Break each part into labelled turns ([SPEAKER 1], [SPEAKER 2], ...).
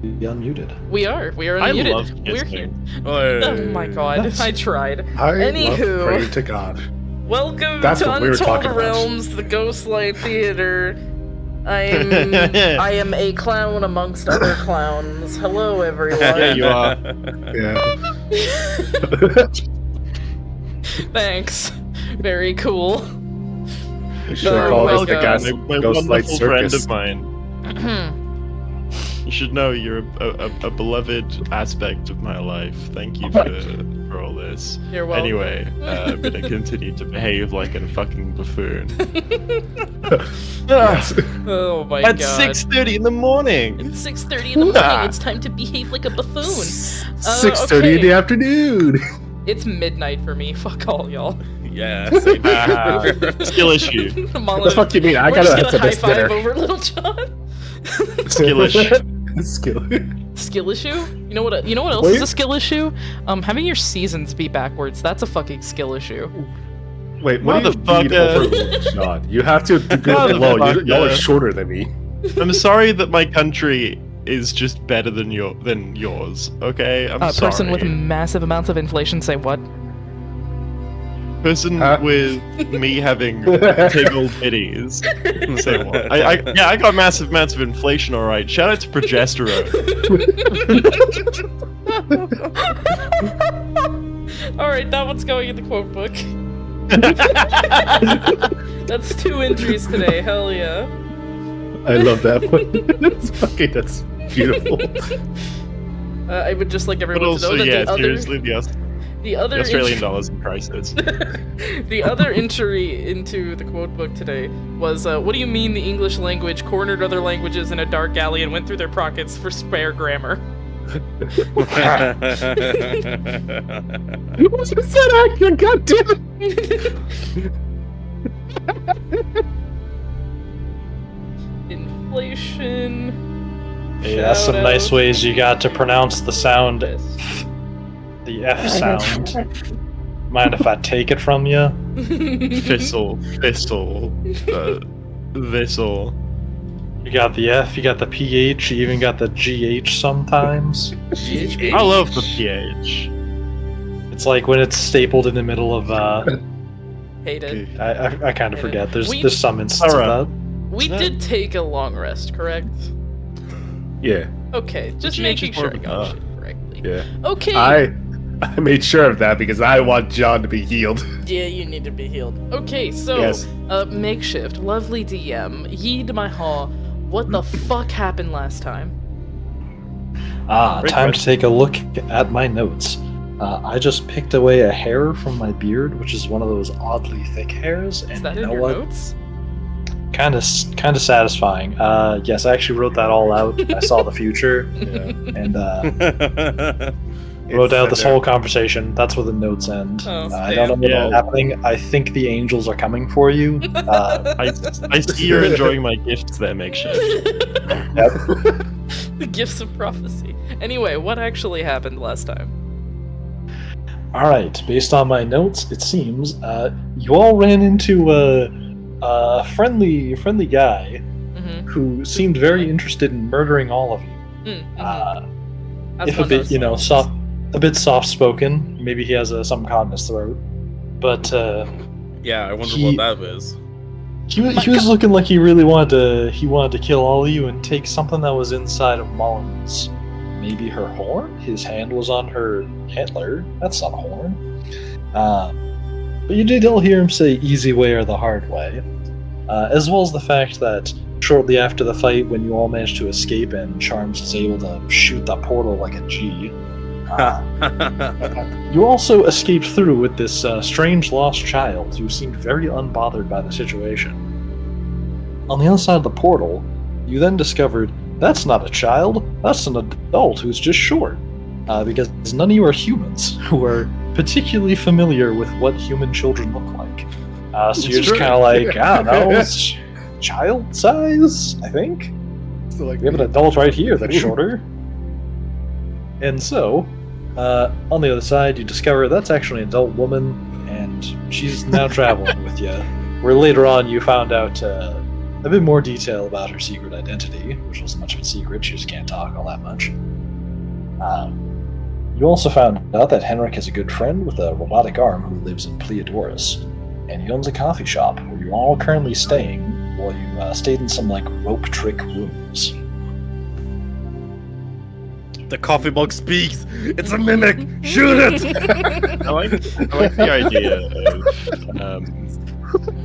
[SPEAKER 1] unmuted.
[SPEAKER 2] We are
[SPEAKER 3] I
[SPEAKER 2] unmuted.
[SPEAKER 3] love
[SPEAKER 2] We're here.
[SPEAKER 3] kissing.
[SPEAKER 2] Oh my god, I tried.
[SPEAKER 4] I
[SPEAKER 2] Anywho.
[SPEAKER 4] love praying to God.
[SPEAKER 2] Welcome
[SPEAKER 4] That's
[SPEAKER 2] to
[SPEAKER 4] what we were
[SPEAKER 2] Untold
[SPEAKER 4] talking about.
[SPEAKER 2] Realms, the Ghostlight Theatre. I am a clown amongst other clowns. Hello, everyone.
[SPEAKER 3] Yeah, you are.
[SPEAKER 4] Yeah.
[SPEAKER 2] Thanks. Very cool.
[SPEAKER 4] You should
[SPEAKER 2] Oh,
[SPEAKER 4] call
[SPEAKER 2] well
[SPEAKER 4] this the
[SPEAKER 2] done.
[SPEAKER 4] gas,
[SPEAKER 3] my
[SPEAKER 4] Ghostlight
[SPEAKER 3] wonderful friend
[SPEAKER 4] Circus.
[SPEAKER 3] of mine. You should know you're a beloved aspect of my life. Thank you for all this.
[SPEAKER 2] You're welcome.
[SPEAKER 3] Anyway, I'm gonna continue to behave like a fucking buffoon.
[SPEAKER 4] Yes.
[SPEAKER 2] Oh my
[SPEAKER 3] At
[SPEAKER 2] god.
[SPEAKER 3] 6:30 in the morning.
[SPEAKER 2] It's 6:30 in the morning. It's time to behave like a buffoon.
[SPEAKER 4] 6:30 in the afternoon.
[SPEAKER 2] It's midnight for me. Fuck all y'all.
[SPEAKER 5] Yeah, same here.
[SPEAKER 3] Skill issue.
[SPEAKER 4] What the fuck you mean? I
[SPEAKER 2] We're
[SPEAKER 4] gotta
[SPEAKER 2] just
[SPEAKER 4] have
[SPEAKER 2] gonna
[SPEAKER 4] to
[SPEAKER 2] high
[SPEAKER 4] miss
[SPEAKER 2] five
[SPEAKER 4] dinner.
[SPEAKER 2] over Little John.
[SPEAKER 3] Skill issue.
[SPEAKER 4] Skill.
[SPEAKER 2] Skill issue? You know what else
[SPEAKER 4] Wait.
[SPEAKER 2] is a skill issue? Having your seasons be backwards. That's a fucking skill issue.
[SPEAKER 4] Wait, what do you mean
[SPEAKER 3] Motherfucker.
[SPEAKER 4] over Sean? You have to go below.
[SPEAKER 3] Motherfucker.
[SPEAKER 4] Y'all are shorter than me.
[SPEAKER 3] I'm sorry that my country is just better than yours. Okay, I'm
[SPEAKER 2] A
[SPEAKER 3] sorry.
[SPEAKER 2] person with massive amounts of inflation say what?
[SPEAKER 3] Person
[SPEAKER 4] Huh?
[SPEAKER 3] with me having big old titties. Say what? I got massive amounts of inflation. All right. Shout out to progesterone.
[SPEAKER 2] Alright, that one's going in the quote book. That's 2 entries today, hell yeah.
[SPEAKER 4] I love that one. That's beautiful.
[SPEAKER 2] I would just like
[SPEAKER 3] But
[SPEAKER 2] everyone to know
[SPEAKER 3] also,
[SPEAKER 2] that
[SPEAKER 3] yeah,
[SPEAKER 2] the other,
[SPEAKER 3] seriously,
[SPEAKER 2] the other
[SPEAKER 3] the Australian
[SPEAKER 2] entry-
[SPEAKER 3] dollar's in crisis.
[SPEAKER 2] The other entry into the quote book today was, what do you mean the English language cornered other languages in a dark alley and went through their pockets for spare grammar?
[SPEAKER 4] What's that accent? God damn it!
[SPEAKER 2] Inflation.
[SPEAKER 1] Hey, that's some nice
[SPEAKER 2] Shout-out.
[SPEAKER 1] ways you got to pronounce the sound,
[SPEAKER 2] Yes.
[SPEAKER 1] the F sound. Mind if I take it from you?
[SPEAKER 3] Thistle. Thistle.
[SPEAKER 1] You got the F, you got the PH, you even got the GH sometimes.
[SPEAKER 3] I love the PH.
[SPEAKER 1] It's like when it's stapled in the middle of,
[SPEAKER 2] Hate it.
[SPEAKER 1] I kind of
[SPEAKER 2] Yeah.
[SPEAKER 1] forget. There's
[SPEAKER 2] We-
[SPEAKER 1] some instance
[SPEAKER 3] Alright.
[SPEAKER 1] of that.
[SPEAKER 2] We did take a long rest, correct?
[SPEAKER 4] Yeah,
[SPEAKER 2] Okay, just
[SPEAKER 3] GH
[SPEAKER 2] making
[SPEAKER 3] is more
[SPEAKER 2] sure I
[SPEAKER 3] of a
[SPEAKER 2] got
[SPEAKER 3] duh.
[SPEAKER 2] shit correctly.
[SPEAKER 4] yeah.
[SPEAKER 2] Okay.
[SPEAKER 4] I made sure of that because I want John to be healed.
[SPEAKER 2] Yeah, you need to be healed. Okay, so,
[SPEAKER 4] Yes.
[SPEAKER 2] Makeshift, lovely DM, Yeed my haw, what the fuck happened last time?
[SPEAKER 1] Ah,
[SPEAKER 3] Great
[SPEAKER 1] time to
[SPEAKER 3] question.
[SPEAKER 1] take a look at my notes. I just picked away a hair from my beard, which is one of those oddly thick hairs, and
[SPEAKER 2] Is that
[SPEAKER 1] you
[SPEAKER 2] in
[SPEAKER 1] know
[SPEAKER 2] your
[SPEAKER 1] what?
[SPEAKER 2] notes?
[SPEAKER 1] Kind of satisfying. Yes, I actually wrote that all out. I saw the future and wrote out this whole conversation. That's where the notes end.
[SPEAKER 2] Oh,
[SPEAKER 1] I don't know what's
[SPEAKER 3] yeah.
[SPEAKER 1] happening. I think the angels are coming for you.
[SPEAKER 3] I see you're enjoying my gifts there, Makeshift.
[SPEAKER 2] The gifts of prophecy. Anyway, what actually happened last time?
[SPEAKER 1] All right, based on my notes, it seems you all ran into a friendly guy
[SPEAKER 2] Mm-hmm.
[SPEAKER 1] who seemed very interested in murdering all of you. If a bit, a bit soft-spoken. Maybe he has something caught in his throat. But
[SPEAKER 5] Yeah, I wonder
[SPEAKER 1] He-
[SPEAKER 5] what that is.
[SPEAKER 1] he was looking like he really wanted to kill all of you and take something that was inside of Mullins. Maybe her horn? His hand was on her antler. That's not a horn. But you did all hear him say easy way or the hard way. As well as the fact that shortly after the fight, when you all managed to escape and Charms was able to shoot that portal like a G, you also escaped through with this strange lost child who seemed very unbothered by the situation. On the other side of the portal, you then discovered that's not a child, that's an adult who's just short. Because none of you are humans who are particularly familiar with what human children look like. So you're just kind of like, I don't know, it's child size, I think?
[SPEAKER 4] So, like,
[SPEAKER 1] We have an adult right here that's shorter. And so, on the other side, you discover that's actually an adult woman, and she's now traveling with you. Where later on you found out a bit more detail about her secret identity, which wasn't much of a secret. She just can't talk all that much. You also found out that Henrik has a good friend with a robotic arm who lives in Pleodorus, and he owns a coffee shop where you're all currently staying while you stayed in some like rope trick rooms.
[SPEAKER 5] The coffee mug speaks. It's a mimic. Shoot it.
[SPEAKER 3] I like the idea of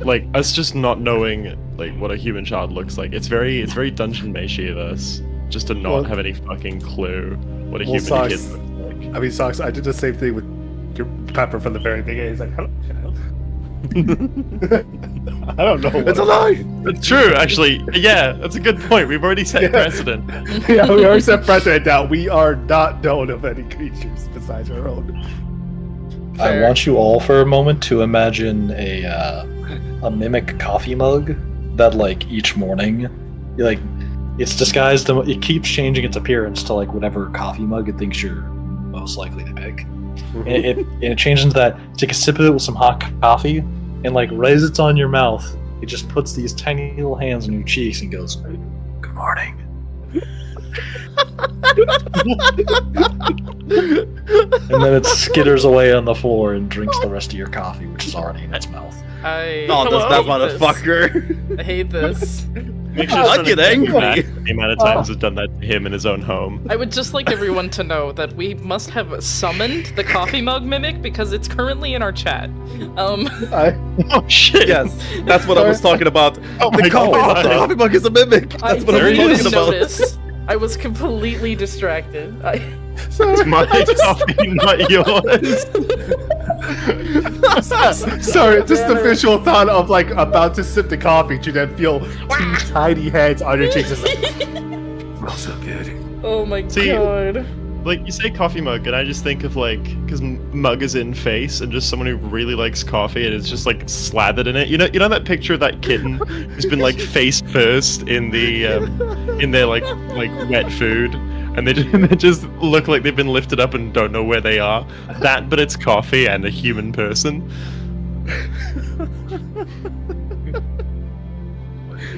[SPEAKER 3] like us just not knowing like what a human child looks like. It's very Dungeon Meshi of us just to not have any fucking clue what a human
[SPEAKER 4] Socks,
[SPEAKER 3] kid looks like.
[SPEAKER 4] I mean, Socks, I did the same thing with your Pepper from the very beginning. He's like, hello, child. I don't know.
[SPEAKER 5] It's a lie.
[SPEAKER 3] It's true, actually. Yeah, that's a good point. We've already set precedent.
[SPEAKER 4] Yeah, we already set precedent down. We are not known of any creatures besides our own.
[SPEAKER 1] I want you all for a moment to imagine a mimic coffee mug that like each morning, like it's disguised. It keeps changing its appearance to like whatever coffee mug it thinks you're most likely to pick. And it changes into that. Take a sip of it with some hot coffee, and like right as it's on your mouth, it just puts these tiny little hands on your cheeks and goes, "Good morning." And then it skitters away on the floor and drinks the rest of your coffee, which is already in its mouth.
[SPEAKER 5] Oh, does that motherfucker.
[SPEAKER 2] I hate this.
[SPEAKER 3] Make sure
[SPEAKER 5] I get angry.
[SPEAKER 3] The amount of times I've done that to him in his own home.
[SPEAKER 2] I would just like everyone to know that we must have summoned the coffee mug mimic because it's currently in our chat.
[SPEAKER 3] Oh shit!
[SPEAKER 5] Yes, that's what I was talking about.
[SPEAKER 3] Oh my
[SPEAKER 5] The
[SPEAKER 3] God.
[SPEAKER 5] coffee mug is a mimic. That's what I
[SPEAKER 2] didn't
[SPEAKER 5] was
[SPEAKER 2] even
[SPEAKER 5] talking about.
[SPEAKER 2] notice. I was completely distracted.
[SPEAKER 3] It's my coffee, not yours.
[SPEAKER 4] Sorry, just the visual thought of like about to sip the coffee to then feel two tiny heads on your cheeks. It's like, smells so good.
[SPEAKER 2] Oh my
[SPEAKER 3] See,
[SPEAKER 2] god.
[SPEAKER 3] Like, you say coffee mug, and I just think of, like, because mug is in face, and just someone who really likes coffee, and it's just, like, slathered in it. You know that picture of that kitten who's been, like, face first in the, in their, like wet food, and they just look like they've been lifted up and don't know where they are? That, but it's coffee and a human person.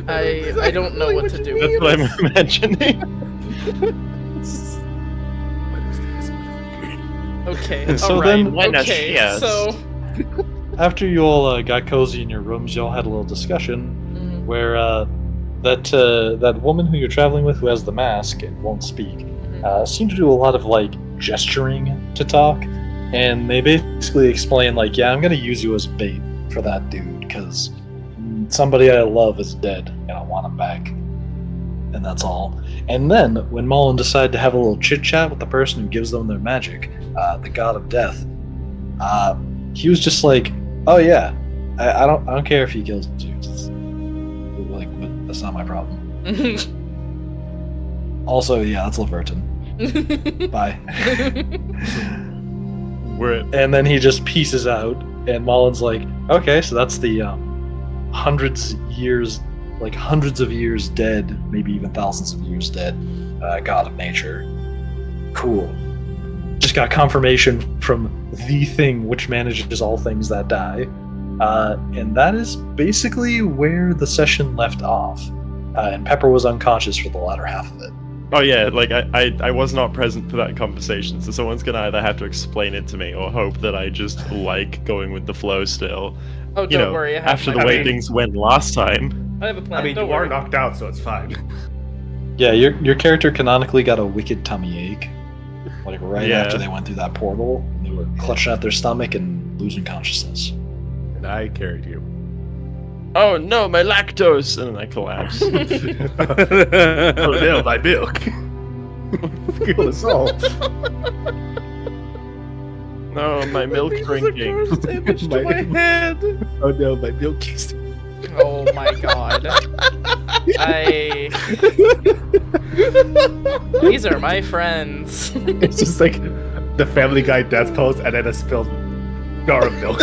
[SPEAKER 2] I don't know what to do.
[SPEAKER 3] That's what I'm imagining.
[SPEAKER 2] Okay,
[SPEAKER 1] And so
[SPEAKER 2] alright,
[SPEAKER 1] then-
[SPEAKER 3] Why not?
[SPEAKER 2] okay,
[SPEAKER 3] Yes.
[SPEAKER 2] so...
[SPEAKER 1] After you all got cozy in your rooms, you all had a little discussion where that woman who you're traveling with, who has the mask and won't speak, seemed to do a lot of like gesturing to talk, and they basically explain like, yeah, I'm gonna use you as bait for that dude because somebody I love is dead and I want him back, and that's all. And then when Mullen decided to have a little chit chat with the person who gives them their magic, the god of death, he was just like, "Oh yeah, I don't care if he kills you. Like, that's not my problem." Also, yeah, that's Laverton. Bye. And then he just pieces out, and Mullen's like, "Okay, so that's the hundreds of years dead, maybe even thousands of years dead, god of nature. Cool. Just got confirmation from the thing which manages all things that die." And that is basically where the session left off. And Pepper was unconscious for the latter half of it.
[SPEAKER 3] Oh yeah, like I was not present for that conversation, so someone's gonna either have to explain it to me or hope that I just like going with the flow still.
[SPEAKER 2] Oh, don't worry. I have
[SPEAKER 3] After the
[SPEAKER 2] my
[SPEAKER 3] way
[SPEAKER 2] plan.
[SPEAKER 3] things went last time.
[SPEAKER 2] I have a plan.
[SPEAKER 4] I mean,
[SPEAKER 2] don't
[SPEAKER 4] you are
[SPEAKER 2] worry.
[SPEAKER 4] knocked out, so it's fine.
[SPEAKER 1] Yeah, your character canonically got a wicked tummy ache. Like right
[SPEAKER 3] Yeah.
[SPEAKER 1] after they went through that portal. They were clutching at their stomach and losing consciousness.
[SPEAKER 4] And I carried you.
[SPEAKER 3] Oh no, my lactose! And then I collapse.
[SPEAKER 4] Oh no, my milk. Kill us all.
[SPEAKER 3] No, my milk drinking.
[SPEAKER 4] My head. Oh no, my milk is.
[SPEAKER 2] Oh my god. These are my friends.
[SPEAKER 4] It's just like the Family Guy death pose and then a spilled jar of milk.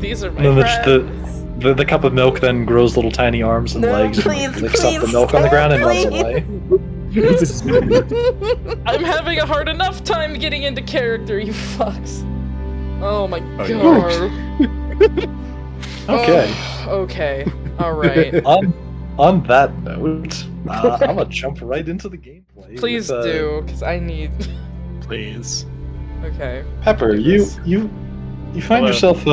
[SPEAKER 2] These are my
[SPEAKER 1] And then
[SPEAKER 2] friends.
[SPEAKER 1] the cup of milk then grows little tiny arms and legs and licks up the milk on the ground and runs away.
[SPEAKER 2] I'm having a hard enough time getting into character, you fucks. Oh my
[SPEAKER 4] Oh,
[SPEAKER 2] god.
[SPEAKER 1] Okay.
[SPEAKER 2] Okay. All right.
[SPEAKER 1] On that note, I'm gonna jump right into the gameplay.
[SPEAKER 2] Please
[SPEAKER 1] with,
[SPEAKER 2] do, because I need.
[SPEAKER 3] Please.
[SPEAKER 2] Okay.
[SPEAKER 1] Pepper,
[SPEAKER 2] do
[SPEAKER 1] you
[SPEAKER 2] this.
[SPEAKER 1] find
[SPEAKER 3] Hello.
[SPEAKER 1] yourself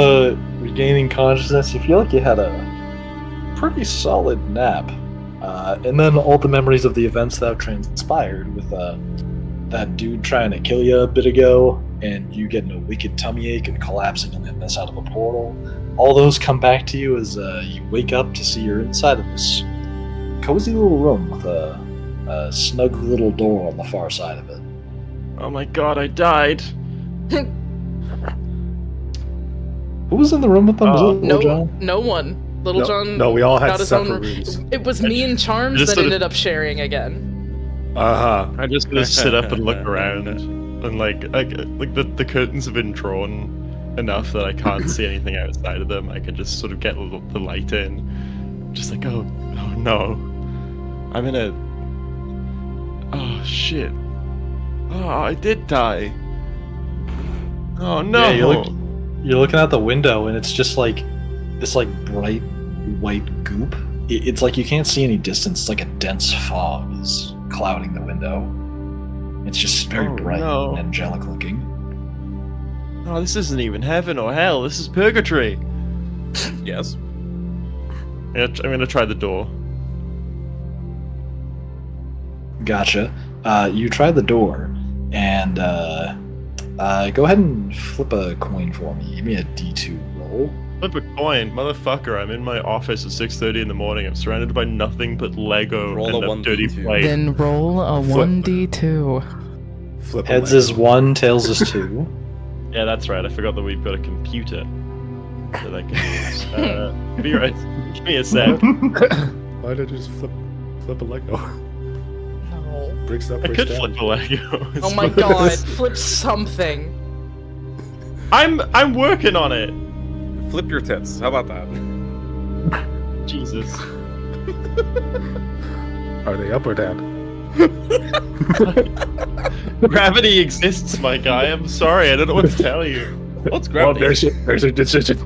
[SPEAKER 1] regaining consciousness. You feel like you had a pretty solid nap, and then all the memories of the events that have transpired with that dude trying to kill you a bit ago, and you getting a wicked tummy ache and collapsing on the other side of a portal. All those come back to you as you wake up to see you're inside of this cozy little room with a snug little door on the far side of it.
[SPEAKER 3] Oh my god, I died.
[SPEAKER 1] Who was in the room with them? Was it Little
[SPEAKER 2] No,
[SPEAKER 1] John?
[SPEAKER 2] no one. Little John.
[SPEAKER 4] No, we all had
[SPEAKER 2] got his own
[SPEAKER 4] separate rooms.
[SPEAKER 2] It was me and Charms
[SPEAKER 3] just
[SPEAKER 2] that
[SPEAKER 3] sort of-
[SPEAKER 2] ended up sharing again.
[SPEAKER 3] I'm just gonna sit up and look around, and like the curtains have been drawn enough that I can't see anything outside of them. I can just sort of get the light in, just like oh no, I'm in a oh shit, oh I did die. Oh no.
[SPEAKER 1] Yeah, you're looking out the window, and it's just like this like bright white goop. It's like you can't see any distance. It's like a dense fog is clouding the window. It's just very
[SPEAKER 3] Oh,
[SPEAKER 1] bright
[SPEAKER 3] no.
[SPEAKER 1] and angelic looking.
[SPEAKER 3] Oh, this isn't even heaven or hell. This is purgatory.
[SPEAKER 5] Yes.
[SPEAKER 3] Yeah, I'm gonna try the door.
[SPEAKER 1] Gotcha. You try the door, and go ahead and flip a coin for me. Give me a D2 roll.
[SPEAKER 3] Flip a coin, motherfucker! I'm in my office at 6:30 in the morning. I'm surrounded by nothing but Lego
[SPEAKER 5] Roll
[SPEAKER 3] and
[SPEAKER 5] a
[SPEAKER 3] a dirty
[SPEAKER 5] 1d2.
[SPEAKER 3] plate.
[SPEAKER 2] Then roll a
[SPEAKER 4] Flip.
[SPEAKER 2] 1d2.
[SPEAKER 4] Flip a
[SPEAKER 1] Heads
[SPEAKER 4] leg.
[SPEAKER 1] is 1, tails is 2.
[SPEAKER 3] Yeah, that's right. I forgot that we've got a computer that I can use. Be right. Give me a sec.
[SPEAKER 4] Why did you just flip a Lego?
[SPEAKER 2] No.
[SPEAKER 4] Bricks up,
[SPEAKER 3] I
[SPEAKER 4] bricks
[SPEAKER 3] could
[SPEAKER 4] down.
[SPEAKER 3] flip a Lego.
[SPEAKER 2] Oh my god, flip something.
[SPEAKER 3] I'm working on it.
[SPEAKER 5] Flip your tits. How about that?
[SPEAKER 3] Jesus.
[SPEAKER 4] Are they up or down?
[SPEAKER 3] Gravity exists, my guy. I'm sorry. I don't know what to tell you.
[SPEAKER 5] Let's
[SPEAKER 4] Oh,
[SPEAKER 5] grab
[SPEAKER 4] there's your decision.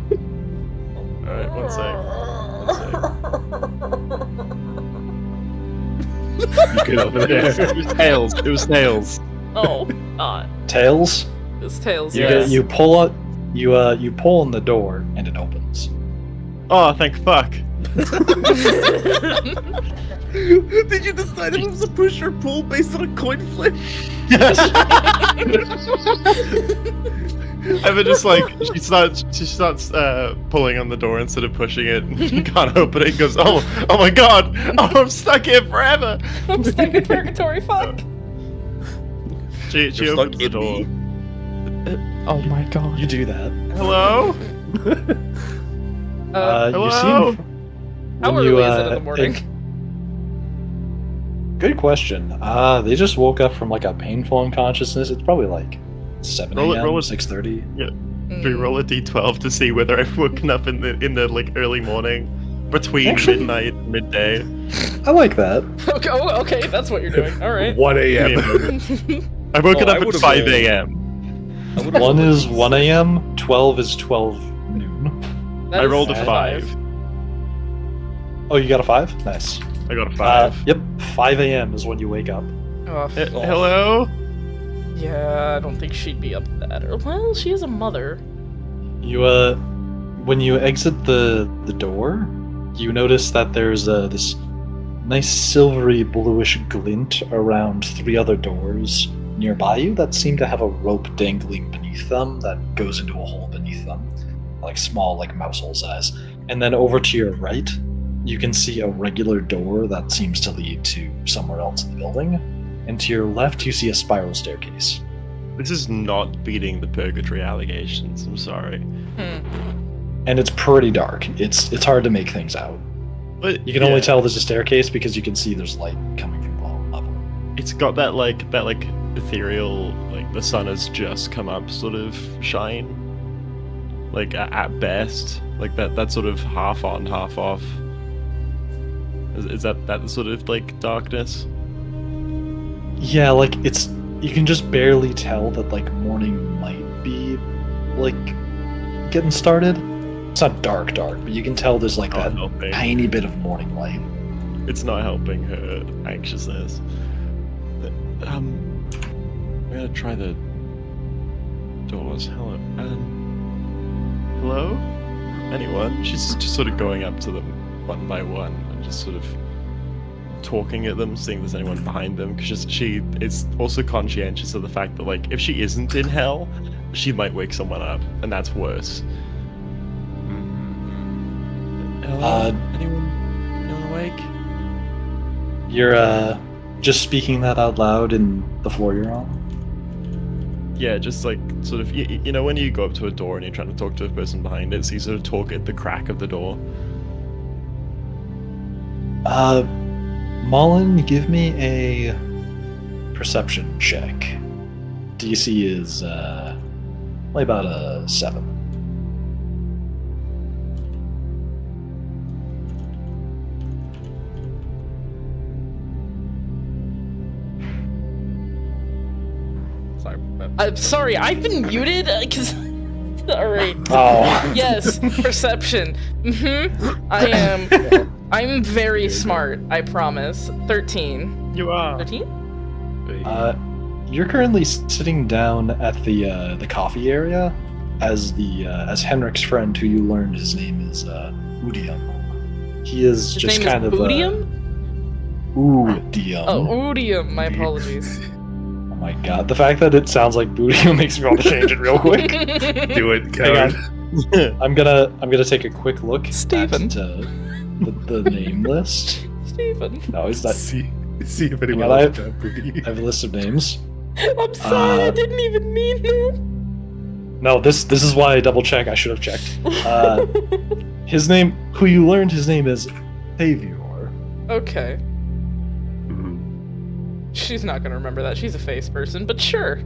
[SPEAKER 3] All right, one sec.
[SPEAKER 4] You get over there.
[SPEAKER 3] It was tails. It was tails.
[SPEAKER 2] Oh god.
[SPEAKER 1] Tails?
[SPEAKER 2] This tails.
[SPEAKER 1] You,
[SPEAKER 3] Yes.
[SPEAKER 1] you pull out. You pull on the door, and it opens.
[SPEAKER 3] Oh, thank fuck.
[SPEAKER 5] Did you decide if it was a push or pull based on a coin flip?
[SPEAKER 3] Ever just like she starts pulling on the door instead of pushing it, and she can't open it. He goes, oh my god, oh I'm stuck here forever.
[SPEAKER 2] I'm stuck in purgatory, fuck.
[SPEAKER 3] She
[SPEAKER 5] You're
[SPEAKER 3] opens
[SPEAKER 5] stuck
[SPEAKER 3] the
[SPEAKER 5] in
[SPEAKER 3] door.
[SPEAKER 5] me.
[SPEAKER 2] Oh my god.
[SPEAKER 1] You do that.
[SPEAKER 3] Hello.
[SPEAKER 1] You
[SPEAKER 3] hello?
[SPEAKER 1] seem.
[SPEAKER 2] How
[SPEAKER 1] when
[SPEAKER 2] early
[SPEAKER 1] you,
[SPEAKER 2] is it in the morning?
[SPEAKER 1] Good question. They just woke up from like a painful unconsciousness. It's probably like 7
[SPEAKER 3] Roll it-
[SPEAKER 1] a.m.,
[SPEAKER 3] roll it.
[SPEAKER 1] 6:30.
[SPEAKER 3] We roll a d12 to see whether I've woken up in the like early morning, between
[SPEAKER 1] Actually-
[SPEAKER 3] midnight and midday.
[SPEAKER 1] I like that.
[SPEAKER 2] Okay, oh, okay, that's what you're doing. All right.
[SPEAKER 4] 1
[SPEAKER 3] Give me a
[SPEAKER 4] a.m.
[SPEAKER 3] moment. I've woken
[SPEAKER 5] Oh, I
[SPEAKER 3] up at
[SPEAKER 5] would've
[SPEAKER 3] 5
[SPEAKER 5] rolled.
[SPEAKER 3] a.m.
[SPEAKER 1] 1 is 1 a.m., 12 is 12 noon.
[SPEAKER 2] That
[SPEAKER 3] I
[SPEAKER 2] is
[SPEAKER 3] rolled a
[SPEAKER 1] a
[SPEAKER 3] 5.
[SPEAKER 1] Oh, you got a 5? Nice.
[SPEAKER 3] I got a 5.
[SPEAKER 1] Yep, 5 a.m. is when you wake up.
[SPEAKER 2] Oh,
[SPEAKER 3] Hello?
[SPEAKER 2] yeah, I don't think she'd be up that early. Well, she is a mother.
[SPEAKER 1] You when you exit the door, you notice that there's this nice silvery bluish glint around 3 other doors nearby you that seem to have a rope dangling beneath them that goes into a hole beneath them, like small, like mouse hole size. And then over to your right, you can see a regular door that seems to lead to somewhere else in the building. And to your left, you see a spiral staircase.
[SPEAKER 3] This is not beating the purgatory allegations. I'm sorry.
[SPEAKER 1] And it's pretty dark. It's hard to make things out.
[SPEAKER 3] But
[SPEAKER 1] You can only tell there's a staircase because you can see there's light coming from below level.
[SPEAKER 3] It's got that ethereal, like the sun has just come up sort of shine. Like at best, like that sort of half on, half off. Is that sort of like darkness?
[SPEAKER 1] Yeah, like you can just barely tell that like morning might be like getting started. It's not dark, but you can tell there's like
[SPEAKER 3] Not
[SPEAKER 1] that
[SPEAKER 3] helping.
[SPEAKER 1] tiny bit of morning light.
[SPEAKER 3] It's not helping her anxiousness. I'm gonna try the doors. Hello. Hello? Anyone? She's just sort of going up to them one by one and just sort of talking at them, seeing if there's anyone behind them. Because she is also conscientious of the fact that, like, if she isn't in hell, she might wake someone up, and that's worse. Hello? Anyone awake?
[SPEAKER 1] You're just speaking that out loud in the floor you're on?
[SPEAKER 3] Yeah, just like sort of, you know, when you go up to a door and you're trying to talk to a person behind it, so you sort of talk at the crack of the door.
[SPEAKER 1] Mullen, give me a perception check. DC is only about a 7.
[SPEAKER 5] Sorry.
[SPEAKER 2] I'm sorry, I've been muted because. Alright.
[SPEAKER 1] Oh.
[SPEAKER 2] Yes, perception. I'm very smart, I promise. 13.
[SPEAKER 3] You are.
[SPEAKER 2] 13?
[SPEAKER 1] You're currently sitting down at the coffee area as Henrik's friend, who you learned his name is Udium. He is
[SPEAKER 2] His
[SPEAKER 1] just
[SPEAKER 2] name
[SPEAKER 1] kind
[SPEAKER 2] is
[SPEAKER 1] of
[SPEAKER 2] Bootium?
[SPEAKER 1] Udium.
[SPEAKER 2] Oh, Udium, my apologies.
[SPEAKER 1] Oh my god, the fact that it sounds like Bootium makes me want to change it real quick.
[SPEAKER 4] Do it,
[SPEAKER 1] Hang
[SPEAKER 4] Karen.
[SPEAKER 1] on. I'm gonna take a quick look
[SPEAKER 2] Steven.
[SPEAKER 1] at the name list.
[SPEAKER 2] Stephen.
[SPEAKER 1] No, it's not.
[SPEAKER 4] See if anyone
[SPEAKER 1] Hang on,
[SPEAKER 4] else got booty.
[SPEAKER 1] I have a list of names.
[SPEAKER 2] I'm sorry, I didn't even mean that.
[SPEAKER 1] No, this is why I double check. I should have checked. His name, who you learned his name is Thavior.
[SPEAKER 2] Okay.
[SPEAKER 4] Mhm.
[SPEAKER 2] She's not gonna remember that. She's a face person, but sure.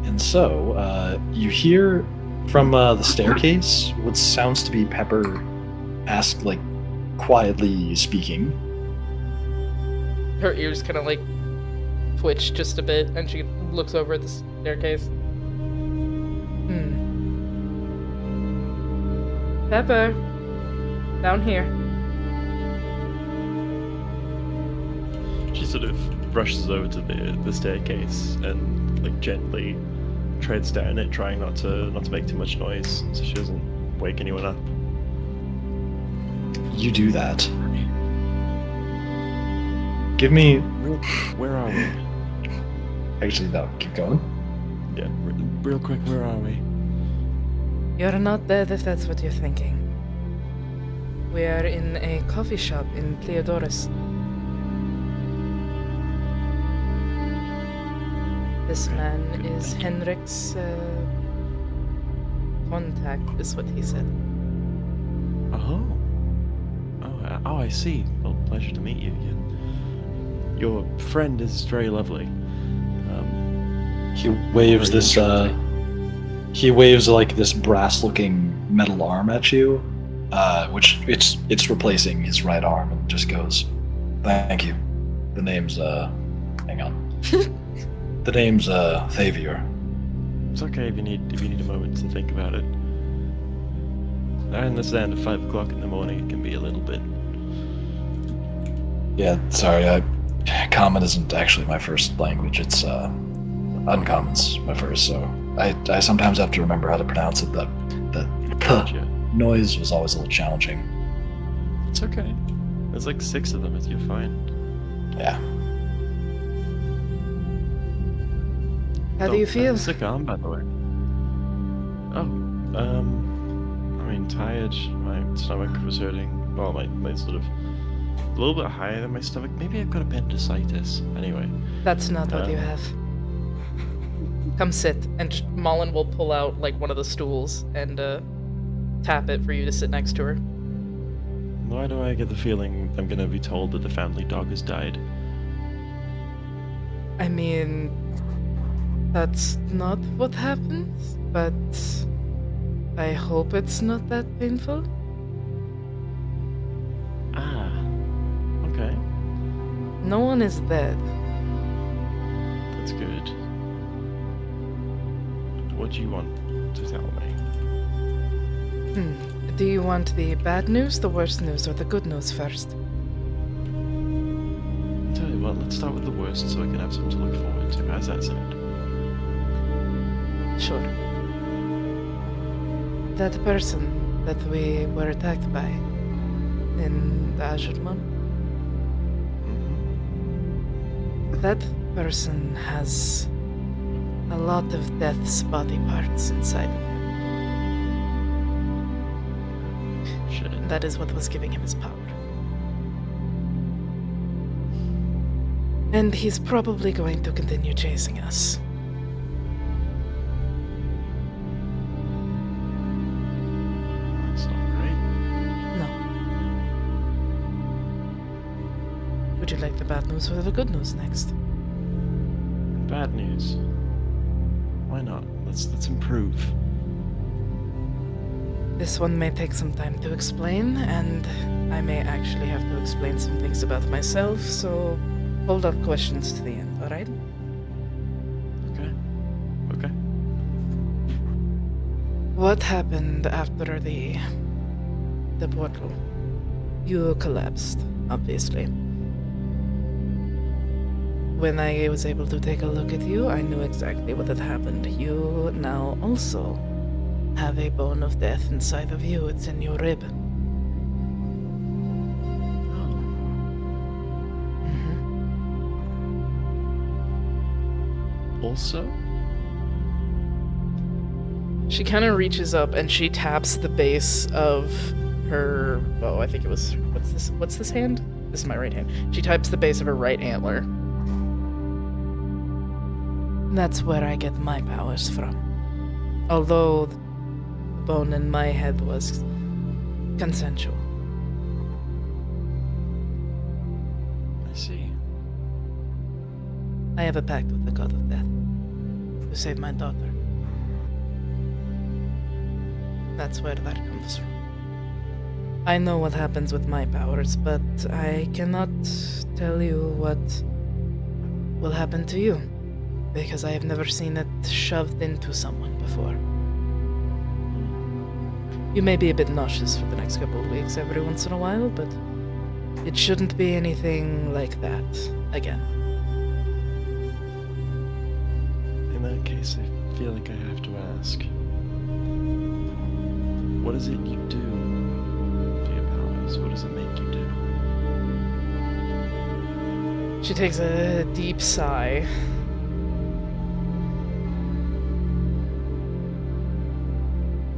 [SPEAKER 1] And so, you hear from the staircase what sounds to be Pepper ask, like, quietly speaking.
[SPEAKER 2] Her ears kind of like twitch just a bit, and she looks over at the staircase. Pepper, down here.
[SPEAKER 3] She sort of rushes over to the staircase and like gently treads down it, trying not to make too much noise, so she doesn't wake anyone up.
[SPEAKER 1] You do that. Give me.
[SPEAKER 3] Where are we?
[SPEAKER 1] Actually, no, keep going.
[SPEAKER 3] Yeah, real quick, where are we?
[SPEAKER 2] You're not dead if that's what you're thinking. We are in a coffee shop in Cleodorus. This man is Henrik's contact, is what he said.
[SPEAKER 3] Oh, I see. Well, pleasure to meet you. Your friend is very lovely.
[SPEAKER 1] He waves this. He waves like this brass-looking metal arm at you, which it's replacing his right arm, and just goes, "Thank you." The name's hang on. The name's Thavior.
[SPEAKER 3] It's okay if you need a moment to think about it. I understand at 5 o'clock in the morning it can be a little bit.
[SPEAKER 1] Yeah, sorry. Common isn't actually my first language. It's Uncommon's my first, so I sometimes have to remember how to pronounce it. The
[SPEAKER 3] Gotcha.
[SPEAKER 1] noise was always a little challenging.
[SPEAKER 3] It's okay. There's like 6 of them. You're fine.
[SPEAKER 1] Yeah.
[SPEAKER 2] How do you feel?
[SPEAKER 3] Sick arm, by the way. Oh, I mean, tired. My stomach was hurting. Well, my sort of a little bit higher than my stomach. Maybe I've got appendicitis. Anyway.
[SPEAKER 2] That's not what you have. Come sit, and Mullen will pull out like one of the stools and tap it for you to sit next to her.
[SPEAKER 3] Why do I get the feeling I'm gonna be told that the family dog has died?
[SPEAKER 2] I mean, that's not what happens, but I hope it's not that painful.
[SPEAKER 3] Ah. Okay.
[SPEAKER 2] No one is dead.
[SPEAKER 3] That's good. What do you want to tell me?
[SPEAKER 2] Do you want the bad news, the worst news, or the good news first?
[SPEAKER 3] Tell you what, let's start with the worst so I can have something to look forward to. How's that sound?
[SPEAKER 2] Sure. That person that we were attacked by in the Azure Moon, that person has a lot of Death's body parts inside of him.
[SPEAKER 3] Shit.
[SPEAKER 2] That is what was giving him his power. And he's probably going to continue chasing us.
[SPEAKER 3] That's not great.
[SPEAKER 2] No. Would you like the bad news or the good news next?
[SPEAKER 3] Bad news. Why not? Let's improve.
[SPEAKER 2] This one may take some time to explain, and I may actually have to explain some things about myself, so hold up questions to the end, alright?
[SPEAKER 3] Okay.
[SPEAKER 2] What happened after the portal? You collapsed, obviously. When I was able to take a look at you, I knew exactly what had happened. You now also have a bone of death inside of you. It's in your rib.
[SPEAKER 3] Also?
[SPEAKER 2] She kind of reaches up and she taps the base of her. Oh, I think it was. What's this hand? This is my right hand. She taps the base of her right antler. That's where I get my powers from. Although the bone in my head was consensual.
[SPEAKER 3] I see.
[SPEAKER 2] I have a pact with the god of death to save my daughter. That's where that comes from. I know what happens with my powers, but I cannot tell you what will happen to you, because I have never seen it shoved into someone before. You may be a bit nauseous for the next couple of weeks every once in a while, but it shouldn't be anything like that again.
[SPEAKER 3] In that case, I feel like I have to ask. What is it you do for your powers? What does it make you do?
[SPEAKER 2] She takes a deep sigh.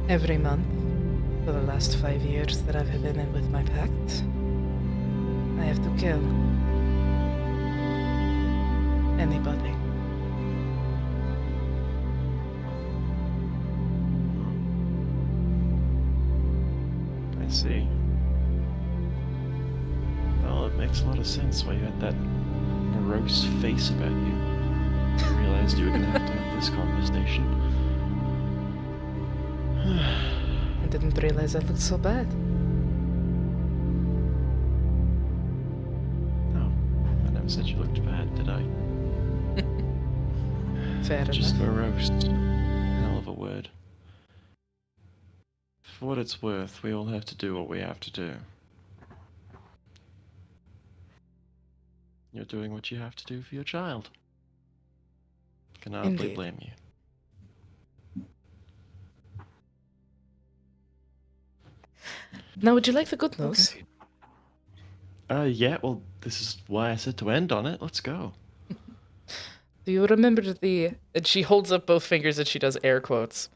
[SPEAKER 2] Every month, for the last 5 years that I've been in with my pact, I have to kill anybody.
[SPEAKER 3] I see. Well, it makes a lot of sense why you had that morose face about you. I realized you were gonna have to have this conversation.
[SPEAKER 2] I didn't realize I looked so bad.
[SPEAKER 3] No, I never said you looked bad, did I?
[SPEAKER 2] Fair
[SPEAKER 3] Just
[SPEAKER 2] enough.
[SPEAKER 3] morose. Hell of a word. For what it's worth, we all have to do what we have to do. You're doing what you have to do for your child. Can hardly
[SPEAKER 2] Indeed.
[SPEAKER 3] blame you.
[SPEAKER 2] Now, would you like the good news?
[SPEAKER 3] Yeah, well, this is why I said to end on it. Let's go.
[SPEAKER 2] Do you remember the... And she holds up both fingers and she does air quotes.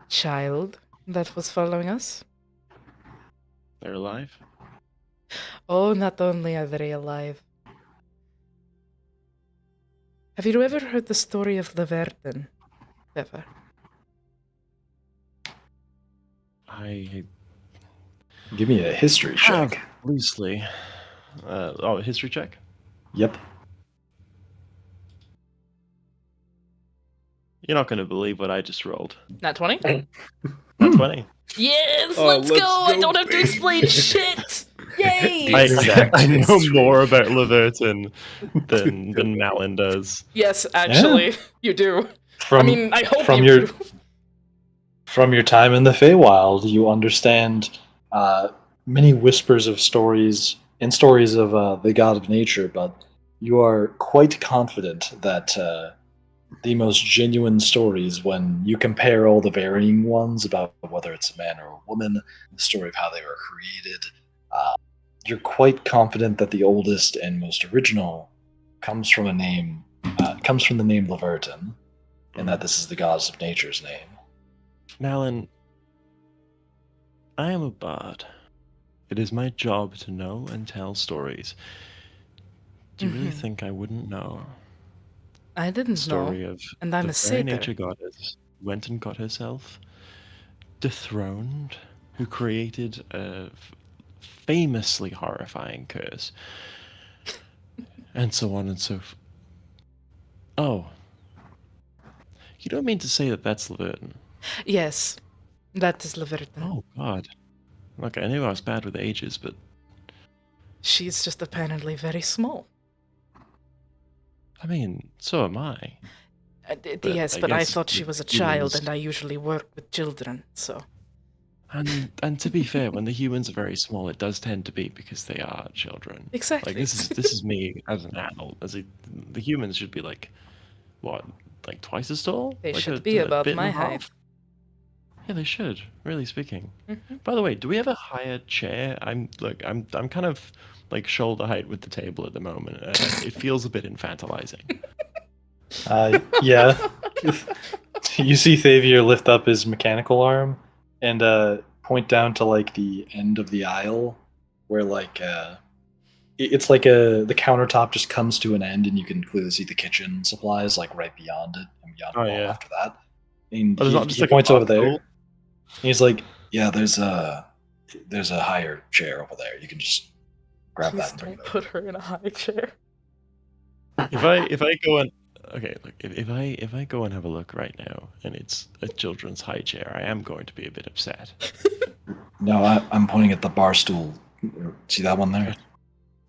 [SPEAKER 2] Child that was following us?
[SPEAKER 3] They're alive?
[SPEAKER 2] Oh, not only are they alive. Have you ever heard the story of Leverton? Ever?
[SPEAKER 3] I
[SPEAKER 1] Give me a history
[SPEAKER 3] have
[SPEAKER 1] check.
[SPEAKER 3] loosely. A history check?
[SPEAKER 1] Yep.
[SPEAKER 3] You're not going to believe what I just rolled.
[SPEAKER 2] Not 20?
[SPEAKER 3] Not 20.
[SPEAKER 2] Yes,
[SPEAKER 5] Oh,
[SPEAKER 2] let's
[SPEAKER 5] let's
[SPEAKER 2] go! I
[SPEAKER 5] go,
[SPEAKER 2] don't have to
[SPEAKER 5] baby.
[SPEAKER 2] explain shit! Yay!
[SPEAKER 3] I
[SPEAKER 5] Exact
[SPEAKER 3] know
[SPEAKER 5] history.
[SPEAKER 3] more about Leverton than Malin does.
[SPEAKER 2] Yes, actually, you do.
[SPEAKER 1] From
[SPEAKER 2] I mean, I hope
[SPEAKER 1] from
[SPEAKER 2] you
[SPEAKER 1] your
[SPEAKER 2] do.
[SPEAKER 1] From your time in the Feywild, you understand many whispers of stories and stories of the god of nature, but you are quite confident that the most genuine stories, when you compare all the varying ones about whether it's a man or a woman, the story of how they were created, uh, you're quite confident that the oldest and most original comes from comes from the name Laverton, and that this is the gods of nature's name.
[SPEAKER 3] Malin, I am a bard. It is my job to know and tell stories. Do you really
[SPEAKER 2] Mhm.
[SPEAKER 3] think I wouldn't know?
[SPEAKER 2] I
[SPEAKER 3] The
[SPEAKER 2] didn't
[SPEAKER 3] story
[SPEAKER 2] know,
[SPEAKER 3] of
[SPEAKER 2] and I'm
[SPEAKER 3] the
[SPEAKER 2] a
[SPEAKER 3] very
[SPEAKER 2] satyr.
[SPEAKER 3] nature goddess who went and got herself dethroned, who created a famously horrifying curse, and so on and so. Oh, you don't mean to say that that's Laverton?
[SPEAKER 2] Yes, that is Laverton.
[SPEAKER 3] Oh God! Look, I knew I was bad with ages, but
[SPEAKER 2] She's just apparently very small.
[SPEAKER 3] I mean, so am I. But
[SPEAKER 2] Yes,
[SPEAKER 3] I
[SPEAKER 2] but I
[SPEAKER 3] guess
[SPEAKER 2] thought she
[SPEAKER 3] with
[SPEAKER 2] was a child,
[SPEAKER 3] humans,
[SPEAKER 2] and I usually work with children, so.
[SPEAKER 3] and to be fair, when the humans are very small, it does tend to be because they are children.
[SPEAKER 2] Exactly.
[SPEAKER 3] Like this is me as an adult. The humans should be like what, like twice as tall?
[SPEAKER 2] They
[SPEAKER 3] Like
[SPEAKER 2] should be
[SPEAKER 3] a
[SPEAKER 2] about
[SPEAKER 3] bit and
[SPEAKER 2] my
[SPEAKER 3] a
[SPEAKER 2] height.
[SPEAKER 3] half? Yeah, they should. Really speaking.
[SPEAKER 2] Mhm.
[SPEAKER 3] By the way, do we have a higher chair? I'm kind of like shoulder height with the table at the moment. It feels a bit infantilizing.
[SPEAKER 1] Yeah. You see Thavier lift up his mechanical arm and point down to like the end of the aisle where like it's like the countertop just comes to an end and you can clearly see the kitchen supplies like right beyond it and beyond
[SPEAKER 3] Oh
[SPEAKER 1] the wall
[SPEAKER 3] yeah.
[SPEAKER 1] after that. And
[SPEAKER 3] Oh, there's not just
[SPEAKER 1] he
[SPEAKER 3] like a
[SPEAKER 1] points
[SPEAKER 3] bar
[SPEAKER 1] over there.
[SPEAKER 3] stool?
[SPEAKER 1] And he's like, "Yeah, there's a higher chair over there. You can just grab
[SPEAKER 2] Please
[SPEAKER 1] that and bring
[SPEAKER 2] don't
[SPEAKER 1] it over."
[SPEAKER 2] put her in a high chair.
[SPEAKER 3] If I go and okay, look, if I go and have a look right now and it's a children's high chair, I am going to be a bit upset.
[SPEAKER 1] No, I'm pointing at the bar stool. See that one there?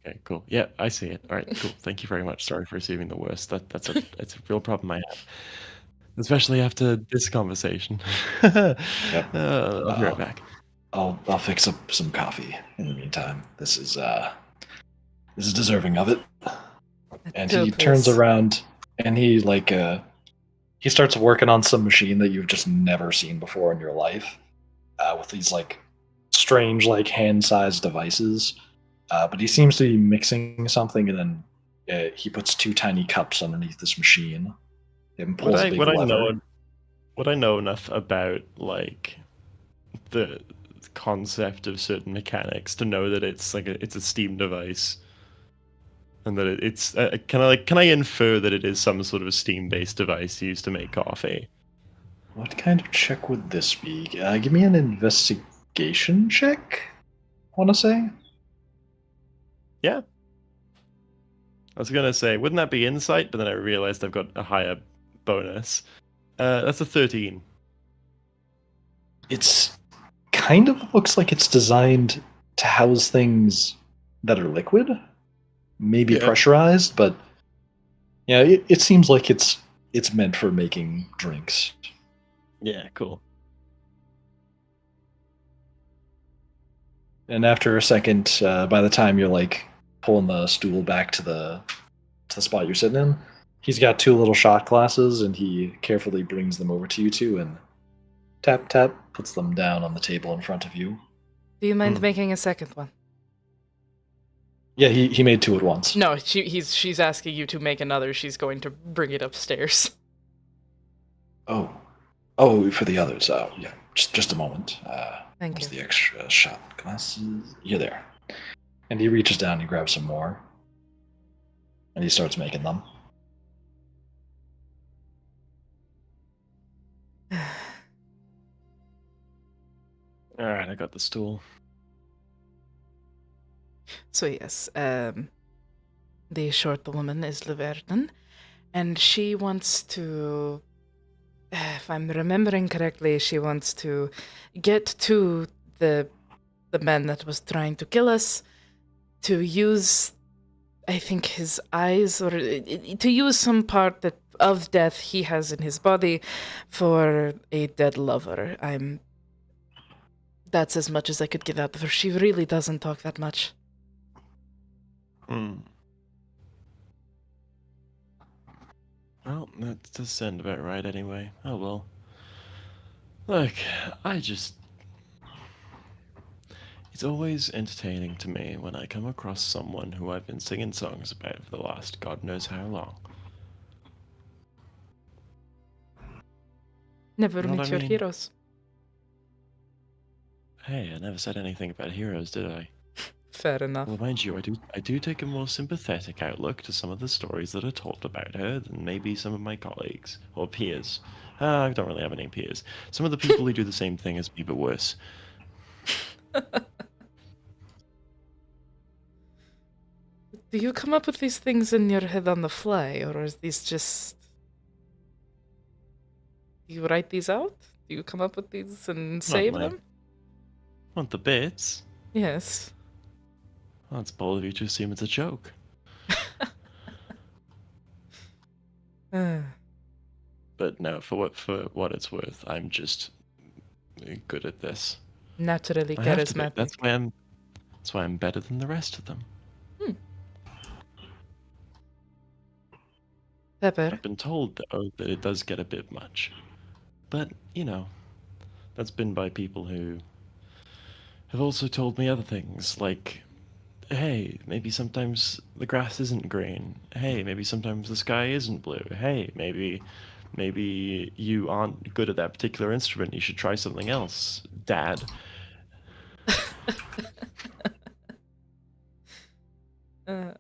[SPEAKER 3] Okay, cool. Yeah, I see it. All right, cool. Thank you very much. Sorry for assuming the worst. That's a real problem I have, especially after this conversation.
[SPEAKER 1] Yep.
[SPEAKER 3] I'll be right back.
[SPEAKER 1] I'll fix up some coffee in the meantime. This is deserving of it. And
[SPEAKER 2] Do
[SPEAKER 1] he turns
[SPEAKER 2] please.
[SPEAKER 1] around and he starts working on some machine that you've just never seen before in your life, with these like strange like hand-sized devices. But he seems to be mixing something, and then he puts two tiny cups underneath this machine and pulls a big lever.
[SPEAKER 3] Would I know enough about like the concept of certain mechanics to know that it's like it's a Steam device, and that it's can I infer that it is some sort of a Steam-based device used to make coffee?
[SPEAKER 1] What kind of check would this be? Give me an investigation check. I want to say.
[SPEAKER 3] Yeah. I was gonna say, wouldn't that be insight? But then I realized I've got a higher bonus. That's a 13.
[SPEAKER 1] It's kind of looks like it's designed to house things that are liquid, maybe
[SPEAKER 3] Yeah.
[SPEAKER 1] pressurized, but yeah, it seems like it's meant for making drinks.
[SPEAKER 3] Yeah, cool.
[SPEAKER 1] And after a second, by the time you're like pulling the stool back to the spot you're sitting in, he's got two little shot glasses, and he carefully brings them over to you two and tap tap puts them down on the table in front of you.
[SPEAKER 2] Do you mind making a second one?
[SPEAKER 1] Yeah, he made two at once.
[SPEAKER 2] No, she's asking you to make another. She's going to bring it upstairs.
[SPEAKER 1] Oh, for the others. Yeah, just a moment.
[SPEAKER 2] Thank
[SPEAKER 1] Where's
[SPEAKER 2] you.
[SPEAKER 1] the extra shot glasses? You're there. And he reaches down and he grabs some more. And he starts making them.
[SPEAKER 3] All right, I got the stool.
[SPEAKER 2] So yes, the short woman is Laverton, and she wants to, if I'm remembering correctly, she wants to get to the man that was trying to kill us, to use, I think, his eyes, or to use some part of death he has in his body for a dead lover. That's as much as I could give out of her. She really doesn't talk that much.
[SPEAKER 3] Hmm. Well, that does sound about right anyway. Oh well. Look, I just... It's always entertaining to me when I come across someone who I've been singing songs about for the last God knows how long.
[SPEAKER 2] Never
[SPEAKER 3] Know what
[SPEAKER 2] meet
[SPEAKER 3] I
[SPEAKER 2] your
[SPEAKER 3] mean?
[SPEAKER 2] heroes.
[SPEAKER 3] Hey, I never said anything about heroes, did I?
[SPEAKER 2] Fair enough.
[SPEAKER 3] Well, mind you, I do take a more sympathetic outlook to some of the stories that are told about her than maybe some of my colleagues or peers. I don't really have any peers. Some of the people who do the same thing as me, but worse.
[SPEAKER 2] Do you come up with these things in your head on the fly, or is these just... Do you write these out? Do you come up with these and save
[SPEAKER 3] my-
[SPEAKER 2] them?
[SPEAKER 3] Want the bits?
[SPEAKER 2] Yes.
[SPEAKER 3] Well, it's bold of you to assume it's a joke.
[SPEAKER 2] Uh,
[SPEAKER 3] But no, for what it's worth, I'm just good at this.
[SPEAKER 2] naturally
[SPEAKER 3] I have to be.
[SPEAKER 2] charismatic.
[SPEAKER 3] That's why I'm better than the rest of them.
[SPEAKER 2] Pepper,
[SPEAKER 3] I've been told though that it does get a bit much. But, you know, that's been by people who have also told me other things, like, hey, maybe sometimes the grass isn't green. Hey, maybe sometimes the sky isn't blue. Hey, maybe you aren't good at that particular instrument. You should try something else, Dad.
[SPEAKER 2] uh,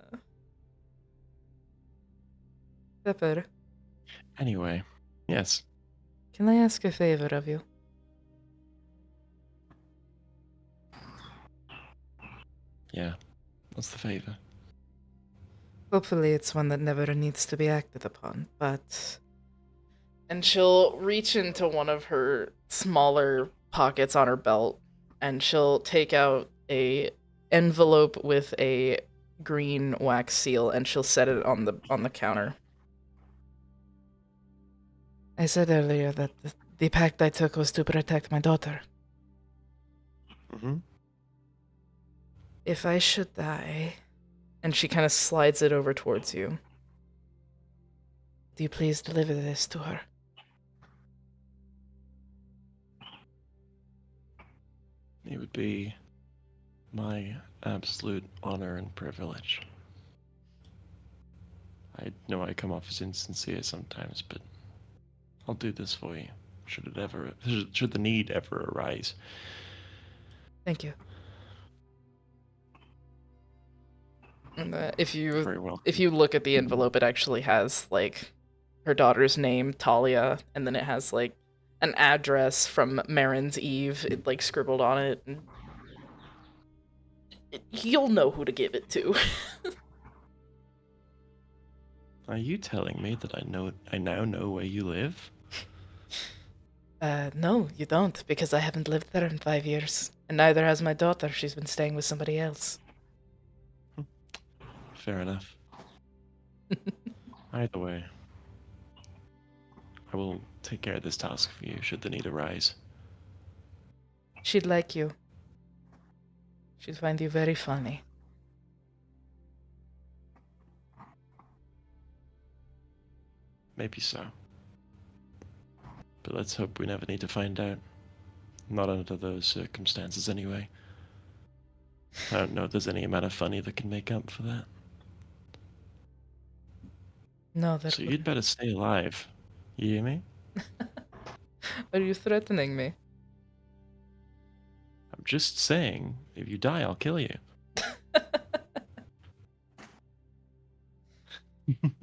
[SPEAKER 2] Pepper,
[SPEAKER 3] Anyway, yes.
[SPEAKER 2] can I ask a favor of you?
[SPEAKER 3] Yeah. What's the favor?
[SPEAKER 2] Hopefully it's one that never needs to be acted upon, but... And she'll reach into one of her smaller pockets on her belt, and she'll take out a envelope with a green wax seal, and she'll set it on the counter. I said earlier that the pact I took was to protect my daughter.
[SPEAKER 3] Mm-hmm.
[SPEAKER 2] If I should die... And she kind of slides it over towards you. Do you please deliver this to her?
[SPEAKER 3] It would be my absolute honor and privilege. I know I come off as insincere sometimes, but I'll do this for you. Should the need ever arise.
[SPEAKER 2] Thank you. And if you
[SPEAKER 3] Very well.
[SPEAKER 2] look at the envelope, it actually has like her daughter's name, Talia, and then it has like an address from Marin's Eve, like scribbled on it. And you'll know who to give it to.
[SPEAKER 3] Are you telling me that I now know where you live?
[SPEAKER 2] No, you don't, because I haven't lived there in 5 years, and neither has my daughter. She's been staying with somebody else.
[SPEAKER 3] Fair enough. Either way, I will take care of this task for you should the need arise.
[SPEAKER 2] She'd like you. She'd find you very funny.
[SPEAKER 3] Maybe so. But let's hope we never need to find out. Not under those circumstances, anyway. I don't know if there's any amount of funny that can make up for that.
[SPEAKER 2] No, that
[SPEAKER 3] So you'd better stay alive. You hear me?
[SPEAKER 2] Are you threatening me?
[SPEAKER 3] I'm just saying, if you die, I'll kill you.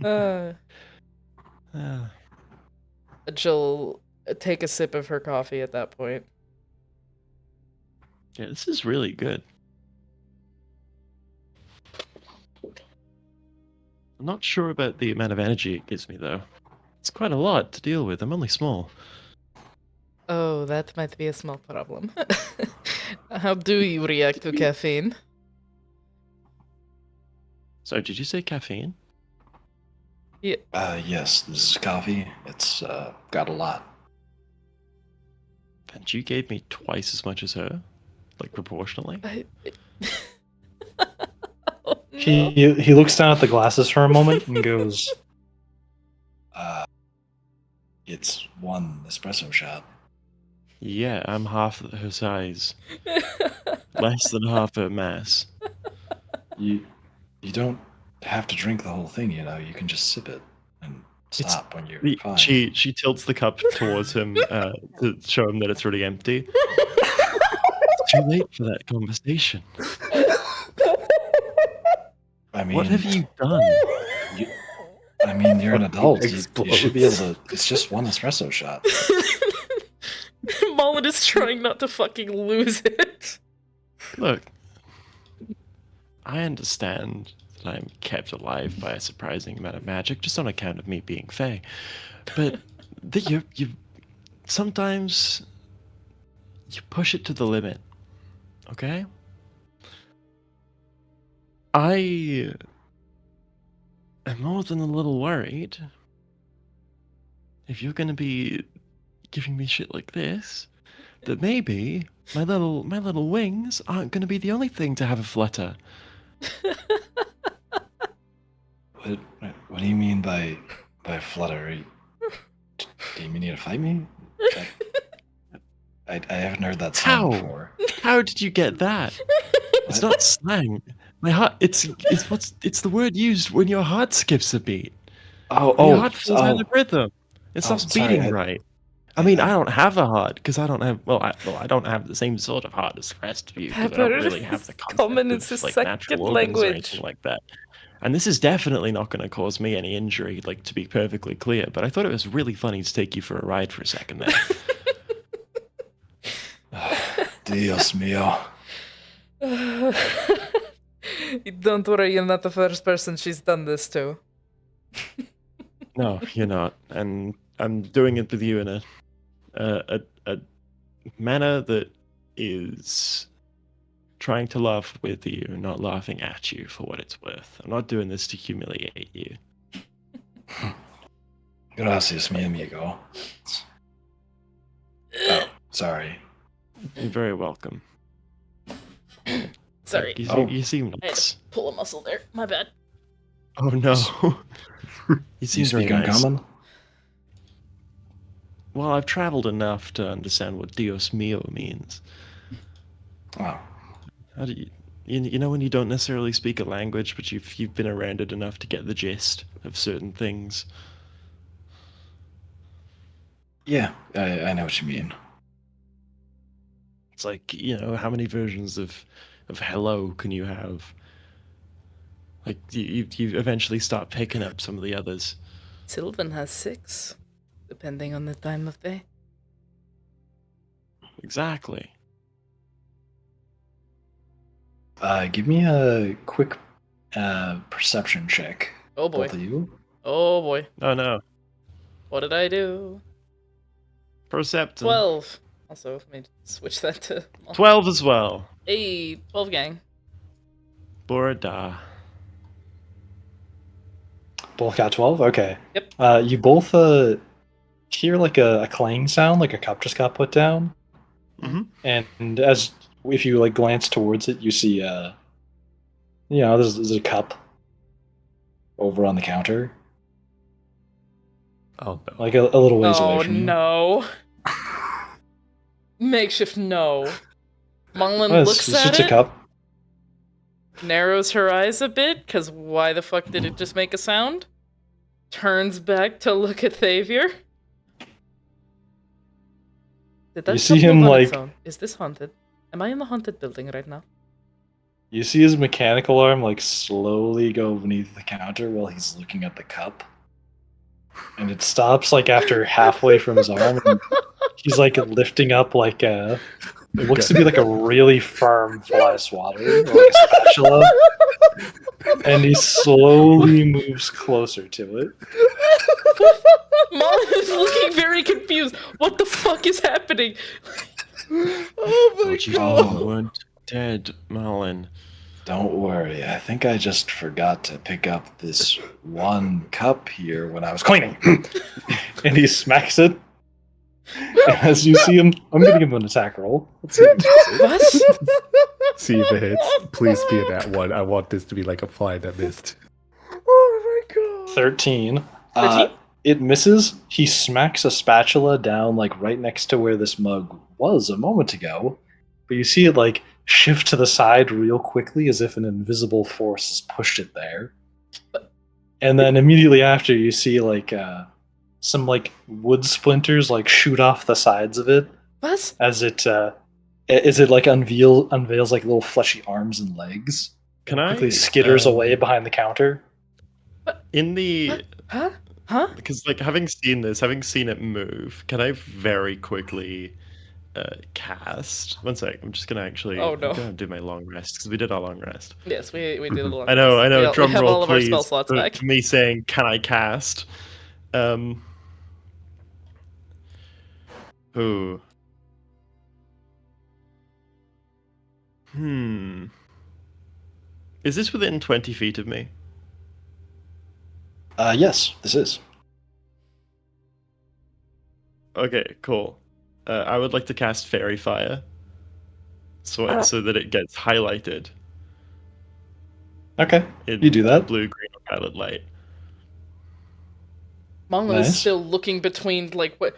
[SPEAKER 2] And
[SPEAKER 3] Ah,
[SPEAKER 2] she'll take a sip of her coffee at that point.
[SPEAKER 3] yeah, this is really good. I'm not sure about the amount of energy it gives me, though. It's quite a lot to deal with. I'm only small.
[SPEAKER 2] Oh, that might be a small problem. How do you react to caffeine?
[SPEAKER 3] So, did you say caffeine?
[SPEAKER 1] Yes, this is coffee. It's got a lot.
[SPEAKER 3] And you gave me twice as much as her, like proportionally.
[SPEAKER 2] Oh, no.
[SPEAKER 1] He looks down at the glasses for a moment and goes, it's one espresso shot.
[SPEAKER 3] Yeah, I'm half her size. Less than half her mass.
[SPEAKER 1] You don't have to drink the whole thing, you know. You can just sip it and stop when you're fine.
[SPEAKER 3] She tilts the cup towards him to show him that it's really empty. It's too late for that conversation.
[SPEAKER 1] I mean,
[SPEAKER 3] What have you done?
[SPEAKER 1] You're an adult. You
[SPEAKER 4] Explodes.
[SPEAKER 1] should be able to. It's just one espresso shot.
[SPEAKER 2] Mullen is trying not to fucking lose it.
[SPEAKER 3] Look, I understand that I'm kept alive by a surprising amount of magic just on account of me being Fae. But you sometimes you push it to the limit. Okay? I am more than a little worried. If you're gonna be giving me shit like this, that maybe my little wings aren't gonna be the only thing to have a flutter.
[SPEAKER 1] What do you mean by flutter? Do you mean to fight me? I haven't heard that song
[SPEAKER 3] How?
[SPEAKER 1] before.
[SPEAKER 3] How did you get that? It's not slang. My heart. It's the word used when your heart skips a beat. Your heart falls out of rhythm. It stops
[SPEAKER 1] sorry,
[SPEAKER 3] beating right. I mean, I don't have a heart because I don't have. I don't have the same sort of heart as the rest of you. 'Cause I don't really have the
[SPEAKER 2] Common
[SPEAKER 3] concept
[SPEAKER 2] is his
[SPEAKER 3] of, like,
[SPEAKER 2] second
[SPEAKER 3] natural organs or
[SPEAKER 2] language.
[SPEAKER 3] anything like that. And this is definitely not going to cause me any injury, like, to be perfectly clear. But I thought it was really funny to take you for a ride for a second there.
[SPEAKER 1] Dios mío.
[SPEAKER 2] Don't worry, you're not the first person she's done this to.
[SPEAKER 3] No, you're not, and I'm doing it with you in a manner that is trying to laugh with you, not laughing at you for what it's worth. I'm not doing this to humiliate you.
[SPEAKER 1] Gracias, mi amigo. Oh, sorry.
[SPEAKER 3] You're very welcome.
[SPEAKER 2] Sorry.
[SPEAKER 3] You seem
[SPEAKER 2] I had
[SPEAKER 3] nice.
[SPEAKER 2] to pull a muscle there. My bad.
[SPEAKER 3] Oh no. You
[SPEAKER 1] You
[SPEAKER 3] seem very
[SPEAKER 1] speak
[SPEAKER 3] nice.
[SPEAKER 1] uncommon?
[SPEAKER 3] Well, I've traveled enough to understand what Dios mío means.
[SPEAKER 1] Oh,
[SPEAKER 3] How do you know when you don't necessarily speak a language, but you've been around it enough to get the gist of certain things?
[SPEAKER 1] yeah, I know what you mean.
[SPEAKER 3] It's like, how many versions of hello can you have? Like, you eventually start picking up some of the others.
[SPEAKER 2] Sylvan has 6, depending on the time of day.
[SPEAKER 3] Exactly.
[SPEAKER 1] Give me a quick perception check.
[SPEAKER 2] Oh boy.
[SPEAKER 1] Both of you.
[SPEAKER 2] Oh boy.
[SPEAKER 3] Oh no.
[SPEAKER 2] What did I do?
[SPEAKER 3] Perception.
[SPEAKER 2] 12. Also, let me switch that to...
[SPEAKER 3] 12 as well.
[SPEAKER 2] Hey, 12 gang.
[SPEAKER 3] Borda.
[SPEAKER 1] Both got 12? Okay.
[SPEAKER 2] Yep.
[SPEAKER 1] You both hear like a clang sound, like a cup just got put down.
[SPEAKER 3] Mm-hmm.
[SPEAKER 1] And as if you like glance towards it, you see there's a cup over on the counter,
[SPEAKER 3] Oh no.
[SPEAKER 1] like a little ways
[SPEAKER 2] Oh
[SPEAKER 1] away from you.
[SPEAKER 2] no. Makeshift no. Mullen
[SPEAKER 1] Oh,
[SPEAKER 2] looks
[SPEAKER 1] it's
[SPEAKER 2] at
[SPEAKER 1] just
[SPEAKER 2] it,
[SPEAKER 1] a cup.
[SPEAKER 2] narrows her eyes a bit, because why the fuck did it just make a sound? Turns back to look at Thavier. Did that
[SPEAKER 1] You see
[SPEAKER 2] cup
[SPEAKER 1] him,
[SPEAKER 2] move on its
[SPEAKER 1] like-
[SPEAKER 2] own? Is this haunted? Am I in the haunted building right now?
[SPEAKER 1] You see his mechanical arm like slowly go beneath the counter while he's looking at the cup, and it stops like after halfway from his arm. And he's like lifting up like it looks to be like a really firm fly swatter or like a spatula, and he slowly moves closer to it.
[SPEAKER 2] Mullen is looking very confused. What the fuck is happening?
[SPEAKER 5] Oh my
[SPEAKER 3] But you
[SPEAKER 5] god.
[SPEAKER 3] weren't dead, Marlin.
[SPEAKER 1] Don't worry. I think I just forgot to pick up this one cup here when I was cleaning. And he smacks it. As you see him, I'm going to give him an attack roll. Let's see if he misses.
[SPEAKER 2] What?
[SPEAKER 4] See if it hits. Please be in that one. I want this to be like a fly that missed.
[SPEAKER 5] Oh my god.
[SPEAKER 1] 13.
[SPEAKER 2] 13?
[SPEAKER 1] It misses. He smacks a spatula down like right next to where this mug was a moment ago. But you see it like shift to the side real quickly as if an invisible force has pushed it there. And then immediately after you see like some like wood splinters like shoot off the sides of it
[SPEAKER 2] What?
[SPEAKER 1] as it like unveils like little fleshy arms and legs.
[SPEAKER 3] Can I
[SPEAKER 1] Quickly skitters away behind the counter.
[SPEAKER 3] in the
[SPEAKER 2] Huh? Huh?
[SPEAKER 3] because like having seen it move, can I very quickly cast? One sec, I'm just gonna actually.
[SPEAKER 2] Oh, no.
[SPEAKER 3] I'm gonna do my long rest because we did our long rest.
[SPEAKER 2] Yes, we did a little.
[SPEAKER 3] I know.
[SPEAKER 2] We
[SPEAKER 3] Drum
[SPEAKER 2] have
[SPEAKER 3] roll,
[SPEAKER 2] all of our
[SPEAKER 3] please.
[SPEAKER 2] spell slots
[SPEAKER 3] for
[SPEAKER 2] back.
[SPEAKER 3] me saying, "Can I cast?" Ooh. Is this within 20 feet of me?
[SPEAKER 1] Yes, this is.
[SPEAKER 3] Okay, cool. I would like to cast Fairy Fire, so that it gets highlighted
[SPEAKER 1] Okay,
[SPEAKER 3] in
[SPEAKER 1] you do that.
[SPEAKER 3] blue, green, or violet light.
[SPEAKER 2] Mongo is
[SPEAKER 1] Nice.
[SPEAKER 2] still looking between like what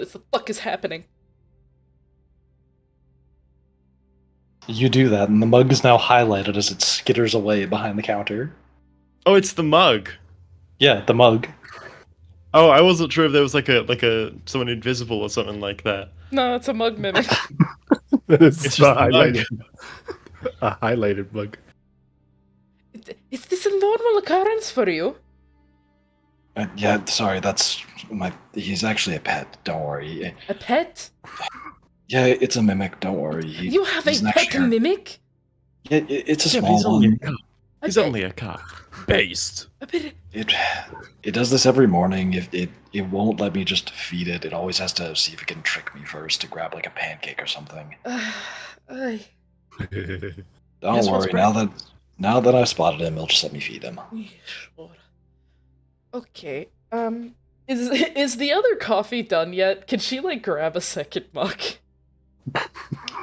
[SPEAKER 2] is the fuck is happening?
[SPEAKER 1] You do that, and the mug is now highlighted as it skitters away behind the counter.
[SPEAKER 3] Oh, it's the mug.
[SPEAKER 1] Yeah, the mug.
[SPEAKER 3] Oh, I wasn't sure if there was like a someone invisible or something like that.
[SPEAKER 2] No, it's a mug mimic.
[SPEAKER 4] It's
[SPEAKER 3] It's
[SPEAKER 4] the
[SPEAKER 3] just the mug.
[SPEAKER 4] a highlighted mug.
[SPEAKER 2] Is this a normal occurrence for you?
[SPEAKER 1] Yeah, sorry, that's my. He's actually a pet. Don't worry.
[SPEAKER 2] A pet?
[SPEAKER 1] Yeah, it's a mimic. Don't worry.
[SPEAKER 2] You have a
[SPEAKER 1] he's not
[SPEAKER 2] pet
[SPEAKER 1] sharing.
[SPEAKER 2] mimic?
[SPEAKER 1] Yeah, it's a
[SPEAKER 3] Yeah, but
[SPEAKER 1] small
[SPEAKER 3] he's only
[SPEAKER 1] one.
[SPEAKER 3] a cup.
[SPEAKER 2] A
[SPEAKER 3] He's
[SPEAKER 2] pet-
[SPEAKER 3] only a cup.
[SPEAKER 5] Based.
[SPEAKER 2] a bit.
[SPEAKER 1] It does this every morning. If it won't let me just feed it. It always has to see if it can trick me first to grab like a pancake or something.
[SPEAKER 2] Ay.
[SPEAKER 1] Don't
[SPEAKER 3] Yes, what's
[SPEAKER 1] worry. Now that I've spotted him, he'll just let me feed him.
[SPEAKER 2] Sure. Okay. Is the other coffee done yet? Can she like grab a second mug?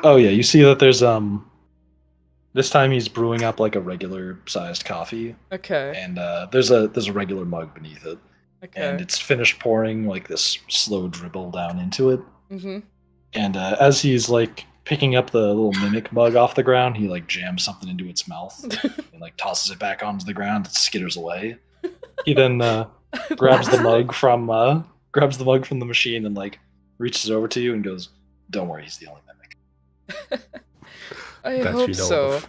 [SPEAKER 1] Oh yeah, you see that there's this time he's brewing up like a regular sized coffee,
[SPEAKER 2] Okay.
[SPEAKER 1] and there's a regular mug beneath it,
[SPEAKER 2] Okay.
[SPEAKER 1] and it's finished pouring like this slow dribble down into it.
[SPEAKER 2] Mm-hmm.
[SPEAKER 1] And as he's like picking up the little mimic mug off the ground, he like jams something into its mouth and like tosses it back onto the ground. It skitters away. He then grabs the mug from the machine and like reaches over to you and goes, "Don't worry, he's the only mimic."
[SPEAKER 2] I
[SPEAKER 4] That
[SPEAKER 2] hope
[SPEAKER 4] you know
[SPEAKER 2] so.
[SPEAKER 4] of.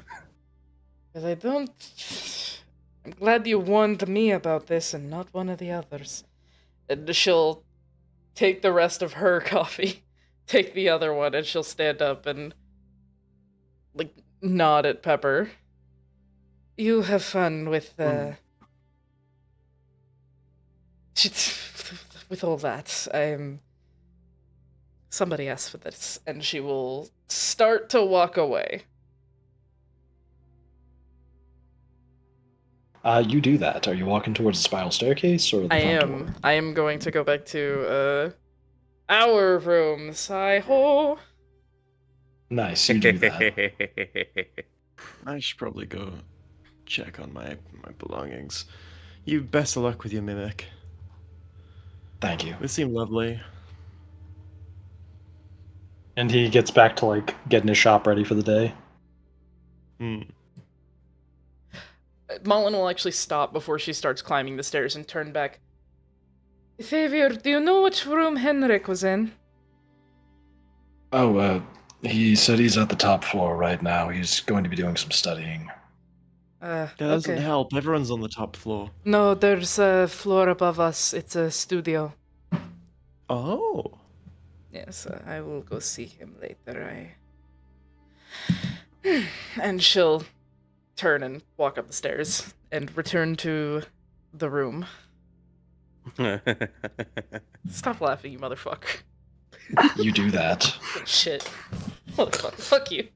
[SPEAKER 2] Because I don't. I'm glad you warned me about this and not one of the others. And she'll take the rest of her coffee, take the other one, and she'll stand up and like nod at Pepper. You have fun with with all that. Somebody asked for this, and she will start to walk away.
[SPEAKER 1] You do that. Are you walking towards the spiral staircase or the
[SPEAKER 2] I
[SPEAKER 1] front
[SPEAKER 2] am.
[SPEAKER 1] door?
[SPEAKER 2] I am going to go back to our rooms. Hi ho.
[SPEAKER 1] Nice, you do that.
[SPEAKER 3] I should probably go check on my belongings. You best of luck with your mimic.
[SPEAKER 1] Thank you.
[SPEAKER 3] They seem lovely.
[SPEAKER 1] And he gets back to like getting his shop ready for the day.
[SPEAKER 2] Mullen will actually stop before she starts climbing the stairs and turn back. Xavier, do you know which room Henrik was in?
[SPEAKER 1] Oh, he said he's at the top floor right now. He's going to be doing some studying.
[SPEAKER 3] That doesn't
[SPEAKER 2] Okay.
[SPEAKER 3] help. Everyone's on the top floor.
[SPEAKER 2] No, there's a floor above us. It's a studio.
[SPEAKER 3] Oh.
[SPEAKER 2] Yes, I will go see him later. And she'll turn and walk up the stairs and return to the room. Stop laughing, you motherfucker.
[SPEAKER 1] You do that.
[SPEAKER 2] Shit. Motherfucker, fuck you.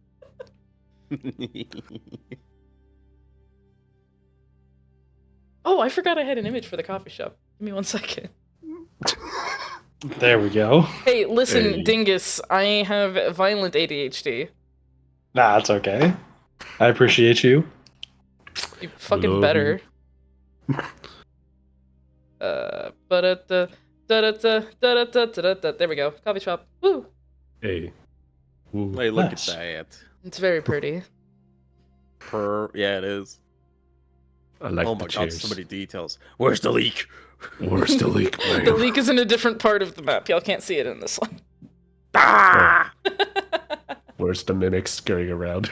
[SPEAKER 2] Oh, I forgot I had an image for the coffee shop. Give me 1 second.
[SPEAKER 1] There we go.
[SPEAKER 2] Hey, listen,
[SPEAKER 4] Hey.
[SPEAKER 2] Dingus, I have violent ADHD.
[SPEAKER 1] Nah, it's okay. I appreciate you.
[SPEAKER 2] You fucking
[SPEAKER 4] Love
[SPEAKER 2] better.
[SPEAKER 4] you.
[SPEAKER 2] There we go. Coffee shop. Woo!
[SPEAKER 4] Hey. Ooh.
[SPEAKER 5] Hey, look
[SPEAKER 1] Nice.
[SPEAKER 5] at that.
[SPEAKER 2] It's very pretty.
[SPEAKER 5] Yeah, it is.
[SPEAKER 4] I like
[SPEAKER 5] Oh
[SPEAKER 4] the
[SPEAKER 5] my god,
[SPEAKER 4] chairs.
[SPEAKER 5] so many details. Where's the leak?
[SPEAKER 4] Where's the leak, man?
[SPEAKER 2] The leak is in a different part of the map. Y'all can't see it in this one.
[SPEAKER 5] Ah!
[SPEAKER 4] Where's the mimic scurrying around?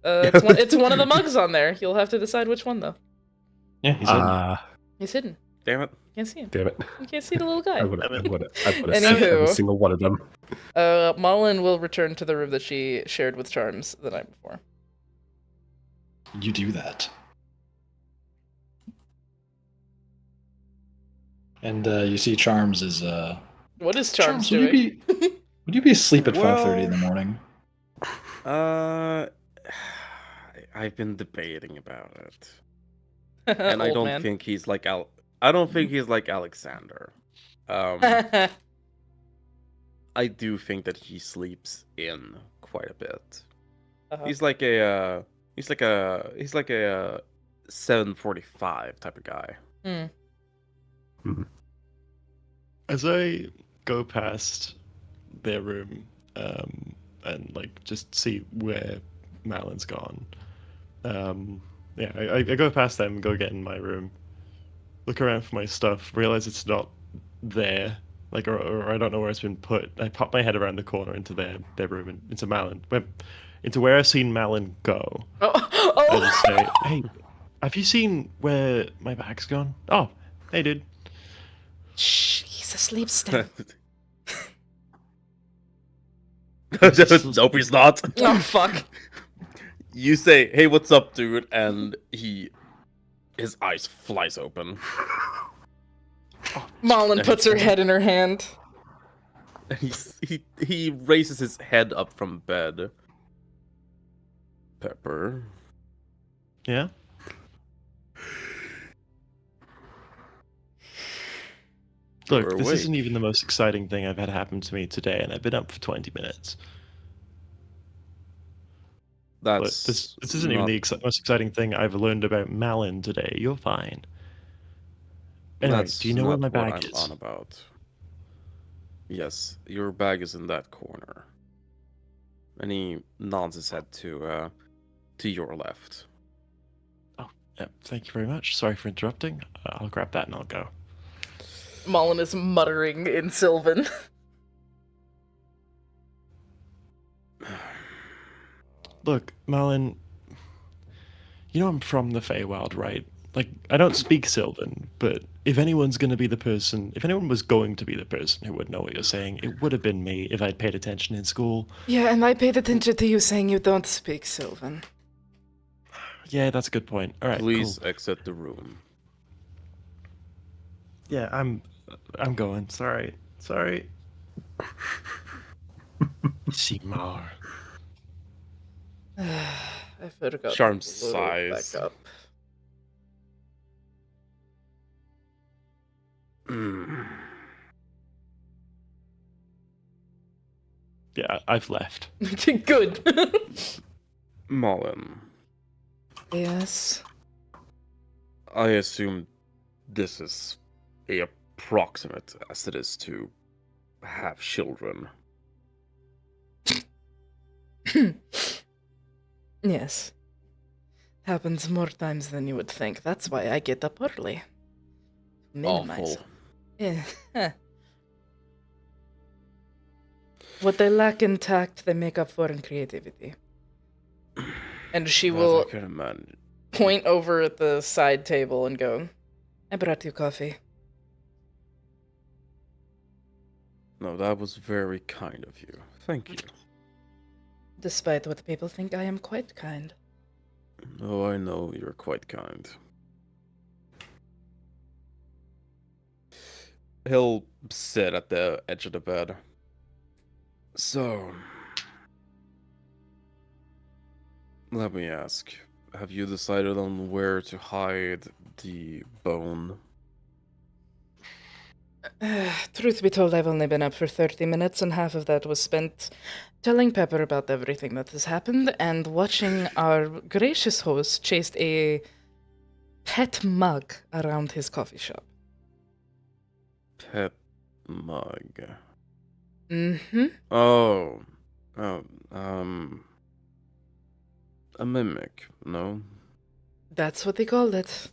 [SPEAKER 2] It's one of the mugs on there. You'll have to decide which one, though.
[SPEAKER 1] Yeah, he's in.
[SPEAKER 2] He's hidden.
[SPEAKER 5] Damn it.
[SPEAKER 2] You can't see him.
[SPEAKER 4] Damn it.
[SPEAKER 2] You can't see the little guy.
[SPEAKER 4] I would have
[SPEAKER 2] Anywho.
[SPEAKER 4] seen every single one of them.
[SPEAKER 2] Mullen will return to the room that she shared with Charms the night before.
[SPEAKER 1] You do that. And you see Charms is
[SPEAKER 2] What is Charms
[SPEAKER 1] would
[SPEAKER 2] doing?
[SPEAKER 1] would you be asleep at 5:30 in the
[SPEAKER 5] Well-
[SPEAKER 1] morning?
[SPEAKER 5] I've been debating about it. And I
[SPEAKER 2] Old
[SPEAKER 5] don't
[SPEAKER 2] man.
[SPEAKER 5] think he's like I don't think he's like Alexander. I do think that he sleeps in quite a bit.
[SPEAKER 2] Uh-huh.
[SPEAKER 5] He's like a 7:45 type of guy.
[SPEAKER 3] As I go past their room, and like just see where Malin's gone, I go past them, go get in my room, look around for my stuff, realize it's not there, like or I don't know where it's been put. I pop my head around the corner into their room and into Malin, into where I've seen Malin go. I just say, hey, have you seen where my bag's gone? Oh, hey, dude.
[SPEAKER 2] Shh, he's asleep still.
[SPEAKER 5] Nope, he's not.
[SPEAKER 2] Oh, fuck.
[SPEAKER 5] You say, "Hey, what's up, dude?" And his eyes flies open.
[SPEAKER 2] Mullen puts her head in her hand.
[SPEAKER 5] And he raises his head up from bed. Pepper.
[SPEAKER 3] Yeah. Look,
[SPEAKER 5] You're
[SPEAKER 3] this isn't
[SPEAKER 5] awake.
[SPEAKER 3] even the most exciting thing I've had happen to me today, and I've been up for 20 minutes. But
[SPEAKER 5] That's
[SPEAKER 3] this isn't even
[SPEAKER 5] not-
[SPEAKER 3] the most exciting thing I've learned about Malin today. You're fine. Anyway,
[SPEAKER 5] That's
[SPEAKER 3] do you know where
[SPEAKER 5] not
[SPEAKER 3] my
[SPEAKER 5] what
[SPEAKER 3] bag
[SPEAKER 5] I'm
[SPEAKER 3] is?
[SPEAKER 5] on about. Yes, your bag is in that corner. And he nods his head to your left.
[SPEAKER 3] Yeah, thank you very much. Sorry for interrupting. I'll grab that and I'll go.
[SPEAKER 2] Mullen is muttering in Sylvan.
[SPEAKER 3] Look, Malin, you know I'm from the Feywild, right? Like, I don't speak Sylvan, but if anyone's going to be the person, if anyone was going to be the person who would know what you're saying, it would have been me if I'd paid attention in school.
[SPEAKER 2] Yeah, and I paid attention to you saying you don't speak Sylvan.
[SPEAKER 3] Yeah, that's a good point. All right,
[SPEAKER 5] Please
[SPEAKER 3] cool.
[SPEAKER 5] exit the room.
[SPEAKER 3] Yeah, I'm going. Sorry. Simar.
[SPEAKER 2] I forgot.
[SPEAKER 5] Charms
[SPEAKER 2] to load it
[SPEAKER 5] sighs.
[SPEAKER 2] back up.
[SPEAKER 3] Yeah, I've left.
[SPEAKER 2] Good.
[SPEAKER 5] Mullen,
[SPEAKER 2] Yes.
[SPEAKER 5] I assume this is a approximate as it is to have children.
[SPEAKER 2] Yes. Happens more times than you would think. That's why I get up early. Minimize.
[SPEAKER 5] Awful.
[SPEAKER 2] Yeah. What they lack in tact, they make up for in creativity. And she
[SPEAKER 5] That
[SPEAKER 2] will
[SPEAKER 5] I can imagine.
[SPEAKER 2] point over at the side table and go, I brought you coffee.
[SPEAKER 5] No, that was very kind of you. Thank you.
[SPEAKER 2] Despite what people think, I am quite kind.
[SPEAKER 5] Oh, I know you're quite kind. He'll sit at the edge of the bed. So, Let me ask, have you decided on where to hide the bone?
[SPEAKER 2] Truth be told, I've only been up for 30 minutes, and half of that was spent telling Pepper about everything that has happened and watching our gracious host chase a pet mug around his coffee shop.
[SPEAKER 5] Pet mug.
[SPEAKER 2] Mm-hmm.
[SPEAKER 5] Oh, oh, a mimic, no?
[SPEAKER 2] That's what they called it.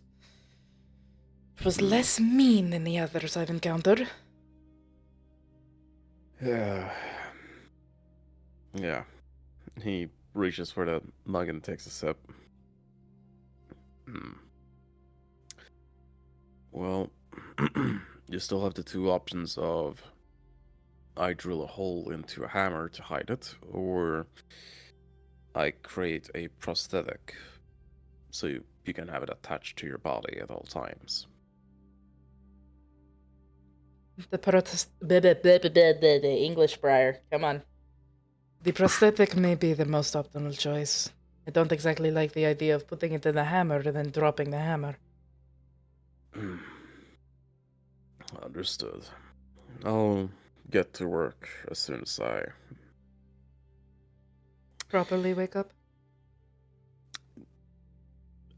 [SPEAKER 2] It was less mean than the others I've encountered.
[SPEAKER 5] Yeah. Yeah. He reaches for the mug and takes a sip. Well, you still have the two options of I drill a hole into a hammer to hide it, or I create a prosthetic so you can have it attached to your body at all times.
[SPEAKER 2] The English Briar. Come on. The prosthetic may be the most optimal choice. I don't exactly like the idea of putting it in the hammer and then dropping the hammer.
[SPEAKER 5] Understood. I'll get to work as soon as I
[SPEAKER 2] Properly wake up?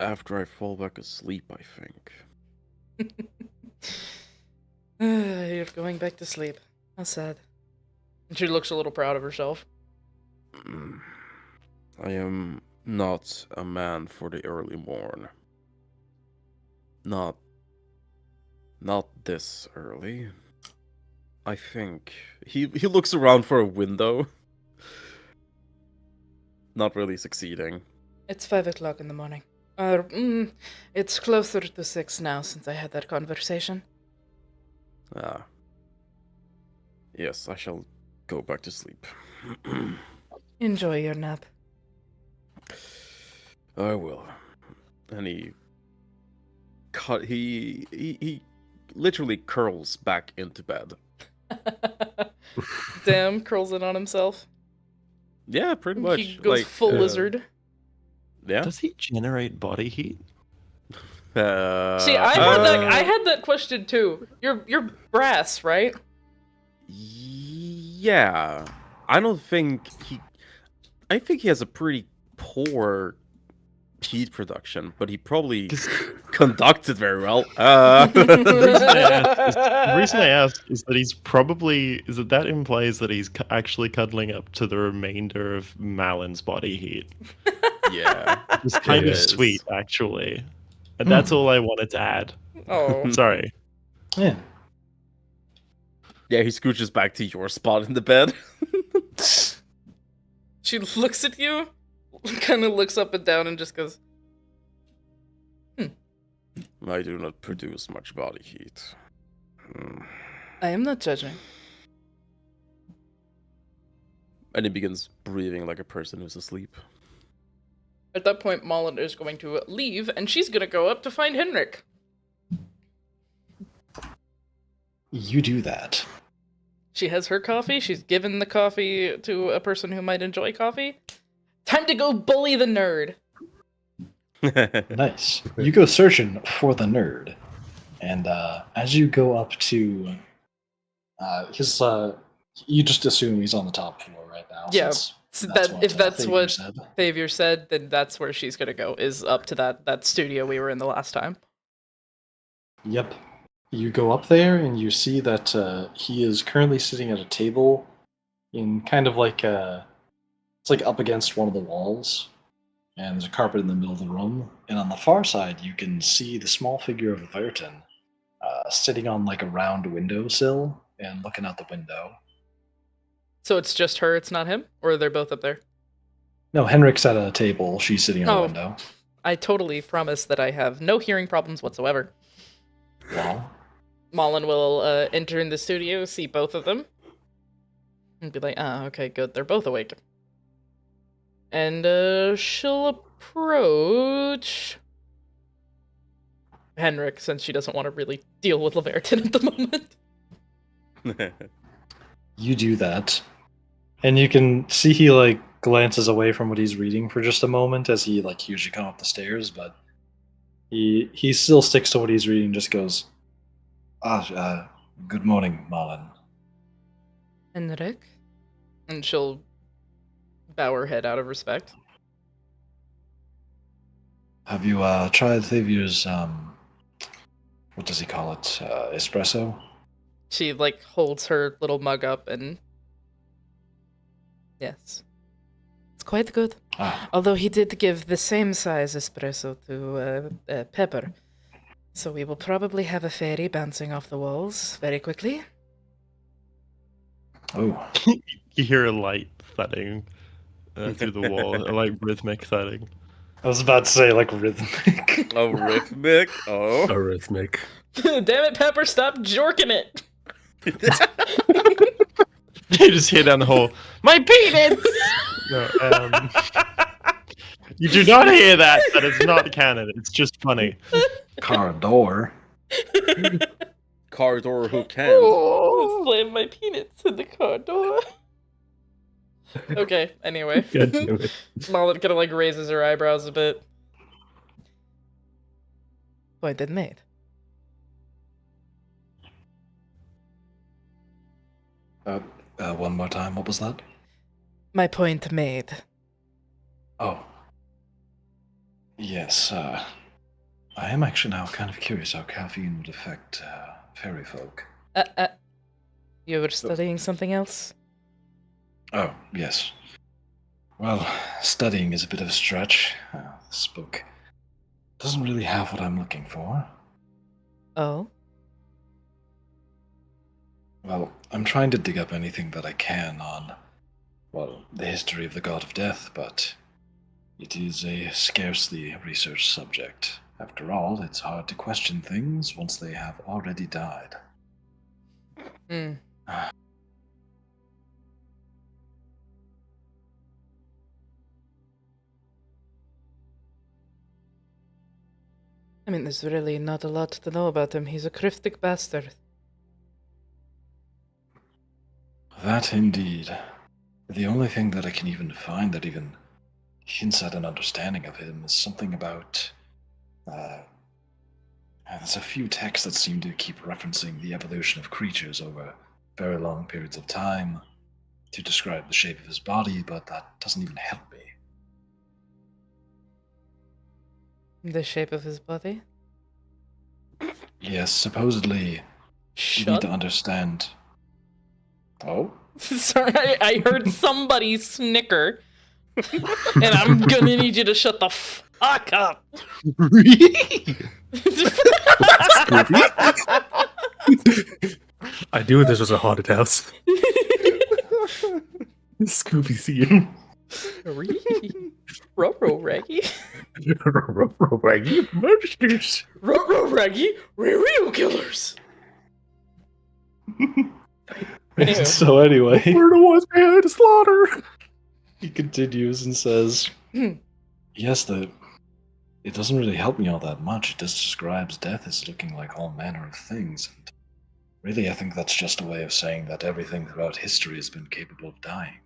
[SPEAKER 5] after I fall back asleep, I think.
[SPEAKER 2] You're going back to sleep. How sad. And she looks a little proud of herself.
[SPEAKER 5] I am not a man for the early morn. Not this early. I think he looks around for a window. Not really succeeding.
[SPEAKER 2] It's 5 o'clock in the morning. It's closer to 6 now since I had that conversation.
[SPEAKER 5] Ah. Yes, I shall go back to sleep.
[SPEAKER 2] Enjoy your nap.
[SPEAKER 5] I will. And he literally curls back into bed.
[SPEAKER 2] Damn, curls in on himself.
[SPEAKER 5] Yeah, pretty much.
[SPEAKER 2] He goes full lizard.
[SPEAKER 5] Yeah.
[SPEAKER 3] Does he generate body heat?
[SPEAKER 2] See, I had that question too. You're brass, right?
[SPEAKER 5] Yeah. I think he has a pretty poor heat production, but he probably conducted very well.
[SPEAKER 3] The reason I ask is that that implies that he's actually cuddling up to the remainder of Malin's body heat.
[SPEAKER 5] Yeah.
[SPEAKER 3] It's kind of
[SPEAKER 5] is.
[SPEAKER 3] sweet, actually. And that's all I wanted to add.
[SPEAKER 2] Oh.
[SPEAKER 3] Sorry.
[SPEAKER 1] Yeah.
[SPEAKER 5] Yeah, he scooches back to your spot in the bed.
[SPEAKER 2] She looks at you, kind of looks up and down and just goes,
[SPEAKER 5] I do not produce much body heat.
[SPEAKER 2] I am not judging.
[SPEAKER 5] And he begins breathing like a person who's asleep.
[SPEAKER 2] At that point, Malin is going to leave, and she's going to go up to find Henrik.
[SPEAKER 1] You do that.
[SPEAKER 2] She has her coffee. She's given the coffee to a person who might enjoy coffee. Time to go bully the nerd.
[SPEAKER 1] Nice. You go searching for the nerd, and as you go up to his, you just assume he's on the top floor right now.
[SPEAKER 2] Yeah,
[SPEAKER 1] since
[SPEAKER 2] if that's
[SPEAKER 1] Xavier
[SPEAKER 2] what
[SPEAKER 1] said.
[SPEAKER 2] Xavier said, then that's where she's gonna go. Is up to that studio we were in the last time.
[SPEAKER 1] Yep. You go up there and you see that he is currently sitting at a table in kind of like it's like up against one of the walls, and there's a carpet in the middle of the room. And on the far side, you can see the small figure of Verton sitting on like a round windowsill and looking out the window.
[SPEAKER 2] So it's just her, it's not him? Or they're both up there?
[SPEAKER 1] No, Henrik's at a table. She's sitting on a
[SPEAKER 2] Oh.
[SPEAKER 1] window.
[SPEAKER 2] I totally promise that I have no hearing problems whatsoever.
[SPEAKER 1] Wow.
[SPEAKER 2] Malin will enter in the studio, see both of them, and be like, okay, good, they're both awake. And she'll approach Henrik, since she doesn't want to really deal with Laverton at the moment.
[SPEAKER 1] You do that, and you can see he like glances away from what he's reading for just a moment as he like hears you come up the stairs, but he still sticks to what he's reading and just goes, good morning, Marlin.
[SPEAKER 2] Henrik? And she'll bow her head out of respect.
[SPEAKER 1] Have you tried Thavier's what does he call it? Espresso?
[SPEAKER 2] She like holds her little mug up and yes. It's quite good. Although he did give the same size espresso to Pepper. So we will probably have a fairy bouncing off the walls very quickly.
[SPEAKER 1] Oh.
[SPEAKER 3] You hear a light thudding through the wall, a like rhythmic thudding.
[SPEAKER 1] I was about to say like rhythmic.
[SPEAKER 5] Oh, rhythmic. Oh.
[SPEAKER 4] Arithmic.
[SPEAKER 2] Damn it, Pepper, stop jorking it!
[SPEAKER 3] You just hear down the hall, my penis! No, you do not hear that. That is not canon. It's just funny.
[SPEAKER 1] Car door.
[SPEAKER 5] Car door who can.
[SPEAKER 2] Oh, slam my penis in the car door. Okay, anyway.
[SPEAKER 4] God damn it.
[SPEAKER 2] Marlon kind of like raises her eyebrows a bit. Point made.
[SPEAKER 1] One more time. What was that?
[SPEAKER 2] My point made.
[SPEAKER 1] Oh. Yes, I am actually now kind of curious how caffeine would affect fairy folk.
[SPEAKER 2] You were studying something else?
[SPEAKER 1] Oh, yes. Well, studying is a bit of a stretch. This book doesn't really have what I'm looking for.
[SPEAKER 2] Oh?
[SPEAKER 1] Well, I'm trying to dig up anything that I can on, well, the history of the god of death, but it is a scarcely researched subject. After all, it's hard to question things once they have already died.
[SPEAKER 2] Hmm. I mean, there's really not a lot to know about him. He's a cryptic bastard.
[SPEAKER 1] That indeed. The only thing that I can even find that even hints at an understanding of him is something about there's a few texts that seem to keep referencing the evolution of creatures over very long periods of time to describe the shape of his body, but that doesn't even help me.
[SPEAKER 2] The shape of his body?
[SPEAKER 1] Yes, supposedly you
[SPEAKER 2] Shut
[SPEAKER 1] need to understand. Oh?
[SPEAKER 2] Sorry, I heard somebody snicker. And I'm gonna need you to shut the fuck up.
[SPEAKER 4] I knew this was a haunted house. Scooby scene.
[SPEAKER 2] Ruh-roh, Raggy.
[SPEAKER 4] Raggy monsters.
[SPEAKER 2] Ruh-roh, Raggy. Real killers. Anywho.
[SPEAKER 1] So anyway,
[SPEAKER 4] We're the ones behind the slaughter.
[SPEAKER 1] he continues and says, yes, it doesn't really help me all that much. It just describes death as looking like all manner of things. And really, I think that's just a way of saying that everything throughout history has been capable of dying.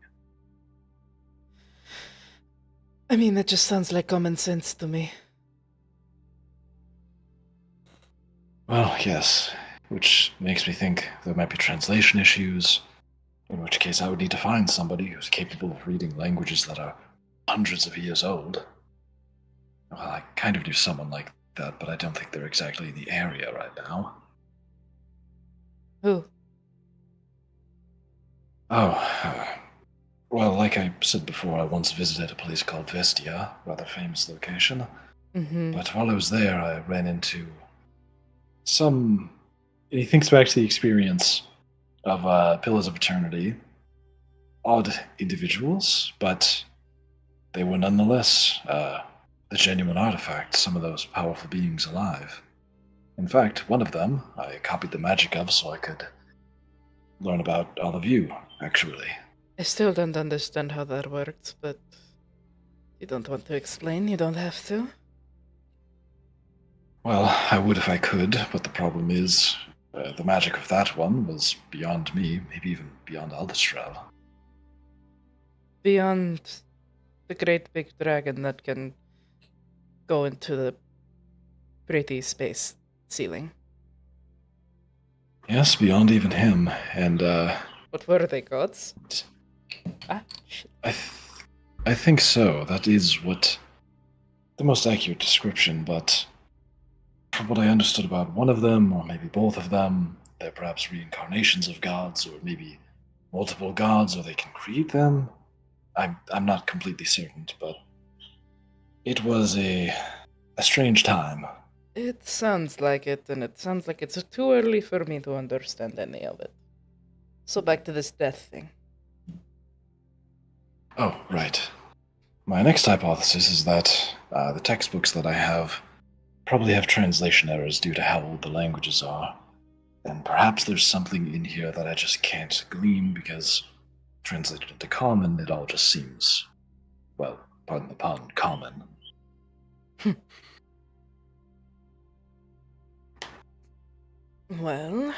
[SPEAKER 2] I mean, that just sounds like common sense to me.
[SPEAKER 1] Well, yes, which makes me think there might be translation issues, in which case I would need to find somebody who's capable of reading languages that are hundreds of years old. Well, I kind of knew someone like that, but I don't think they're exactly in the area right now.
[SPEAKER 2] Who?
[SPEAKER 1] Oh, well, like I said before, I once visited a place called Vestia, rather famous location.
[SPEAKER 2] Mm-hmm.
[SPEAKER 1] But while I was there, I ran into some. He thinks back to the experience of Pillars of Eternity. Odd individuals, but they were nonetheless the genuine artifact, some of those powerful beings alive. In fact, one of them I copied the magic of so I could learn about all of you, actually.
[SPEAKER 2] I still don't understand how that works, but you don't want to explain, you don't have to.
[SPEAKER 1] Well, I would if I could, but the problem is, the magic of that one was beyond me, maybe even beyond Aldestrel.
[SPEAKER 2] Beyond The great big dragon that can go into the pretty space ceiling.
[SPEAKER 1] Yes, beyond even him. And,
[SPEAKER 2] What were they, gods? Ah, shit.
[SPEAKER 1] I think so. That is what the most accurate description, but from what I understood about one of them, or maybe both of them, they're perhaps reincarnations of gods, or maybe multiple gods, or they can create them. I'm not completely certain, but it was a strange time.
[SPEAKER 2] It sounds like it, and it sounds like it's too early for me to understand any of it. So back to this death thing.
[SPEAKER 1] Oh, right. My next hypothesis is that the textbooks that I have probably have translation errors due to how old the languages are. And perhaps there's something in here that I just can't glean because translated into common, it all just seems, well, pardon the pun, common.
[SPEAKER 2] Well,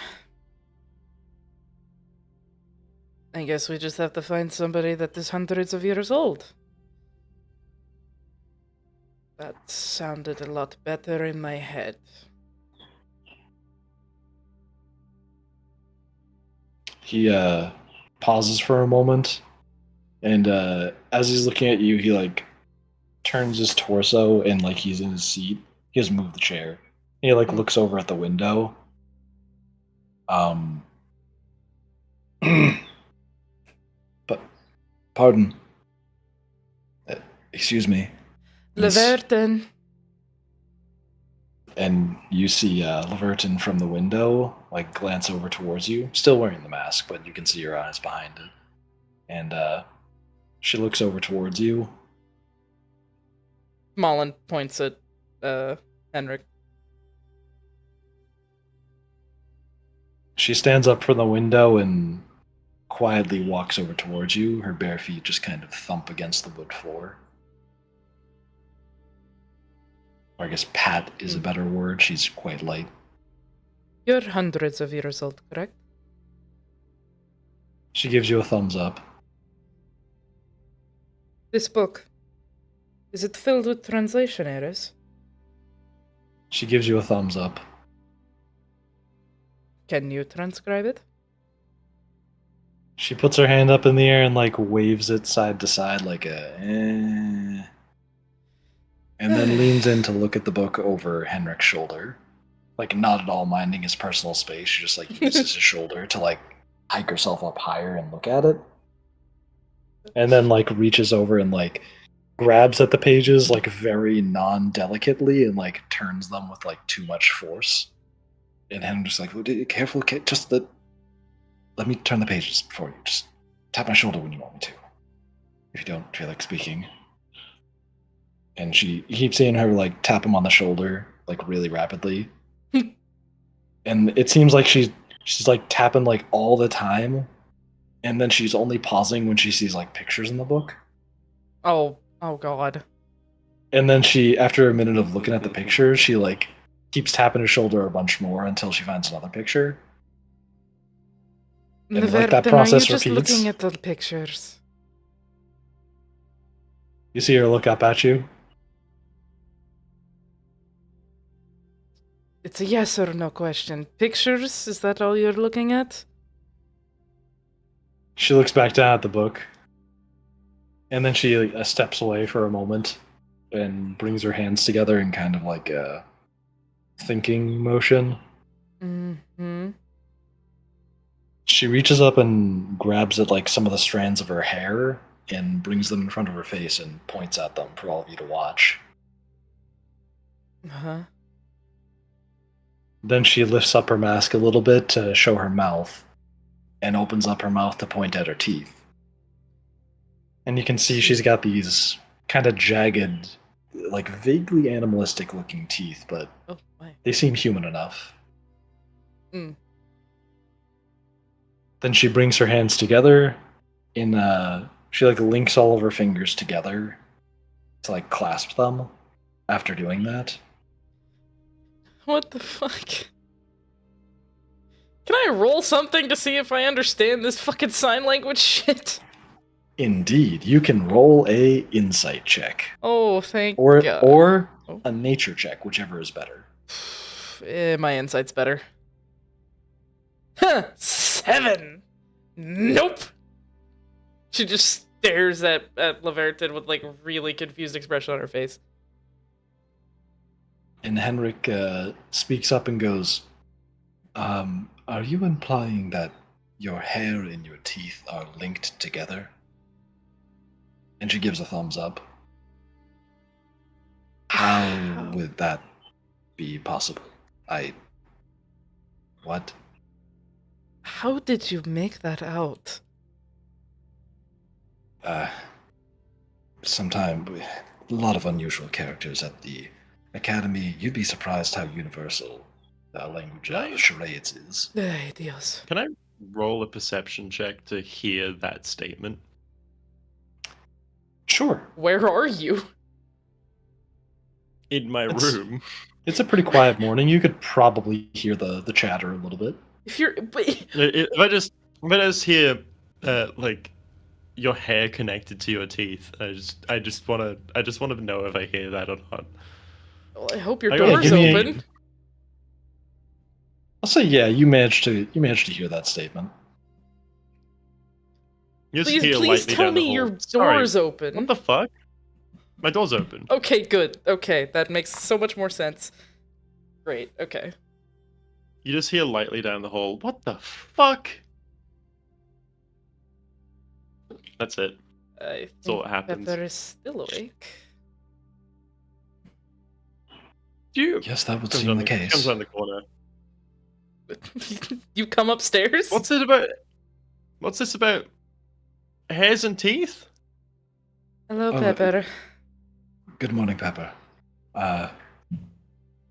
[SPEAKER 2] I guess we just have to find somebody that is hundreds of years old. That sounded a lot better in my head.
[SPEAKER 1] He pauses for a moment, and as he's looking at you, he like turns his torso and like he's in his seat. He has moved the chair. He like looks over at the window. But pardon. Excuse me. Miss-
[SPEAKER 2] Leverton.
[SPEAKER 1] And you see Leverton from the window, like, glance over towards you, still wearing the mask, but you can see her eyes behind it. And she looks over towards you.
[SPEAKER 2] Malin points at Henrik.
[SPEAKER 1] She stands up from the window and quietly walks over towards you. Her bare feet just kind of thump against the wood floor. Or I guess pat is a better word. She's quite light.
[SPEAKER 2] You're hundreds of years old, correct?
[SPEAKER 1] She gives you a thumbs up.
[SPEAKER 2] This book, is it filled with translation errors?
[SPEAKER 1] She gives you a thumbs up.
[SPEAKER 2] Can you transcribe it?
[SPEAKER 1] She puts her hand up in the air and like waves it side to side like a and then leans in to look at the book over Henrik's shoulder. Like not at all minding his personal space. She just like uses his shoulder to like hike herself up higher and look at it. And then like reaches over and like grabs at the pages like very non-delicately and like turns them with like too much force. And Henrik's like, careful, just let me turn the pages for you. Just tap my shoulder when you want me to. If you don't feel like speaking. And she keeps seeing her like tap him on the shoulder, like really rapidly. And it seems like she's like tapping like all the time. And then she's only pausing when she sees like pictures in the book.
[SPEAKER 2] Oh god.
[SPEAKER 1] And then she, after a minute of looking at the pictures, she like keeps tapping her shoulder a bunch more until she finds another picture. And like that process
[SPEAKER 2] are you just
[SPEAKER 1] repeats.
[SPEAKER 2] looking at the pictures?
[SPEAKER 1] You see her look up at you.
[SPEAKER 2] It's a yes or no question. Pictures? Is that all you're looking at?
[SPEAKER 1] She looks back down at the book. And then she steps away for a moment and brings her hands together in kind of like a thinking motion.
[SPEAKER 2] Mm-hmm.
[SPEAKER 1] She reaches up and grabs at like some of the strands of her hair and brings them in front of her face and points at them for all of you to watch.
[SPEAKER 2] Uh-huh.
[SPEAKER 1] Then she lifts up her mask a little bit to show her mouth and opens up her mouth to point at her teeth. And you can see she's got these kind of jagged, like vaguely animalistic looking teeth, but
[SPEAKER 2] Oh my.
[SPEAKER 1] they seem human enough.
[SPEAKER 2] Mm.
[SPEAKER 1] Then she brings her hands together in she like links all of her fingers together to like clasp them after doing that.
[SPEAKER 2] What the fuck? Can I roll something to see if I understand this fucking sign language shit?
[SPEAKER 1] Indeed, you can roll a insight check,
[SPEAKER 2] Oh, thank
[SPEAKER 1] or
[SPEAKER 2] God.
[SPEAKER 1] or
[SPEAKER 2] Oh.
[SPEAKER 1] a nature check, whichever is better.
[SPEAKER 2] My insight's better. Huh, 7. Nope. She just stares at Laverton with like a really confused expression on her face.
[SPEAKER 1] And Henrik speaks up and goes, "Are you implying that your hair and your teeth are linked together?" And she gives a thumbs up. How would that be possible? What?
[SPEAKER 2] How did you make that out?
[SPEAKER 1] Sometime, a lot of unusual characters at the academy. You'd be surprised how universal the language of charades is.
[SPEAKER 2] Ay, Dios.
[SPEAKER 3] Can I roll a perception check to hear that statement?
[SPEAKER 1] Sure.
[SPEAKER 2] Where are you?
[SPEAKER 3] In my
[SPEAKER 1] It's-
[SPEAKER 3] room.
[SPEAKER 1] It's a pretty quiet morning. You could probably hear the chatter a little bit.
[SPEAKER 2] If you're...
[SPEAKER 3] If I just hear like your hair connected to your teeth, I just want to know if I hear that or not.
[SPEAKER 2] Well, I hope your
[SPEAKER 3] I gotta-
[SPEAKER 2] door's
[SPEAKER 1] give me a-
[SPEAKER 2] open.
[SPEAKER 1] I'll say, yeah, you managed to hear that statement.
[SPEAKER 3] You just
[SPEAKER 2] Please,
[SPEAKER 3] hear
[SPEAKER 2] please
[SPEAKER 3] lightly
[SPEAKER 2] tell
[SPEAKER 3] down the
[SPEAKER 2] me
[SPEAKER 3] hall,
[SPEAKER 2] your
[SPEAKER 3] "Sorry,
[SPEAKER 2] door's open.
[SPEAKER 3] What the fuck? My door's open.
[SPEAKER 2] Okay, good. Okay, that makes so much more sense. Great, okay.
[SPEAKER 3] You just hear lightly down the hall, "What the fuck?" That's it.
[SPEAKER 2] I
[SPEAKER 3] That's all
[SPEAKER 2] think
[SPEAKER 3] that happens.
[SPEAKER 2] Pepper is still awake.
[SPEAKER 3] Do you?
[SPEAKER 1] Yes, that would
[SPEAKER 3] Comes
[SPEAKER 1] seem
[SPEAKER 3] around
[SPEAKER 1] the case.
[SPEAKER 3] Comes around the corner.
[SPEAKER 2] You come upstairs?
[SPEAKER 3] What's it about? What's this about? Hairs and teeth?
[SPEAKER 2] Hello,
[SPEAKER 1] Oh,
[SPEAKER 2] Pepper.
[SPEAKER 1] Good morning, Pepper.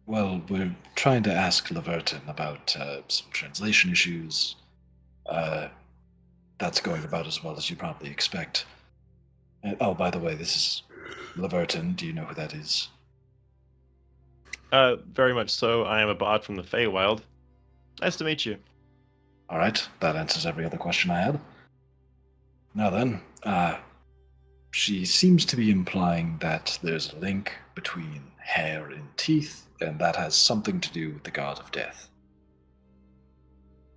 [SPEAKER 1] Well, we're trying to ask Laverton about some translation issues. That's going about as well as you probably expect. Oh, by the way, this is Laverton. Do you know who that is?
[SPEAKER 3] Very much so. I am a bard from the Feywild. Nice to meet you.
[SPEAKER 1] All right, that answers every other question I had. Now then, she seems to be implying that there's a link between hair and teeth, and that has something to do with the god of death.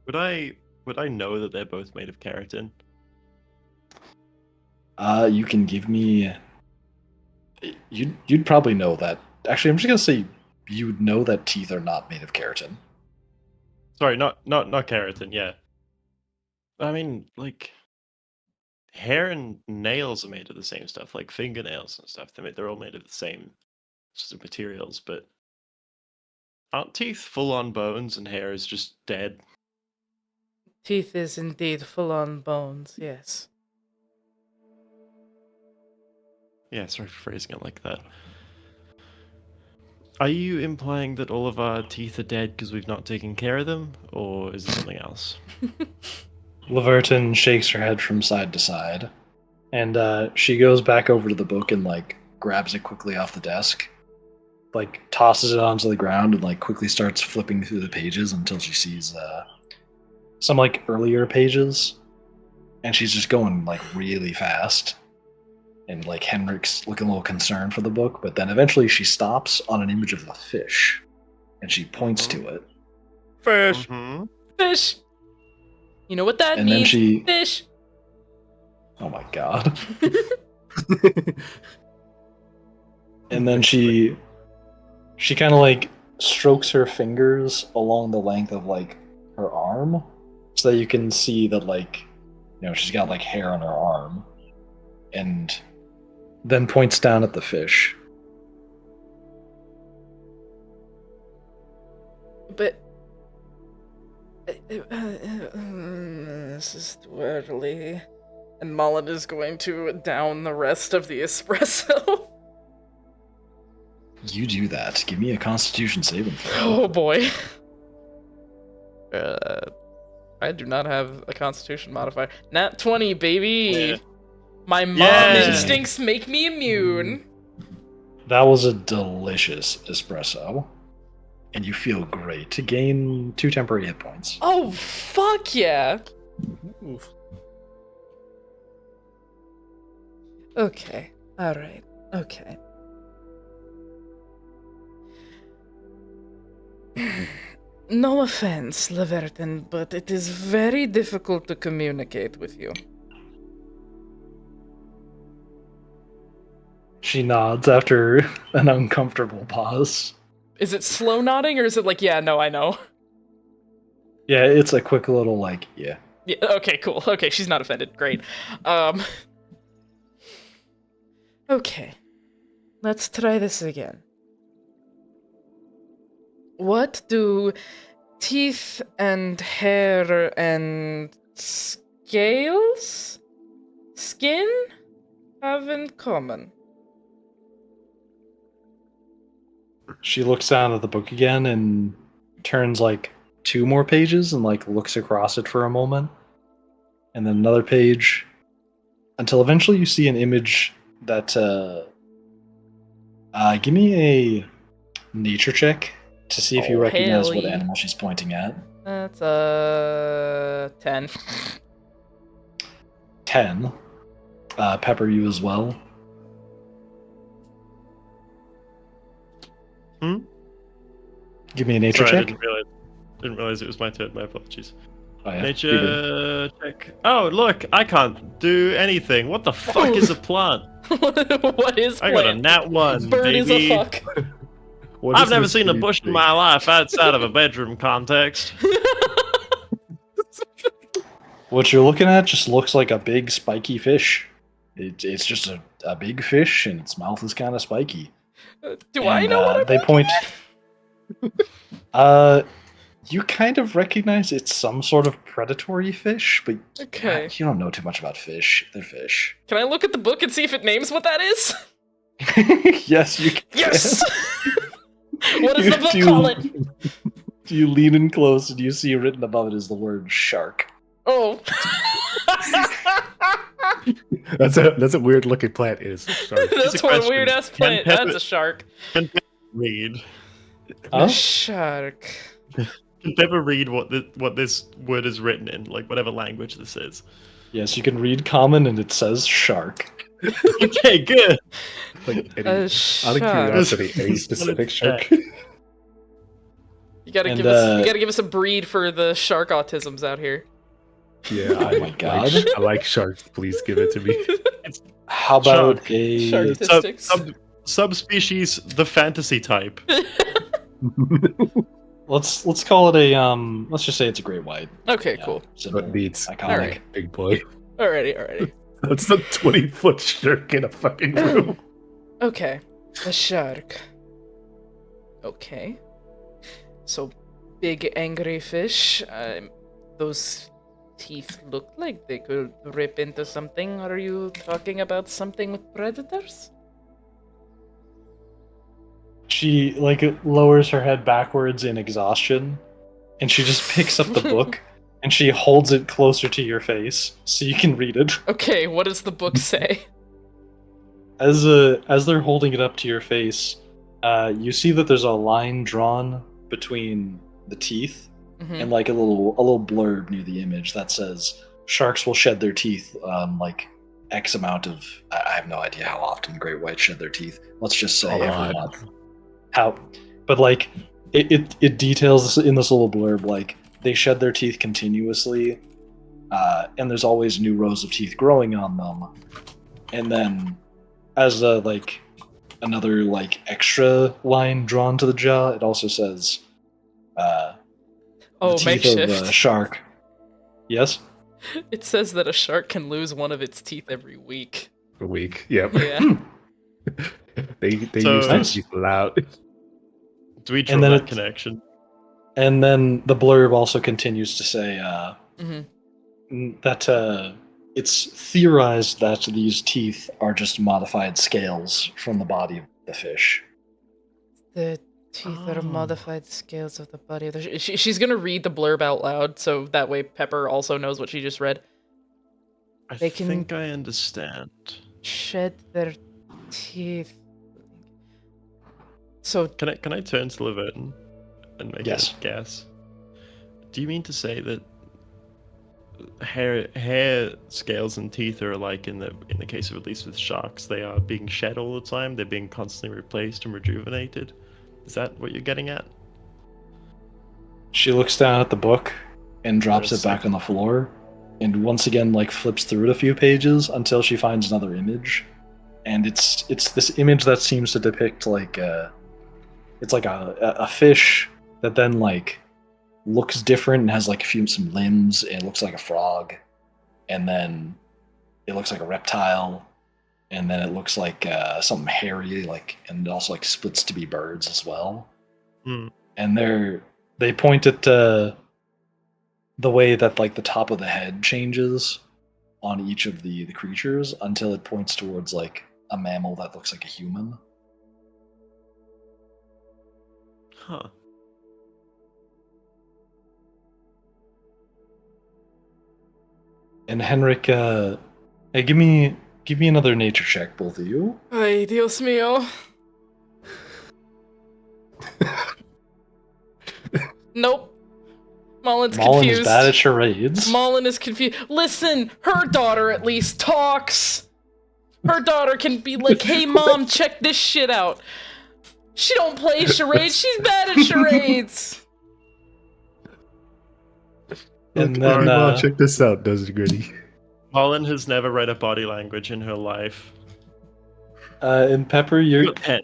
[SPEAKER 3] Would I know that they're both made of keratin?
[SPEAKER 1] You can give me. You'd probably know that. Actually, I'm just gonna say you'd know that teeth are not made of keratin.
[SPEAKER 3] Sorry, not keratin. Yeah. I mean, like, hair and nails are made of the same stuff, like fingernails and stuff. They're all made of the same sort of materials, but aren't teeth full on bones and hair is just dead?
[SPEAKER 2] Teeth is indeed full on bones, yes.
[SPEAKER 3] Yeah, sorry for phrasing it like that. Are you implying that all of our teeth are dead because we've not taken care of them, or is it something else?
[SPEAKER 1] Laverton shakes her head from side to side, and she goes back over to the book and like grabs it quickly off the desk, like tosses it onto the ground and like quickly starts flipping through the pages until she sees some like earlier pages, and she's just going like really fast. And like Henrik's looking a little concerned for the book, but then eventually she stops on an image of a fish, and she points to it.
[SPEAKER 5] Fish.
[SPEAKER 3] Mm-hmm.
[SPEAKER 2] Fish! You know what that
[SPEAKER 1] And then
[SPEAKER 2] means?
[SPEAKER 1] she-
[SPEAKER 2] Fish!
[SPEAKER 1] Oh my god! And then she kind of like strokes her fingers along the length of like her arm, so that you can see that like, you know, she's got like hair on her arm, and then points down at the fish.
[SPEAKER 2] But... this is too early. And Mullen is going to down the rest of the espresso.
[SPEAKER 1] You do that. Give me a Constitution saving throw.
[SPEAKER 2] Oh boy. I do not have a Constitution modifier. Nat 20, baby!
[SPEAKER 3] Yeah.
[SPEAKER 2] My mom
[SPEAKER 3] Yeah.
[SPEAKER 2] instincts make me immune.
[SPEAKER 1] That was a delicious espresso, and you feel great. To gain 2 temporary hit points.
[SPEAKER 2] Oh, fuck yeah!
[SPEAKER 5] Oof.
[SPEAKER 2] Okay. All right. Okay. No offense, Leverton, but it is very difficult to communicate with you.
[SPEAKER 1] She nods after an uncomfortable pause.
[SPEAKER 2] Is it slow nodding or is it like, yeah, no, I know?
[SPEAKER 1] Yeah, it's a quick little like, yeah.
[SPEAKER 2] Yeah, okay, cool. Okay, she's not offended. Great. Okay. Let's try this again. What do teeth and hair and scales? Skin have in common?
[SPEAKER 1] She looks down at the book again and turns like 2 more pages and like looks across it for a moment. And then another page until eventually you see an image that give me a nature check to see if you
[SPEAKER 2] Oh,
[SPEAKER 1] recognize
[SPEAKER 2] hell
[SPEAKER 1] what
[SPEAKER 2] yeah.
[SPEAKER 1] animal she's pointing at.
[SPEAKER 2] That's 10.
[SPEAKER 1] 10. Pepper, you as well. Give me a nature
[SPEAKER 3] Sorry,
[SPEAKER 1] check.
[SPEAKER 3] I didn't realize it was my turn. My apologies.
[SPEAKER 1] Oh, yeah.
[SPEAKER 3] Nature check. Oh, look, I can't do anything. What the fuck is a plant?
[SPEAKER 2] What is
[SPEAKER 3] I got a
[SPEAKER 2] plant?
[SPEAKER 3] nat 1,
[SPEAKER 2] Bird
[SPEAKER 3] baby.
[SPEAKER 2] is a fuck.
[SPEAKER 4] What
[SPEAKER 3] I've
[SPEAKER 4] is
[SPEAKER 3] never
[SPEAKER 4] this
[SPEAKER 3] seen a
[SPEAKER 4] weird
[SPEAKER 3] bush in
[SPEAKER 4] thing?
[SPEAKER 3] my life outside of a bedroom context.
[SPEAKER 1] What you're looking at just looks like a big spiky fish. It's just a big fish, and its mouth is kind of spiky.
[SPEAKER 2] Do I
[SPEAKER 1] And,
[SPEAKER 2] know what I'm
[SPEAKER 1] they
[SPEAKER 2] looking
[SPEAKER 1] point.
[SPEAKER 2] at?
[SPEAKER 1] You kind of recognize it's some sort of predatory fish, but
[SPEAKER 2] Okay.
[SPEAKER 1] you don't know too much about fish. They're fish.
[SPEAKER 2] Can I look at the book and see if it names what that is?
[SPEAKER 1] Yes, you can.
[SPEAKER 2] Yes! What does the book
[SPEAKER 1] Do-
[SPEAKER 2] call it?
[SPEAKER 1] You lean in close, and you see written above it is the word shark.
[SPEAKER 2] Oh.
[SPEAKER 4] That's a weird looking plant. It is. Sorry.
[SPEAKER 2] That's
[SPEAKER 3] a
[SPEAKER 2] one
[SPEAKER 3] question.
[SPEAKER 2] weird ass plant.
[SPEAKER 3] Pepper-
[SPEAKER 2] That's a shark.
[SPEAKER 3] Can Pepper read?
[SPEAKER 1] Huh?
[SPEAKER 2] A shark.
[SPEAKER 3] Can Pepper read what this word is written in, like whatever language this is?
[SPEAKER 1] Yes, you can read common, and it says shark.
[SPEAKER 3] Okay, good.
[SPEAKER 4] Like any,
[SPEAKER 2] A
[SPEAKER 4] out of
[SPEAKER 2] shark.
[SPEAKER 4] curiosity, any
[SPEAKER 3] Just wanted
[SPEAKER 4] specific
[SPEAKER 3] to
[SPEAKER 4] shark?
[SPEAKER 3] check.
[SPEAKER 2] You gotta
[SPEAKER 1] And,
[SPEAKER 2] give us. You gotta give us a breed for the shark autisms out here.
[SPEAKER 4] Yeah,
[SPEAKER 1] Oh my
[SPEAKER 4] like,
[SPEAKER 1] God.
[SPEAKER 4] I like sharks. Please give it to me.
[SPEAKER 1] How about
[SPEAKER 3] Shark.
[SPEAKER 1] a
[SPEAKER 2] Shark statistics.
[SPEAKER 3] Subspecies the fantasy type.
[SPEAKER 1] let's call it a let's just say it's a great white.
[SPEAKER 2] Okay,
[SPEAKER 1] Yeah,
[SPEAKER 2] cool.
[SPEAKER 1] simple,
[SPEAKER 4] What needs?
[SPEAKER 1] iconic.
[SPEAKER 2] Alright.
[SPEAKER 4] Big boy.
[SPEAKER 2] Alrighty.
[SPEAKER 4] That's a 20-foot shark in a fucking room.
[SPEAKER 2] Okay. A shark. Okay. So, big angry fish. Those teeth look like they could rip into something. Are you talking about something with predators?
[SPEAKER 1] She like lowers her head backwards in exhaustion, and she just picks up the book and she holds it closer to your face so you can read it.
[SPEAKER 2] Okay, what does the book say?
[SPEAKER 1] As they're holding it up to your face, you see that there's a line drawn between the teeth
[SPEAKER 2] Mhm.
[SPEAKER 1] and like a little blurb near the image that says sharks will shed their teeth like X amount of I have no idea how often great whites shed their teeth. Let's just say
[SPEAKER 4] A
[SPEAKER 1] every
[SPEAKER 4] lot.
[SPEAKER 1] month. How, but like it details in this little blurb like they shed their teeth continuously, and there's always new rows of teeth growing on them. And then as a like another like extra line drawn to the jaw, it also says
[SPEAKER 2] Oh,
[SPEAKER 1] the teeth of
[SPEAKER 2] makeshift.
[SPEAKER 1] a shark. Yes?
[SPEAKER 2] It says that a shark can lose one of its teeth every week.
[SPEAKER 4] A week. Yep.
[SPEAKER 2] Yeah.
[SPEAKER 4] They
[SPEAKER 3] So-
[SPEAKER 4] used
[SPEAKER 1] Nice.
[SPEAKER 4] to be loud.
[SPEAKER 3] Do we draw
[SPEAKER 1] And then
[SPEAKER 3] that
[SPEAKER 1] it-
[SPEAKER 3] connection?
[SPEAKER 1] And then the blurb also continues to say
[SPEAKER 2] hmm
[SPEAKER 1] that it's theorized that these teeth are just modified scales from the body of the fish.
[SPEAKER 2] The teeth are
[SPEAKER 3] Oh.
[SPEAKER 2] modified scales of the body of the she's gonna read the blurb out loud, so that way Pepper also knows what she just read.
[SPEAKER 3] I
[SPEAKER 2] They can-
[SPEAKER 3] think I understand.
[SPEAKER 2] Shed their teeth. So
[SPEAKER 3] Can I turn to Leverton and make
[SPEAKER 1] Yes.
[SPEAKER 3] a guess? Do you mean to say that hair scales and teeth are like in the case of at least with sharks, they are being shed all the time. They're being constantly replaced and rejuvenated. Is that what you're getting at?
[SPEAKER 1] She looks down at the book and drops
[SPEAKER 3] Yes.
[SPEAKER 1] it back on the floor, and once again like flips through it a few pages until she finds another image, and it's this image that seems to depict like it's like a fish that then like looks different and has like some limbs, and it looks like a frog, and then it looks like a reptile, and then it looks like something hairy, like, and it also like splits to be birds as well.
[SPEAKER 3] Hmm.
[SPEAKER 1] And they point at the way that like the top of the head changes on each of the creatures until it points towards like a mammal that looks like a human.
[SPEAKER 3] Huh.
[SPEAKER 1] And Henrik, hey, give me another nature check, both of you.
[SPEAKER 2] Ay, Dios mío. Nope. Mullen's
[SPEAKER 1] Mullen
[SPEAKER 2] confused.
[SPEAKER 1] is bad at charades.
[SPEAKER 2] Mullen is confused. Listen, her daughter at least talks. Her daughter can be like, hey mom, check this shit out. She don't play charades, she's bad at charades.
[SPEAKER 1] And
[SPEAKER 4] Okay,
[SPEAKER 1] then
[SPEAKER 4] well, check this out, Desert Gritty.
[SPEAKER 3] Holland has never read a body language in her life.
[SPEAKER 1] and Pepper, you're
[SPEAKER 3] 10.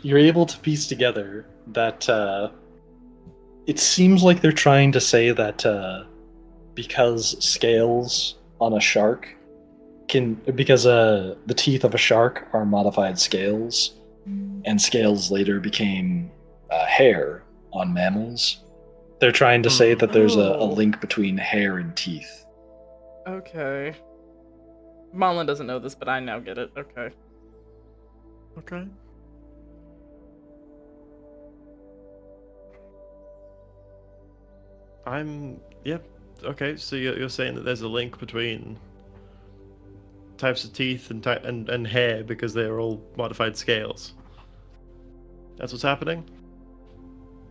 [SPEAKER 1] you're able to piece together that it seems like they're trying to say that because scales on a shark because the teeth of a shark are modified scales, and scales later became hair on mammals. They're trying to say that there's a
[SPEAKER 2] Oh.
[SPEAKER 1] link between hair and teeth.
[SPEAKER 2] Okay. Mullen doesn't know this, but I now get it. Okay.
[SPEAKER 3] Okay. Yep. Okay, so you're saying that there's a link between types of teeth and hair because they are all modified scales. That's what's happening?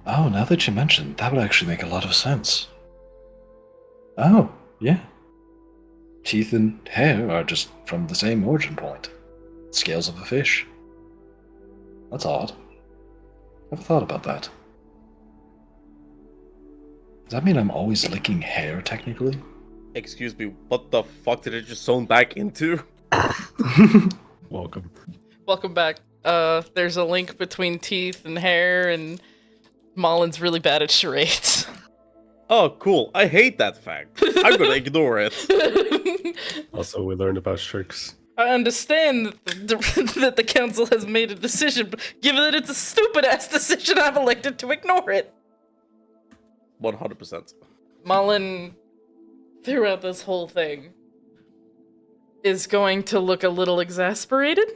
[SPEAKER 1] Oh, now that you mention, that would actually make a lot of sense. Oh, yeah. Teeth and hair are just from the same origin point. Scales of a fish. That's odd. Never thought about that. Does that mean I'm always licking hair, technically?
[SPEAKER 5] Excuse me, what the fuck did it just zone back into?
[SPEAKER 4] Welcome.
[SPEAKER 2] Welcome back. There's a link between teeth and hair, and Mullen's really bad at charades.
[SPEAKER 5] Oh, cool. I hate that fact. I'm gonna ignore it.
[SPEAKER 4] Also, we learned about sharks.
[SPEAKER 2] I understand that the council has made a decision, but given that it's a stupid-ass decision, I've elected to ignore it.
[SPEAKER 5] 100%.
[SPEAKER 2] Mullen, throughout this whole thing, is going to look a little exasperated.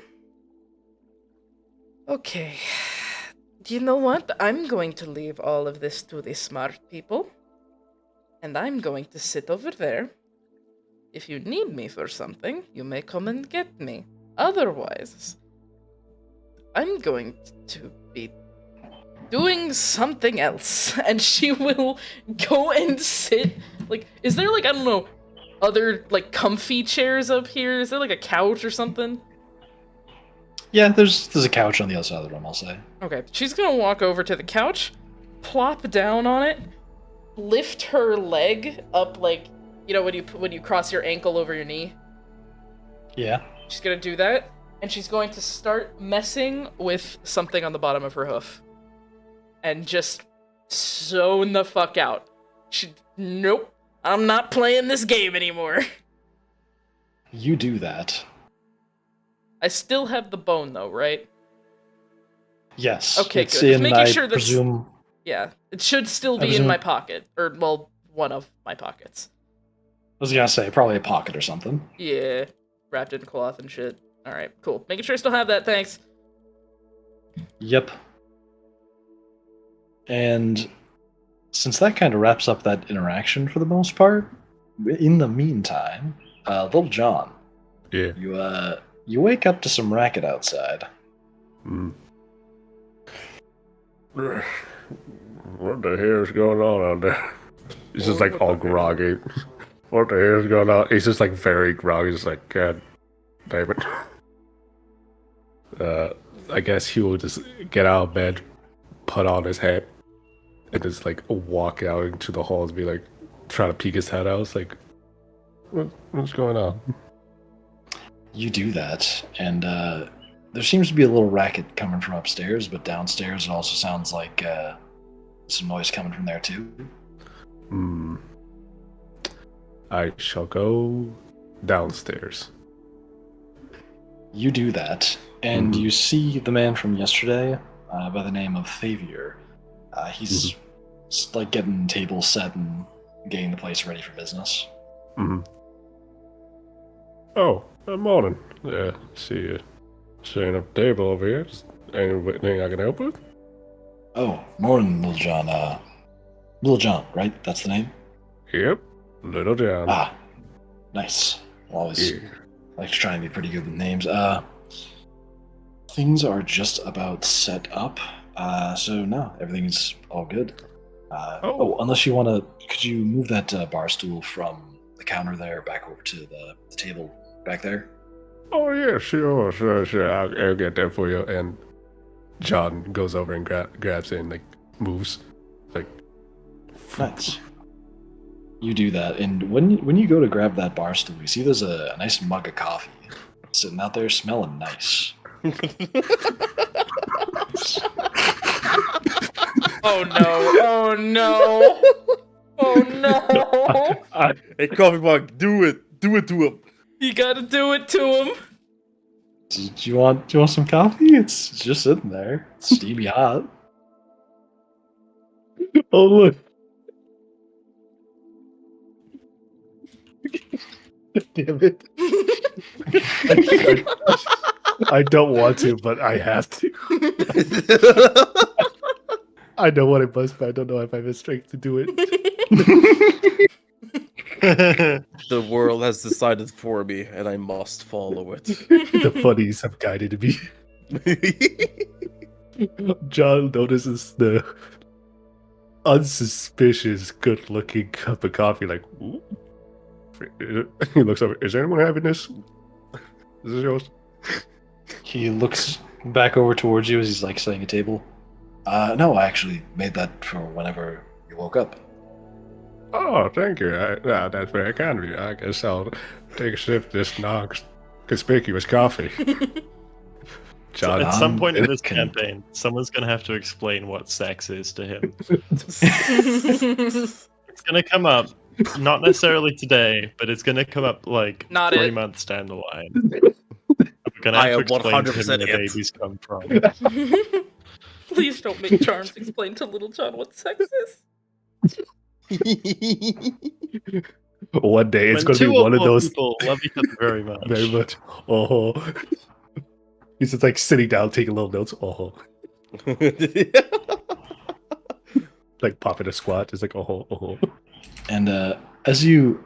[SPEAKER 2] Okay. You know what? I'm going to leave all of this to the smart people. And I'm going to sit over there. If you need me for something, you may come and get me. Otherwise, I'm going to be doing something else. And she will go and sit. Like, is there like, I don't know, other like comfy chairs up here? Is there like a couch or something?
[SPEAKER 1] Yeah, there's a couch on the other side of the room, I'll say.
[SPEAKER 2] Okay, she's gonna walk over to the couch, plop down on it, lift her leg up like, you know, when you cross your ankle over your knee.
[SPEAKER 1] Yeah.
[SPEAKER 2] She's gonna do that, and she's going to start messing with something on the bottom of her hoof. And just zone the fuck out. Nope, I'm not playing this game anymore.
[SPEAKER 1] You do that.
[SPEAKER 2] I still have the bone though, right?
[SPEAKER 1] Yes.
[SPEAKER 2] Okay,
[SPEAKER 1] it's
[SPEAKER 2] good. Just
[SPEAKER 1] in,
[SPEAKER 2] making
[SPEAKER 1] I
[SPEAKER 2] sure that's-
[SPEAKER 1] presume...
[SPEAKER 2] Yeah, it should still
[SPEAKER 1] I
[SPEAKER 2] be in
[SPEAKER 1] presume-
[SPEAKER 2] my pocket. Or, well, one of my pockets.
[SPEAKER 1] I was gonna say, probably a pocket or something.
[SPEAKER 2] Yeah, wrapped in cloth and shit. Alright, cool. Making sure I still have that, thanks.
[SPEAKER 1] Yep. And since that kind of wraps up that interaction for the most part, in the meantime, Little John,
[SPEAKER 4] Yeah.
[SPEAKER 1] you wake up to some racket outside.
[SPEAKER 4] Mm. What the hell is going on out there? He's just like all groggy. What the hell is going on? He's just like very groggy. He's like, God damn it. I guess he will just get out of bed, put on his hat, and just like walk out into the hall and be like, trying to peek his head out. It's like, what's going on?
[SPEAKER 1] You do that, and there seems to be a little racket coming from upstairs, but downstairs it also sounds like some noise coming from there too.
[SPEAKER 4] I shall go downstairs.
[SPEAKER 1] You do that, and you see the man from yesterday by the name of Thavier. He's like getting tables set and getting the place ready for business.
[SPEAKER 4] Oh, good morning. Yeah, see you setting up a table over here. Is anything I can help with?
[SPEAKER 1] Oh, morning, Little John. Little John, right? That's the name?
[SPEAKER 4] Yep, Little John.
[SPEAKER 1] Ah, nice. I'll always like to try and be pretty good with names. Things are just about set up. So no, everything's all good. Unless you want to, could you move that bar stool from the counter there back over to the table back there?
[SPEAKER 4] Oh yeah, sure. I'll get that for you. And John goes over and grabs it and like moves, like.
[SPEAKER 1] Nice. You do that, and when you go to grab that bar stool, you see there's a nice mug of coffee sitting out there, smelling nice.
[SPEAKER 2] Oh no! Oh no! Oh no!
[SPEAKER 5] Hey, coffee mug, do it to him.
[SPEAKER 2] You gotta do it to him.
[SPEAKER 1] Do you want some coffee? It's just sitting there, it's steamy hot.
[SPEAKER 4] Oh look. Damn it. I don't want to, but I have to. I know what it must, but I don't know if I have the strength to do it.
[SPEAKER 5] The world has decided for me, and I must follow it.
[SPEAKER 4] The funnies have guided me. John notices the unsuspicious, good-looking cup of coffee, like, ooh. He looks over. Is anyone having this? Is this yours?
[SPEAKER 1] He looks back over towards you as he's like setting a table. No, I actually made that for whenever you woke up.
[SPEAKER 4] Oh, thank you. That's very kind of you. I guess I'll take a sip of this non-conspicuous coffee. John,
[SPEAKER 3] At some point in this campaign, someone's going to have to explain what sex is to him. It's going to come up. Not necessarily today, but it's going to come up like
[SPEAKER 2] Not
[SPEAKER 3] 3
[SPEAKER 2] it.
[SPEAKER 3] months down the line. We're going to have to explain to him where
[SPEAKER 5] 100%
[SPEAKER 3] the
[SPEAKER 5] it.
[SPEAKER 3] babies come from.
[SPEAKER 2] Please don't make Charms explain to Little John what sex is.
[SPEAKER 4] one day it's
[SPEAKER 3] When
[SPEAKER 4] going to be
[SPEAKER 3] two
[SPEAKER 4] one of
[SPEAKER 3] more
[SPEAKER 4] those.
[SPEAKER 3] people love each other very much.
[SPEAKER 4] Very much. Oh. He's just like sitting down, taking little notes. Oh. Like popping a squat. Just like, oh.
[SPEAKER 1] And as you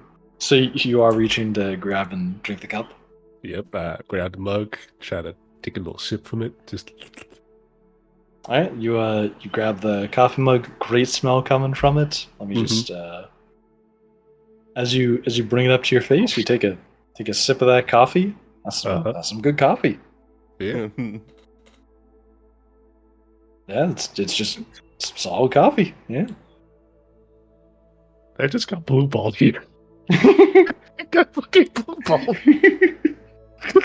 [SPEAKER 1] are reaching to grab and drink the cup.
[SPEAKER 4] Yep, I grab the mug, try to take a little sip from it. Just
[SPEAKER 1] All right, you grab the coffee mug. Great smell coming from it. Let me just as you bring it up to your face, you take a sip of that coffee. That's some good coffee.
[SPEAKER 4] yeah.
[SPEAKER 1] Yeah, it's just some solid coffee. Yeah.
[SPEAKER 4] I just got blue balled here. I got fucking blue balled.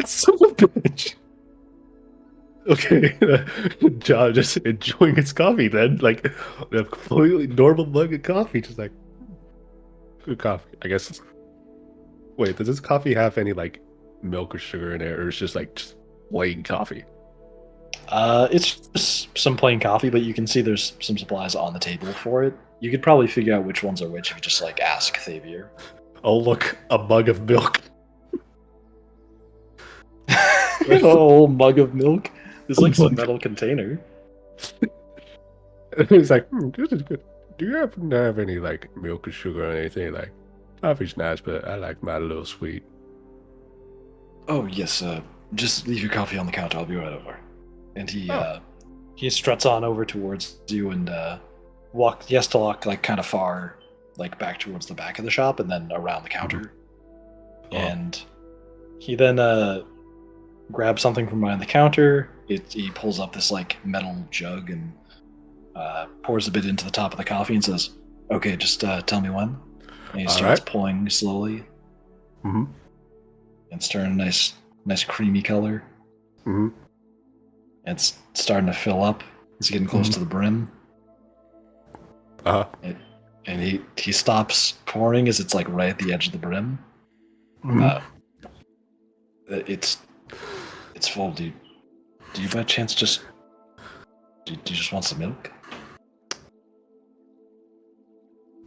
[SPEAKER 4] Son of a bitch. Okay, John just enjoying his coffee then, like a completely normal mug of coffee, just like good coffee. I guess. Wait, does this coffee have any like milk or sugar in it, or it's just like just plain coffee?
[SPEAKER 1] It's just some plain coffee, but you can see there's some supplies on the table for it. You could probably figure out which ones are which if you just like ask Thavier.
[SPEAKER 4] Oh look, a mug of milk.
[SPEAKER 1] A whole mug of milk. There's like some metal container.
[SPEAKER 4] It's like, this is good. Do you happen to have any like milk or sugar or anything? Like, coffee's nice, but I like mine a little sweet.
[SPEAKER 1] Oh yes, just leave your coffee on the counter. I'll be right over. And he struts on over towards you and he has to walk like kind of far like back towards the back of the shop and then around the counter.
[SPEAKER 4] Oh.
[SPEAKER 1] And he then grabs something from behind the counter. He pulls up this like metal jug and pours a bit into the top of the coffee and says, "Okay, just tell me when." And he
[SPEAKER 4] All
[SPEAKER 1] starts
[SPEAKER 4] right.
[SPEAKER 1] pouring slowly.
[SPEAKER 4] Mm-hmm.
[SPEAKER 1] And it's turning a nice creamy color.
[SPEAKER 4] Mm-hmm.
[SPEAKER 1] And it's starting to fill up. It's getting close to the brim.
[SPEAKER 4] Uh-huh.
[SPEAKER 1] And he stops pouring as it's like right at the edge of the brim.
[SPEAKER 4] Mhm.
[SPEAKER 1] It's full, dude. Do you by chance just do you just want some milk?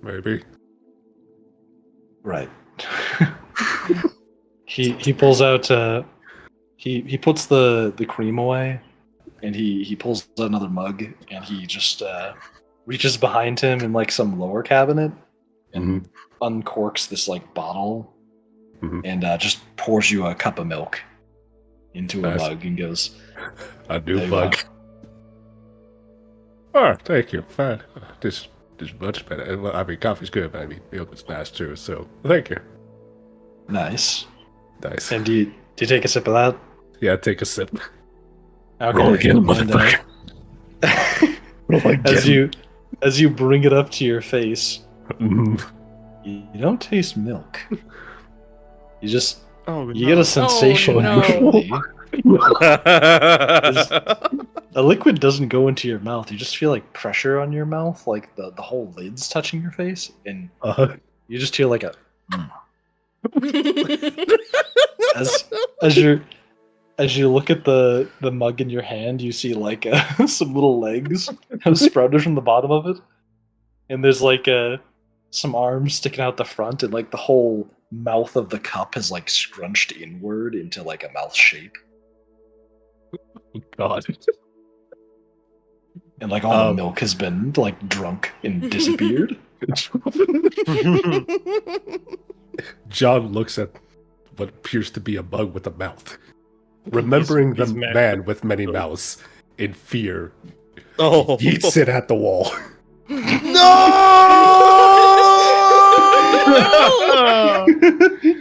[SPEAKER 4] Maybe.
[SPEAKER 1] Right. he pulls out he puts the cream away and he pulls out another mug and he just reaches behind him in like some lower cabinet and uncorks this like bottle and just pours you a cup of milk into a
[SPEAKER 4] Nice.
[SPEAKER 1] mug and goes,
[SPEAKER 4] A
[SPEAKER 1] "There
[SPEAKER 4] new
[SPEAKER 1] you
[SPEAKER 4] bug.
[SPEAKER 1] are."
[SPEAKER 4] Oh, thank you. Fine. This is much better. Well, I mean, coffee's good, but I mean, milk is nice too. So, thank you.
[SPEAKER 1] Nice.
[SPEAKER 4] Nice.
[SPEAKER 1] And do you take a sip of that?
[SPEAKER 4] Yeah, take a sip.
[SPEAKER 1] Okay.
[SPEAKER 4] Roll again,
[SPEAKER 1] And,
[SPEAKER 4] motherfucker. Roll again.
[SPEAKER 1] as you bring it up to your face,
[SPEAKER 4] Mhm.
[SPEAKER 1] you don't taste milk. You just
[SPEAKER 3] Oh,
[SPEAKER 1] you get a sensation.
[SPEAKER 2] no.
[SPEAKER 1] Usually. A liquid doesn't go into your mouth. You just feel like pressure on your mouth, like the whole lid's touching your face, and you just feel like a as you look at the mug in your hand, you see like some little legs have sprouted from the bottom of it, and there's like some arms sticking out the front, and like the whole mouth of the cup has like scrunched inward into like a mouth shape,
[SPEAKER 4] God.
[SPEAKER 1] and like all the milk has been like drunk and disappeared.
[SPEAKER 4] John looks at what appears to be a mug with a mouth. Remembering
[SPEAKER 3] He's
[SPEAKER 4] the
[SPEAKER 3] mad.
[SPEAKER 4] man with many mouths, in fear,
[SPEAKER 3] Oh,
[SPEAKER 4] yeets it at the wall.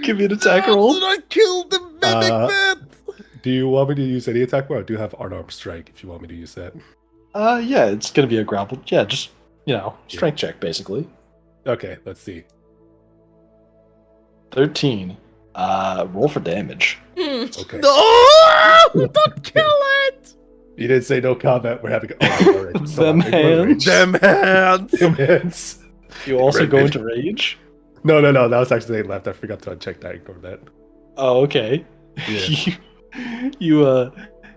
[SPEAKER 1] Give me an attack roll.
[SPEAKER 5] I killed the mimic man?
[SPEAKER 4] Do you want me to use any attack? Well, I do have unarmed strike if you want me to use that.
[SPEAKER 1] Yeah, it's gonna be a grapple. Yeah, just strength check basically.
[SPEAKER 4] Okay, let's see.
[SPEAKER 1] 13. Roll for damage.
[SPEAKER 4] Okay.
[SPEAKER 5] No! Don't kill it!
[SPEAKER 4] You didn't say no combat. We're having all right.
[SPEAKER 1] Them hands.
[SPEAKER 5] Them hands!
[SPEAKER 4] Them hands.
[SPEAKER 1] You also
[SPEAKER 4] Red
[SPEAKER 1] go
[SPEAKER 4] bitch.
[SPEAKER 1] into rage.
[SPEAKER 4] No. That was actually left. I forgot to uncheck that. Ignore that.
[SPEAKER 1] Oh, okay.
[SPEAKER 4] Yeah.
[SPEAKER 1] you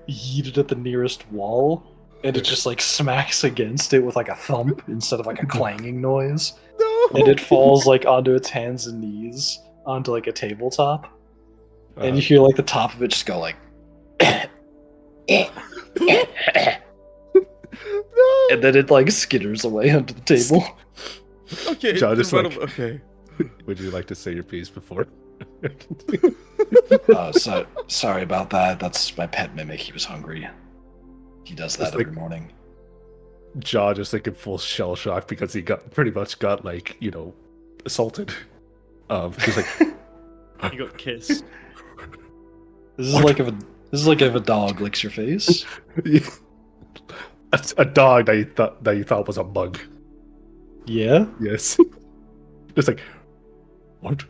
[SPEAKER 1] yeet it at the nearest wall, and it just like smacks against it with like a thump instead of like a clanging noise,
[SPEAKER 5] No!
[SPEAKER 1] and it falls like onto its hands and knees onto like a tabletop, and you hear like the top of it just go like, and then it like skitters away onto the table.
[SPEAKER 5] Okay,
[SPEAKER 4] John, just
[SPEAKER 5] run
[SPEAKER 4] like-
[SPEAKER 5] away. Okay.
[SPEAKER 4] Would you like to say your piece before?
[SPEAKER 1] So sorry about that. That's my pet mimic. He was hungry. He does that
[SPEAKER 4] It's like-
[SPEAKER 1] every morning.
[SPEAKER 4] Jaw just like in full shell shock because he pretty much got like, assaulted. He's like,
[SPEAKER 3] he got kissed.
[SPEAKER 1] This is like if a dog licks your face.
[SPEAKER 4] a dog that you thought was a bug.
[SPEAKER 1] Yeah.
[SPEAKER 4] Yes. Just like, what?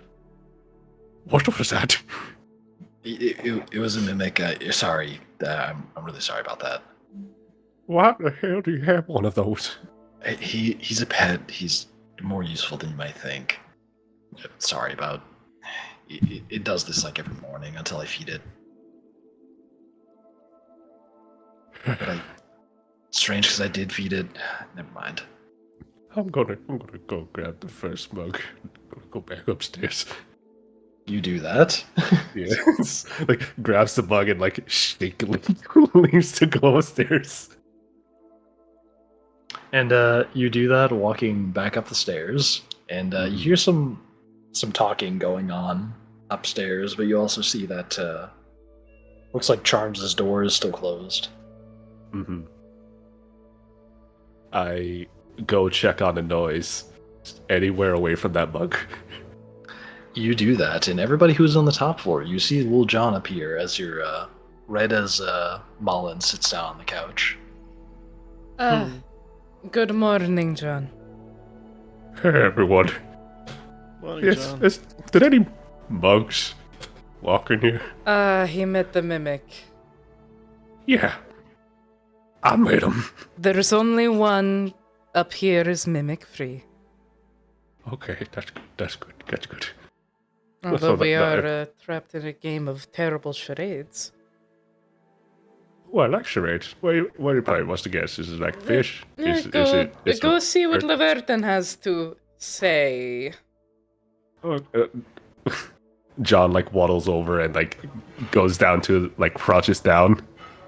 [SPEAKER 4] What was that?
[SPEAKER 1] It was a mimic. Sorry. I'm really sorry about that.
[SPEAKER 4] What the hell do you have one of those?
[SPEAKER 1] He's a pet. He's more useful than you might think. Sorry about. It does this like every morning until I feed it. But strange because I did feed it. Never mind.
[SPEAKER 4] I'm gonna go grab the first mug. Go back upstairs.
[SPEAKER 1] You do that.
[SPEAKER 4] Yes. Like grabs the mug and like shakily leaves to go upstairs.
[SPEAKER 1] And you do that walking back up the stairs, and you hear some talking going on upstairs, but you also see that looks like Charms's door is still closed.
[SPEAKER 4] Mm-hmm. I go check on the noise, anywhere away from that mug.
[SPEAKER 1] You do that, and everybody who's on the top floor, you see Lil John appear as you're right as Malin sits down on the couch.
[SPEAKER 2] Good morning, John.
[SPEAKER 4] Hey, everyone.
[SPEAKER 3] Morning,
[SPEAKER 4] Yes,
[SPEAKER 3] John.
[SPEAKER 4] did any mugs walk in here?
[SPEAKER 2] He met the mimic.
[SPEAKER 4] Yeah. I made them.
[SPEAKER 2] There's only one up here is mimic free.
[SPEAKER 4] Okay, that's good. That's good.
[SPEAKER 2] Although we
[SPEAKER 4] that-
[SPEAKER 2] are trapped in a game of terrible charades.
[SPEAKER 4] Well, I like charades. What do you probably wants to guess? Is it like fish? Is
[SPEAKER 2] Go see what
[SPEAKER 4] or-
[SPEAKER 2] Leverton has to say.
[SPEAKER 4] Oh, John like waddles over and like goes down to like crouches down,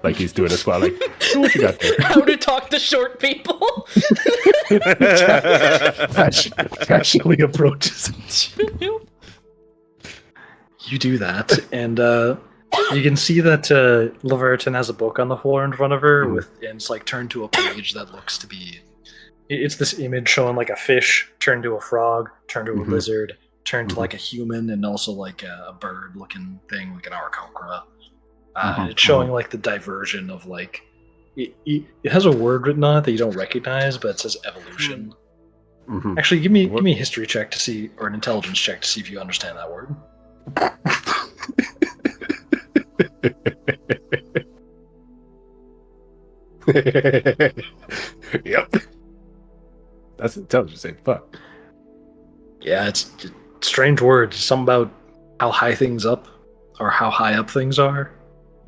[SPEAKER 4] like he's doing a squat. Like, "So what you got there?"
[SPEAKER 2] How to talk to short people?
[SPEAKER 4] Casually approaches.
[SPEAKER 1] You do that, and you can see that Leverton has a book on the floor in front of her, and it's like turned to a page that looks to be. It's this image showing like a fish turned to a frog, turned to a lizard, turned to like a human, and also like a bird-looking thing, like an Aarakocra. It's showing like the diversion of like. It has a word written on it that you don't recognize, but it says evolution. Actually, give me a history check to see, or an intelligence check to see if you understand that word.
[SPEAKER 4] Yep. That's intelligence. Say fuck.
[SPEAKER 1] Yeah, it's a strange word. Something about how high things up, or how high up things are.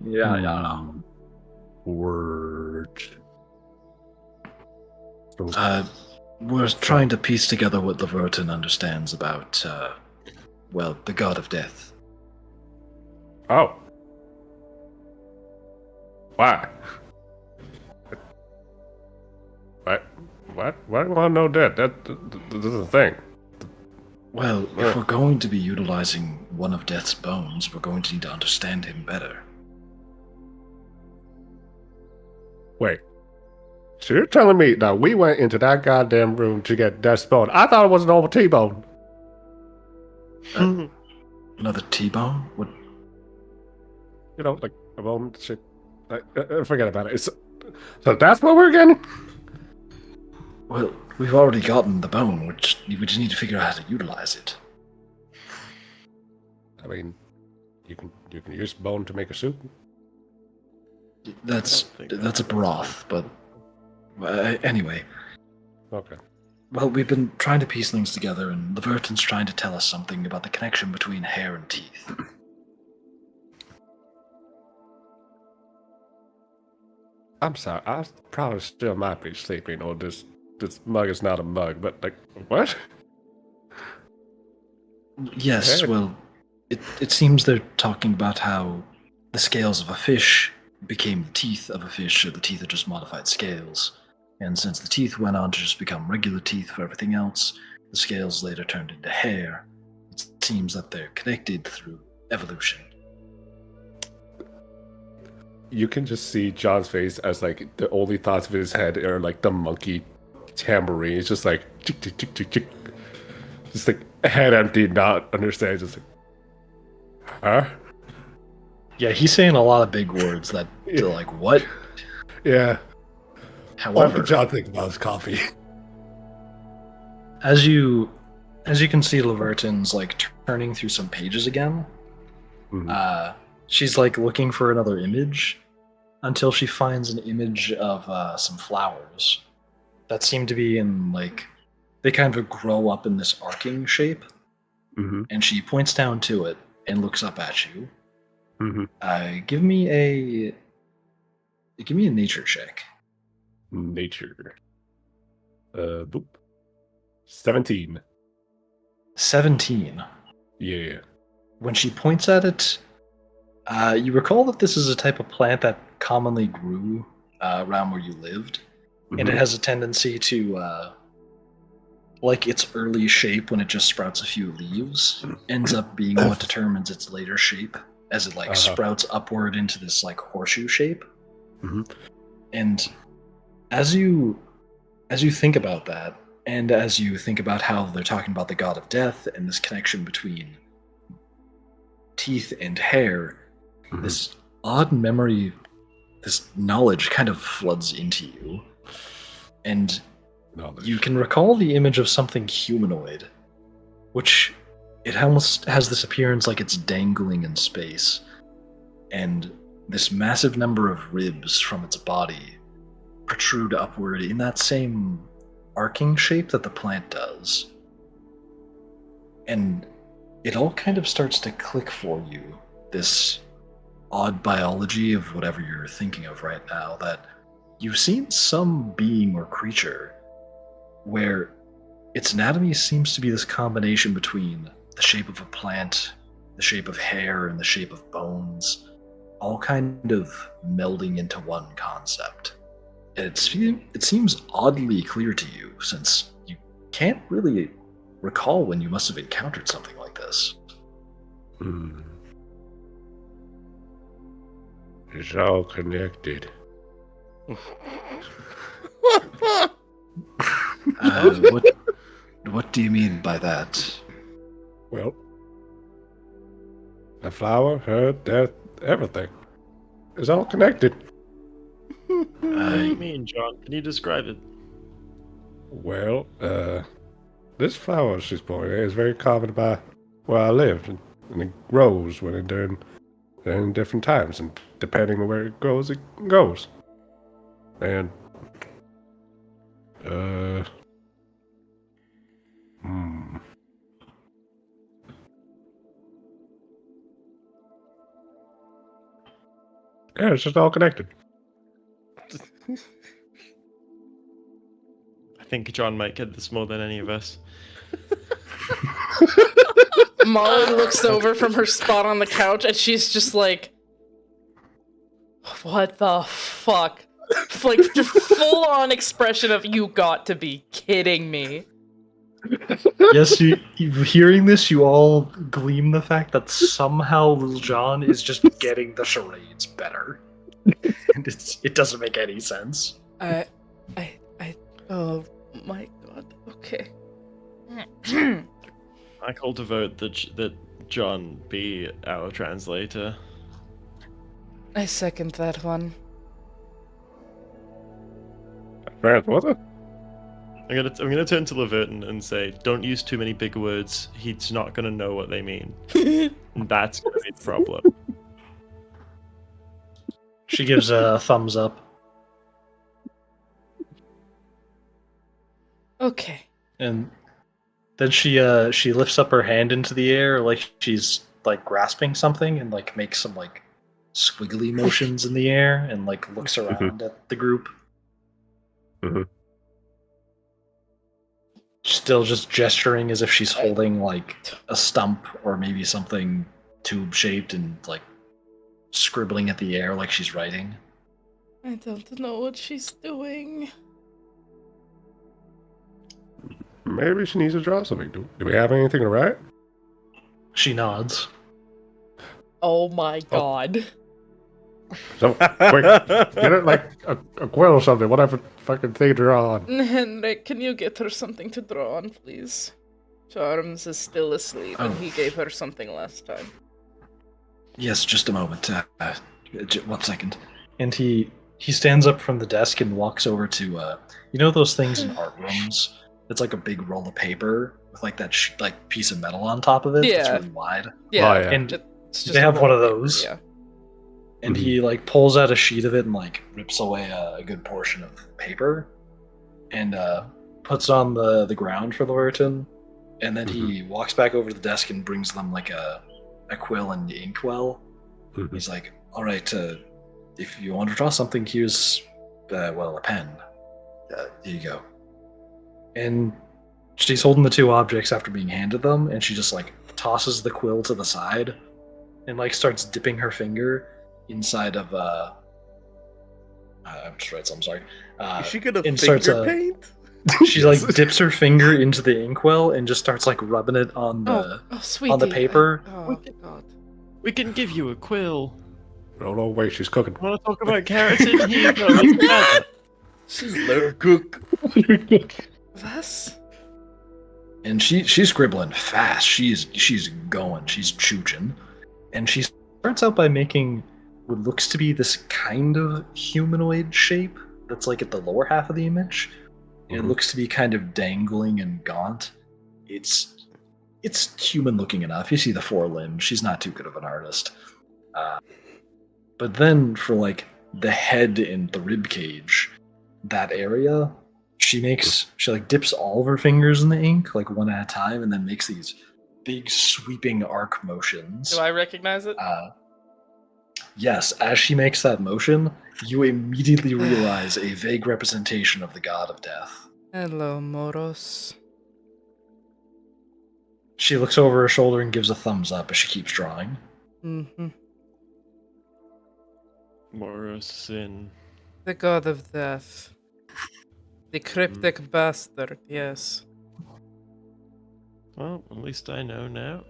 [SPEAKER 1] Yeah, I don't know.
[SPEAKER 4] Word.
[SPEAKER 1] We're trying to piece together what Leverton understands about, well, the god of death.
[SPEAKER 4] Oh. Why? What? Why do you want to know that? That's a thing.
[SPEAKER 1] Well, if we're going to be utilizing one of Death's bones, we're going to need to understand him better.
[SPEAKER 4] Wait. So you're telling me that we went into that goddamn room to get Death's bone? I thought it was an old T-bone.
[SPEAKER 1] Another T-bone? What?
[SPEAKER 4] You know, like a bone shit. Forget about it. So that's what we're getting?
[SPEAKER 1] Well, we've already gotten the bone, which we just need to figure out how to utilize it.
[SPEAKER 4] I mean, you can use bone to make a soup.
[SPEAKER 1] That's a broth, but anyway.
[SPEAKER 4] Okay.
[SPEAKER 1] Well, we've been trying to piece things together, and Leverton's trying to tell us something about the connection between hair and teeth.
[SPEAKER 4] I'm sorry. I probably still might be sleeping, or this mug is not a mug. But like, what?
[SPEAKER 1] Yes,
[SPEAKER 4] Hair.
[SPEAKER 1] well, it seems they're talking about how the scales of a fish became the teeth of a fish, or the teeth are just modified scales. And since the teeth went on to just become regular teeth for everything else, the scales later turned into hair. It seems that they're connected through evolution.
[SPEAKER 4] You can just see John's face as like the only thoughts of his head are like the monkey tambourine. It's just like tick tick tick tick tick. Just like head empty, not understand. Just like, huh?
[SPEAKER 1] Yeah, he's saying a lot of big words that they're like, what?
[SPEAKER 4] Yeah. What
[SPEAKER 1] However,
[SPEAKER 4] did John think about his coffee?
[SPEAKER 1] as you can see, Leverton's like turning through some pages again. She's like looking for another image until she finds an image of some flowers that seem to be in like they kind of grow up in this arcing shape. And she points down to it and looks up at you. Give me a nature check.
[SPEAKER 4] Nature. Boop. 17.
[SPEAKER 1] 17.
[SPEAKER 4] Yeah.
[SPEAKER 1] When she points at it, you recall that this is a type of plant that commonly grew around where you lived, and it has a tendency to, like its early shape when it just sprouts a few leaves, ends up being what determines its later shape as it like sprouts upward into this like horseshoe shape. And as you think about that, And as you think about how they're talking about the god of death and this connection between teeth and hair, this odd memory, this knowledge kind of floods into you. And you can recall the image of something humanoid, which it almost has this appearance like it's dangling in space. And this massive number of ribs from its body protrude upward in that same arcing shape that the plant does. And it all kind of starts to click for you, this odd biology of whatever you're thinking of right now, that you've seen some being or creature where its anatomy seems to be this combination between the shape of a plant, the shape of hair, and the shape of bones, all kind of melding into one concept. And it seems oddly clear to you, since you can't really recall when you must have encountered something like this.
[SPEAKER 4] It's all connected.
[SPEAKER 1] What do you mean by that?
[SPEAKER 4] Well, the flower, her, death, everything. It's all connected.
[SPEAKER 3] What do you mean, John? Can you describe it?
[SPEAKER 4] Well, this flower she's pointing at is very common by where I live, and it grows when during different times, and depending on where it goes, it goes. And yeah, it's just all connected.
[SPEAKER 3] I think John might get this more than any of us.
[SPEAKER 2] Molly looks over from her spot on the couch and she's just like, what the fuck? Like, just full on expression of, you got to be kidding me.
[SPEAKER 1] Yes, you hearing this, you all gleam the fact that somehow Little John is just getting the charades better. And it doesn't make any sense.
[SPEAKER 2] Oh my god, okay.
[SPEAKER 3] I call to vote that John be our translator.
[SPEAKER 2] I second that one.
[SPEAKER 4] Was it?
[SPEAKER 3] I'm gonna turn to Leverton and say, don't use too many big words. He's not gonna know what they mean. And that's gonna be the problem.
[SPEAKER 1] She gives a thumbs up.
[SPEAKER 2] Okay.
[SPEAKER 1] And then she lifts up her hand into the air like she's like grasping something and like makes some like squiggly motions in the air and like looks around at the group. Still just gesturing as if she's holding like a stump or maybe something tube shaped and like scribbling at the air like she's writing.
[SPEAKER 2] I don't know what she's doing.
[SPEAKER 4] Maybe she needs to draw something. Do we have anything to write?
[SPEAKER 1] She nods.
[SPEAKER 2] Oh my god.
[SPEAKER 4] So, quick, get it like a quill or something, whatever fucking thing to draw on.
[SPEAKER 2] Henrik, can you get her something to draw on, please? Charms is still asleep, and he gave her something last time.
[SPEAKER 1] Yes, just a moment. 1 second. And he stands up from the desk and walks over to you know those things in art rooms? It's like a big roll of paper with like that like piece of metal on top of it.
[SPEAKER 2] Yeah.
[SPEAKER 1] It's really wide.
[SPEAKER 2] Yeah,
[SPEAKER 4] Oh, yeah.
[SPEAKER 1] And
[SPEAKER 2] it's just
[SPEAKER 1] they
[SPEAKER 2] a
[SPEAKER 1] have one of
[SPEAKER 2] roll paper,
[SPEAKER 1] those.
[SPEAKER 2] Yeah.
[SPEAKER 1] And he like pulls out a sheet of it and like rips away a good portion of paper and puts it on the ground for Lorton. And then he walks back over to the desk and brings them like a quill and inkwell. He's like, all right, if you want to draw something, here's a pen. Here you go. And she's holding the two objects after being handed them, and she just like tosses the quill to the side and like starts dipping her finger inside of I'm just right, so I'm sorry.
[SPEAKER 5] Is she gonna
[SPEAKER 1] and
[SPEAKER 5] finger
[SPEAKER 1] starts,
[SPEAKER 5] paint?
[SPEAKER 1] She like dips her finger into the inkwell and just starts like rubbing it on the
[SPEAKER 2] sweetie.
[SPEAKER 1] on the paper.
[SPEAKER 2] Oh god.
[SPEAKER 3] We can give you a quill.
[SPEAKER 4] No way, she's cooking.
[SPEAKER 3] Want to talk about carrots in here? No, let's have it.
[SPEAKER 5] She's let her cook.
[SPEAKER 2] Was?
[SPEAKER 1] And she's scribbling fast. She's going. She's chooching. And she starts out by making what looks to be this kind of humanoid shape that's like at the lower half of the image. It looks to be kind of dangling and gaunt. It's human looking enough. You see the forelimbs. She's not too good of an artist. But then for like the head and the rib cage, that area, she like dips all of her fingers in the ink, like one at a time, and then makes these big sweeping arc motions.
[SPEAKER 2] Do I recognize it?
[SPEAKER 1] Yes, as she makes that motion, you immediately realize a vague representation of the god of death.
[SPEAKER 2] Hello, Moros.
[SPEAKER 1] She looks over her shoulder and gives a thumbs up as she keeps drawing.
[SPEAKER 2] Mm-hmm.
[SPEAKER 3] Morrison.
[SPEAKER 2] The god of death. The cryptic bastard, yes.
[SPEAKER 3] Well, at least I know now.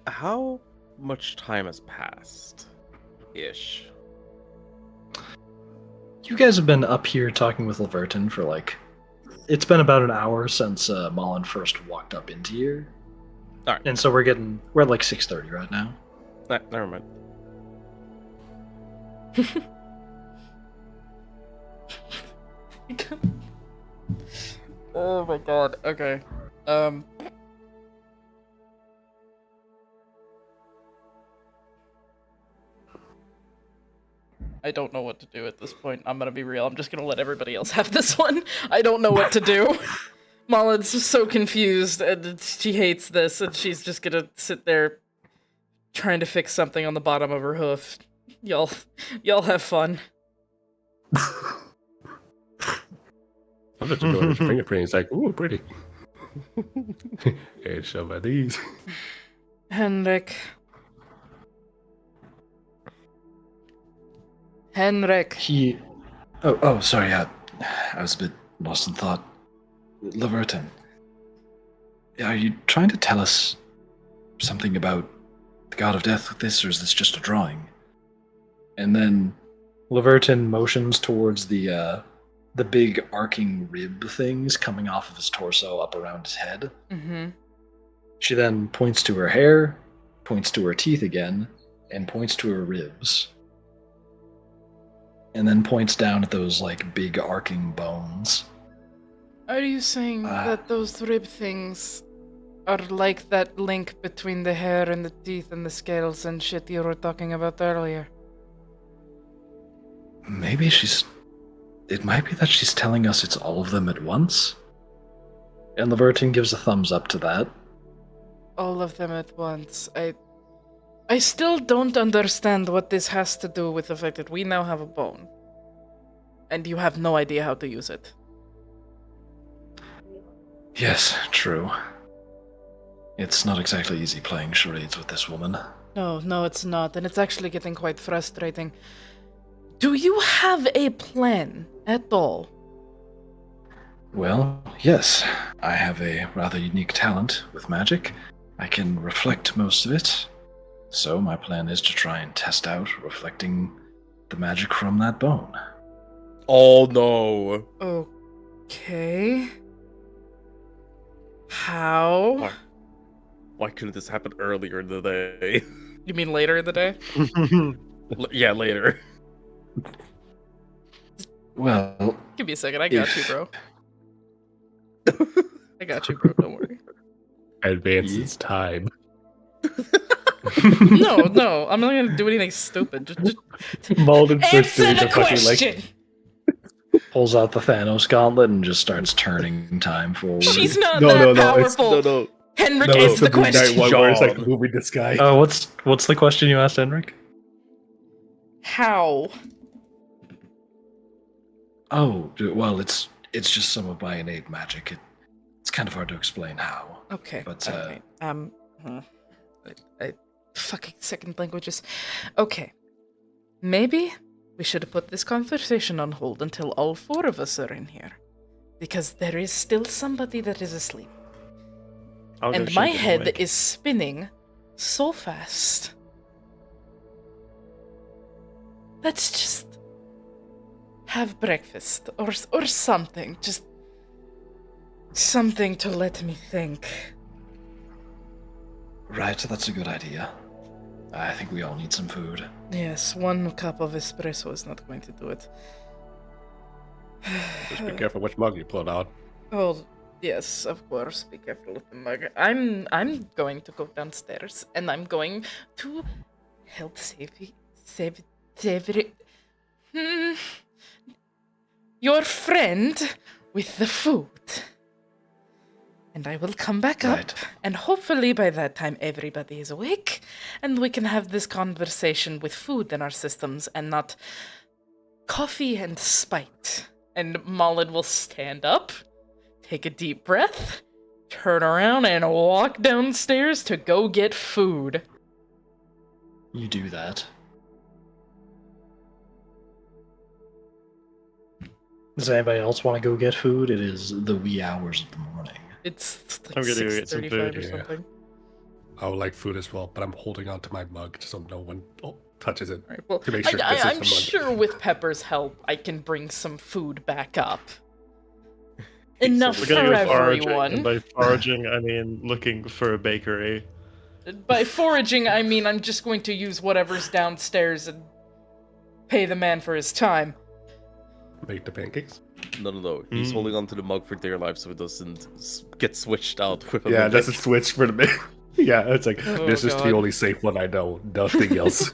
[SPEAKER 5] How much time has passed? Ish.
[SPEAKER 1] You guys have been up here talking with Laverton for like... It's been about an hour since Mullen first walked up into here.
[SPEAKER 5] Alright.
[SPEAKER 1] And so we're at like 6:30 right now.
[SPEAKER 5] Never mind.
[SPEAKER 2] Oh my god, okay. I don't know what to do at this point. I'm gonna be real. I'm just gonna let everybody else have this one. I don't know what to do. Mullen's just so confused, and she hates this, and she's just gonna sit there trying to fix something on the bottom of her hoof. Y'all have fun.
[SPEAKER 4] I'm just going his fingerprint. It's like, ooh, pretty. Hey, some of these.
[SPEAKER 2] Henrik.
[SPEAKER 1] He... Oh, sorry, I was a bit lost in thought. Laverton, are you trying to tell us something about the god of death with this, or is this just a drawing? And then Laverton motions towards the big arcing rib things coming off of his torso up around his head.
[SPEAKER 2] Mm-hmm.
[SPEAKER 1] She then points to her hair, points to her teeth again, and points to her ribs. And then points down at those like big arcing bones.
[SPEAKER 2] Are you saying that those rib things are like that link between the hair and the teeth and the scales and shit you were talking about earlier?
[SPEAKER 1] Maybe it might be that she's telling us it's all of them at once? And Laverton gives a thumbs up to that.
[SPEAKER 2] All of them at once. I still don't understand what this has to do with the fact that we now have a bone. And you have no idea how to use it.
[SPEAKER 1] Yes, true. It's not exactly easy playing charades with this woman.
[SPEAKER 2] No, it's not, and it's actually getting quite frustrating. Do you have a plan at all?
[SPEAKER 1] Well, yes. I have a rather unique talent with magic. I can reflect most of it. So my plan is to try and test out reflecting the magic from that bone.
[SPEAKER 5] Oh no.
[SPEAKER 2] Okay. How?
[SPEAKER 5] Why couldn't this happen earlier in the day?
[SPEAKER 2] You mean later in the day?
[SPEAKER 5] Yeah, later.
[SPEAKER 1] Well,
[SPEAKER 2] Give me a second, I got you, bro. I got you, bro, don't worry.
[SPEAKER 4] Advances time.
[SPEAKER 2] No, I'm not gonna do anything stupid. Just
[SPEAKER 4] Malden starts
[SPEAKER 2] answer
[SPEAKER 4] doing
[SPEAKER 2] the
[SPEAKER 4] the fucking
[SPEAKER 2] question!
[SPEAKER 1] pulls out the Thanos gauntlet and just starts turning time forward.
[SPEAKER 2] She's not
[SPEAKER 4] No,
[SPEAKER 2] that
[SPEAKER 4] no, no, it's-
[SPEAKER 2] powerful!
[SPEAKER 5] No.
[SPEAKER 2] Henrik,
[SPEAKER 4] No,
[SPEAKER 2] answer
[SPEAKER 4] it's
[SPEAKER 2] the
[SPEAKER 4] the Moon Knight
[SPEAKER 2] question!
[SPEAKER 4] one where it's like
[SPEAKER 5] John.
[SPEAKER 4] moving the sky.
[SPEAKER 1] Oh, what's the question you asked, Henrik?
[SPEAKER 2] How?
[SPEAKER 1] Oh, well, it's just some of my innate magic. It's kind of hard to explain how.
[SPEAKER 2] Okay.
[SPEAKER 1] But,
[SPEAKER 2] okay. I fucking second languages. Okay. Maybe we should put this conversation on hold until all four of us are in here. Because there is still somebody that is asleep.
[SPEAKER 3] I'll go
[SPEAKER 2] And
[SPEAKER 3] shake
[SPEAKER 2] my
[SPEAKER 3] it
[SPEAKER 2] head
[SPEAKER 3] awake.
[SPEAKER 2] is spinning so fast. Let's just have breakfast or something. Just something to let me think.
[SPEAKER 1] Right, that's a good idea. I think we all need some food.
[SPEAKER 2] Yes, 1 cup of espresso is not going to do it.
[SPEAKER 4] Just be careful which mug you pull out.
[SPEAKER 2] Oh, yes, of course. Be careful with the mug. I'm going to go downstairs and I'm going to help save your friend with the food. And I will come back
[SPEAKER 1] Right.
[SPEAKER 2] up, and hopefully by that time everybody is awake, and we can have this conversation with food in our systems and not coffee and spite. And Mullen will stand up, take a deep breath, turn around, and walk downstairs to go get food.
[SPEAKER 1] You do that. Does anybody else want to go get food? It is the wee hours of the morning.
[SPEAKER 2] It's like
[SPEAKER 3] I'm gonna go get some
[SPEAKER 2] 6:35
[SPEAKER 3] food,
[SPEAKER 2] or
[SPEAKER 4] yeah.
[SPEAKER 2] something.
[SPEAKER 4] I would like food as well, but I'm holding on to my mug just so no one touches it.
[SPEAKER 2] Right, well,
[SPEAKER 4] To make sure this is
[SPEAKER 2] I'm
[SPEAKER 4] the mug.
[SPEAKER 2] sure with Pepper's help, I can bring some food back up. Enough
[SPEAKER 3] We're
[SPEAKER 2] for
[SPEAKER 3] gonna go foraging,
[SPEAKER 2] everyone.
[SPEAKER 3] and by foraging, I mean looking for a bakery.
[SPEAKER 2] By foraging, I mean I'm just going to use whatever's downstairs and pay the man for his time.
[SPEAKER 4] Make the pancakes.
[SPEAKER 5] No. He's holding on to the mug for dear life so it doesn't get switched out with a
[SPEAKER 4] Yeah,
[SPEAKER 5] mimic.
[SPEAKER 4] that's a switch for the mix. Yeah, it's like,
[SPEAKER 2] Oh,
[SPEAKER 4] this is
[SPEAKER 2] God.
[SPEAKER 4] the only safe one I know. Nothing else.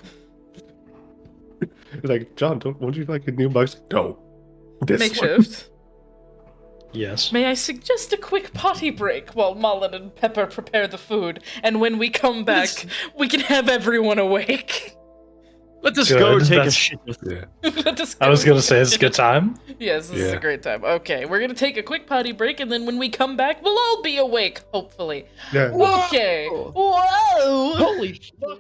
[SPEAKER 4] It's like, John, won't you like a new mug? No. This one.
[SPEAKER 2] Makeshift.
[SPEAKER 1] Yes.
[SPEAKER 2] May I suggest a quick potty break while Mullen and Pepper prepare the food, and when we come back, we can have everyone awake.
[SPEAKER 3] Let us
[SPEAKER 1] Good,
[SPEAKER 3] go take a
[SPEAKER 1] that's-
[SPEAKER 3] shit.
[SPEAKER 4] Yeah.
[SPEAKER 2] Let us
[SPEAKER 1] I was
[SPEAKER 2] go.
[SPEAKER 1] gonna say it's a good time.
[SPEAKER 2] Yes, this is a
[SPEAKER 4] Yeah.
[SPEAKER 2] great time. Okay, we're gonna take a quick potty break, and then when we come back, we'll all be awake, hopefully.
[SPEAKER 4] Yeah.
[SPEAKER 2] Okay. Whoa!
[SPEAKER 3] Holy fuck!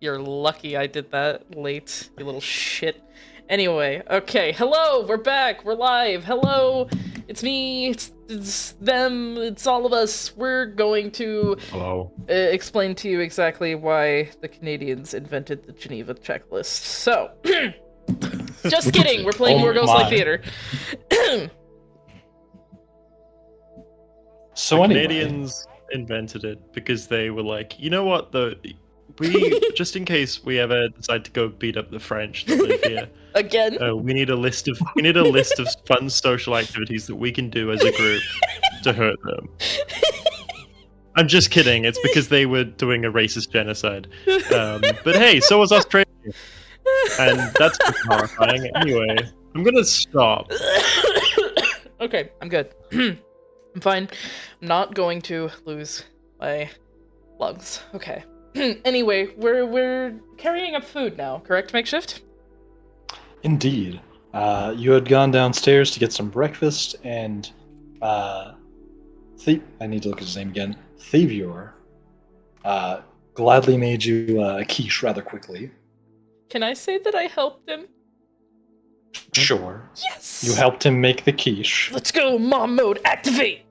[SPEAKER 2] You're lucky I did that late, you little shit. Anyway, okay, hello, we're back, we're live, hello, it's me, it's them, it's all of us. We're going to explain to you exactly why the Canadians invented the Geneva checklist. So, just kidding, we're playing more Ghostlight Theatre.
[SPEAKER 1] So
[SPEAKER 3] the
[SPEAKER 1] anyway,
[SPEAKER 3] Canadians invented it because they were like, you know what, we just in case we ever decide to go beat up the French that live here.
[SPEAKER 2] Again?
[SPEAKER 3] We need a list of fun social activities that we can do as a group to hurt them. I'm just kidding. It's because they were doing a racist genocide. But hey, so was Australia, and that's horrifying. Anyway, I'm gonna stop.
[SPEAKER 2] Okay, I'm good. I'm fine. I'm not going to lose my lungs. Okay. Anyway, we're carrying up food now, correct, Makeshift?
[SPEAKER 1] indeed, you had gone downstairs to get some breakfast, and I need to look at his name again. Thavior gladly made you a quiche rather quickly.
[SPEAKER 2] Can I say that I helped him?
[SPEAKER 1] Sure.
[SPEAKER 2] Yes!
[SPEAKER 1] You helped him make the quiche.
[SPEAKER 2] Let's go, mom mode, activate!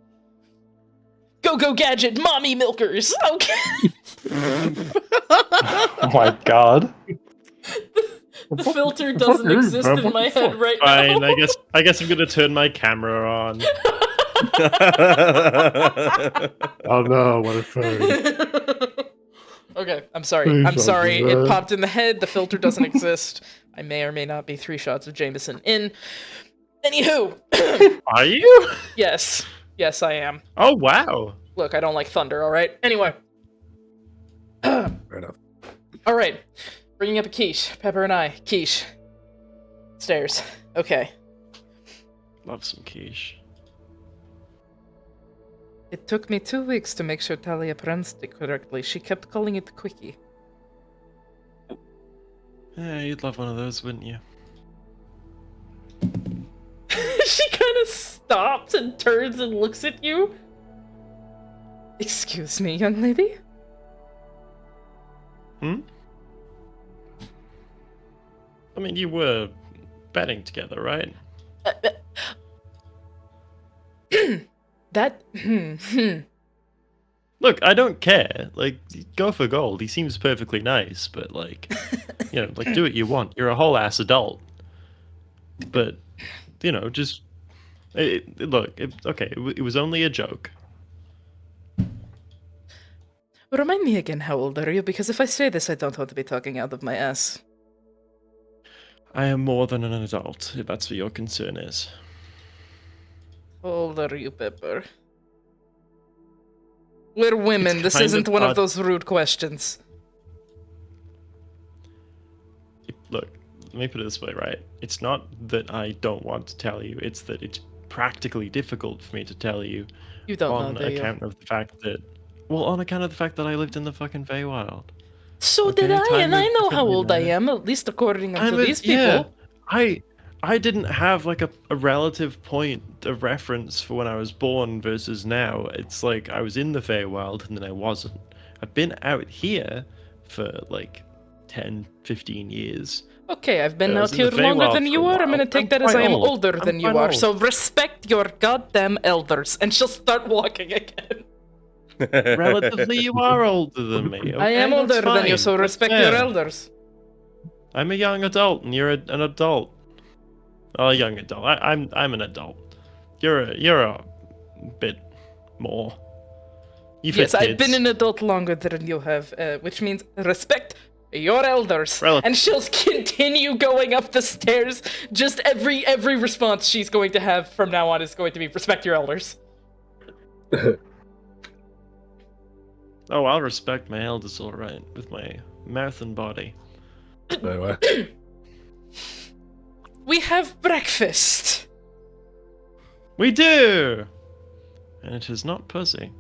[SPEAKER 2] Go gadget, mommy milkers! Okay!
[SPEAKER 1] Oh my god.
[SPEAKER 2] The filter doesn't exist in my head right now.
[SPEAKER 3] Fine, I guess I'm gonna turn my camera on.
[SPEAKER 4] Oh no, what a fun.
[SPEAKER 2] Okay, I'm sorry.
[SPEAKER 4] Please
[SPEAKER 2] I'm
[SPEAKER 4] don't
[SPEAKER 2] sorry.
[SPEAKER 4] do
[SPEAKER 2] It
[SPEAKER 4] that.
[SPEAKER 2] popped in the head. The filter doesn't exist. I may or may not be 3 shots of Jameson in. Anywho.
[SPEAKER 3] Are you?
[SPEAKER 2] Yes. Yes, I am.
[SPEAKER 3] Oh wow.
[SPEAKER 2] Look, I don't like thunder, alright? Anyway.
[SPEAKER 4] Fair enough.
[SPEAKER 2] Alright. Bringing up a quiche. Pepper and I. Quiche. Stairs. Okay.
[SPEAKER 3] Love some quiche.
[SPEAKER 2] It took me 2 weeks to make sure Talia pronounced it correctly. She kept calling it quickie.
[SPEAKER 3] Yeah, you'd love one of those, wouldn't you?
[SPEAKER 2] She kind of stops and turns and looks at you. Excuse me, young lady?
[SPEAKER 3] I mean, you were betting together, right?
[SPEAKER 2] That...
[SPEAKER 3] Look, I don't care. Like, go for gold. He seems perfectly nice, but like, you know, like do what you want. You're a whole ass adult. But, you know, just look. It was only a joke.
[SPEAKER 2] Remind me again, how old are you? Because if I say this, I don't want to be talking out of my ass.
[SPEAKER 3] I am more than an adult, if that's what your concern is.
[SPEAKER 2] How old are you, Pepper? We're women.
[SPEAKER 3] It's
[SPEAKER 2] This
[SPEAKER 3] kind
[SPEAKER 2] isn't
[SPEAKER 3] of
[SPEAKER 2] one of
[SPEAKER 3] odd.
[SPEAKER 2] those rude questions.
[SPEAKER 3] Look, let me put it this way, right? It's not that I don't want to tell you, it's that it's practically difficult for me to tell you
[SPEAKER 2] You don't
[SPEAKER 3] on
[SPEAKER 2] know, do you?
[SPEAKER 3] account of the fact that... Well, on account of the fact that I lived in the fucking Feywild.
[SPEAKER 2] So
[SPEAKER 3] Okay,
[SPEAKER 2] did I,
[SPEAKER 3] time
[SPEAKER 2] and I
[SPEAKER 3] moves
[SPEAKER 2] know how
[SPEAKER 3] differently
[SPEAKER 2] old I
[SPEAKER 3] now.
[SPEAKER 2] am, at least according to
[SPEAKER 3] I'm
[SPEAKER 2] these people.
[SPEAKER 3] Yeah, I didn't have like a relative point of reference for when I was born versus now. It's like I was in the Feywild and then I wasn't. I've been out here for like 10, 15 years.
[SPEAKER 2] Okay, I've been
[SPEAKER 3] I
[SPEAKER 2] out
[SPEAKER 3] was in
[SPEAKER 2] here
[SPEAKER 3] the
[SPEAKER 2] longer
[SPEAKER 3] Feywild
[SPEAKER 2] than
[SPEAKER 3] for
[SPEAKER 2] you
[SPEAKER 3] a
[SPEAKER 2] are. I'm
[SPEAKER 3] while.
[SPEAKER 2] gonna take
[SPEAKER 3] I'm
[SPEAKER 2] that as
[SPEAKER 3] quite
[SPEAKER 2] I am
[SPEAKER 3] old.
[SPEAKER 2] older
[SPEAKER 3] I'm
[SPEAKER 2] than you
[SPEAKER 3] quite
[SPEAKER 2] are.
[SPEAKER 3] old.
[SPEAKER 2] So respect your goddamn elders, and she'll start walking again.
[SPEAKER 3] Relatively, you are older than me.
[SPEAKER 2] I am
[SPEAKER 3] okay?
[SPEAKER 2] older
[SPEAKER 3] That's
[SPEAKER 2] than you,
[SPEAKER 3] fine.
[SPEAKER 2] so
[SPEAKER 3] That's
[SPEAKER 2] respect your
[SPEAKER 3] fair.
[SPEAKER 2] elders.
[SPEAKER 3] I'm a young adult, and you're an adult. Oh, a young adult. I'm an adult. You're a bit more. You've
[SPEAKER 2] Yes,
[SPEAKER 3] had
[SPEAKER 2] I've been
[SPEAKER 3] kids.
[SPEAKER 2] an adult longer than you have, which means respect your elders.
[SPEAKER 3] Relative.
[SPEAKER 2] And she'll continue going up the stairs. Just every response she's going to have from now on is going to be respect your elders.
[SPEAKER 3] Oh, I'll respect my elders, all right, with my mouth and body.
[SPEAKER 4] Anyway.
[SPEAKER 2] We have breakfast.
[SPEAKER 3] We do, and it is not pussy.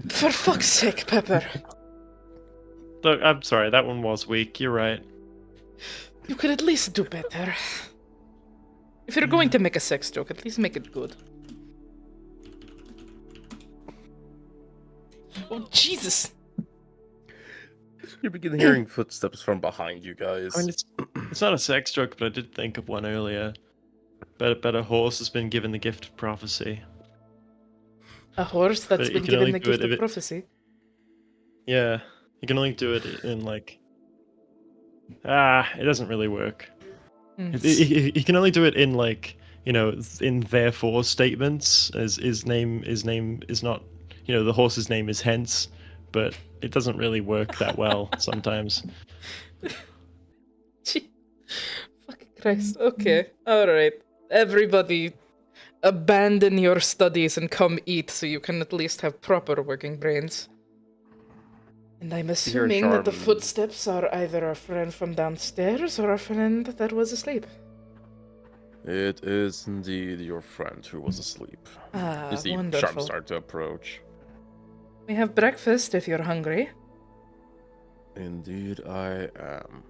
[SPEAKER 2] For fuck's sake, Pepper.
[SPEAKER 3] Look, I'm sorry, that one was weak. You're right.
[SPEAKER 2] You could at least do better. If you're going to make a sex joke, at least make it good. Oh, Jesus.
[SPEAKER 5] You begin hearing footsteps from behind you guys.
[SPEAKER 3] I mean, it's not a sex joke, but I did think of one earlier. Bet a horse has been given the gift of prophecy.
[SPEAKER 2] A horse that's
[SPEAKER 3] But you
[SPEAKER 2] been
[SPEAKER 3] can
[SPEAKER 2] given
[SPEAKER 3] only
[SPEAKER 2] the
[SPEAKER 3] do it
[SPEAKER 2] gift
[SPEAKER 3] if
[SPEAKER 2] of
[SPEAKER 3] it-
[SPEAKER 2] prophecy.
[SPEAKER 3] Yeah, you can only do it in like. It doesn't really work. You can only do it in like in therefore statements. As his name is not the horse's name is hence, but it doesn't really work that well sometimes.
[SPEAKER 2] Gee, fucking Christ. Okay, alright. Everybody, abandon your studies and come eat so you can at least have proper working brains. And I'm assuming that the
[SPEAKER 5] Charm.
[SPEAKER 2] footsteps are either a friend from downstairs or a friend that was asleep.
[SPEAKER 5] It is indeed your friend who was asleep. You see Charm
[SPEAKER 2] Wonderful.
[SPEAKER 5] start to approach.
[SPEAKER 2] We have breakfast if you're hungry.
[SPEAKER 5] Indeed, I am.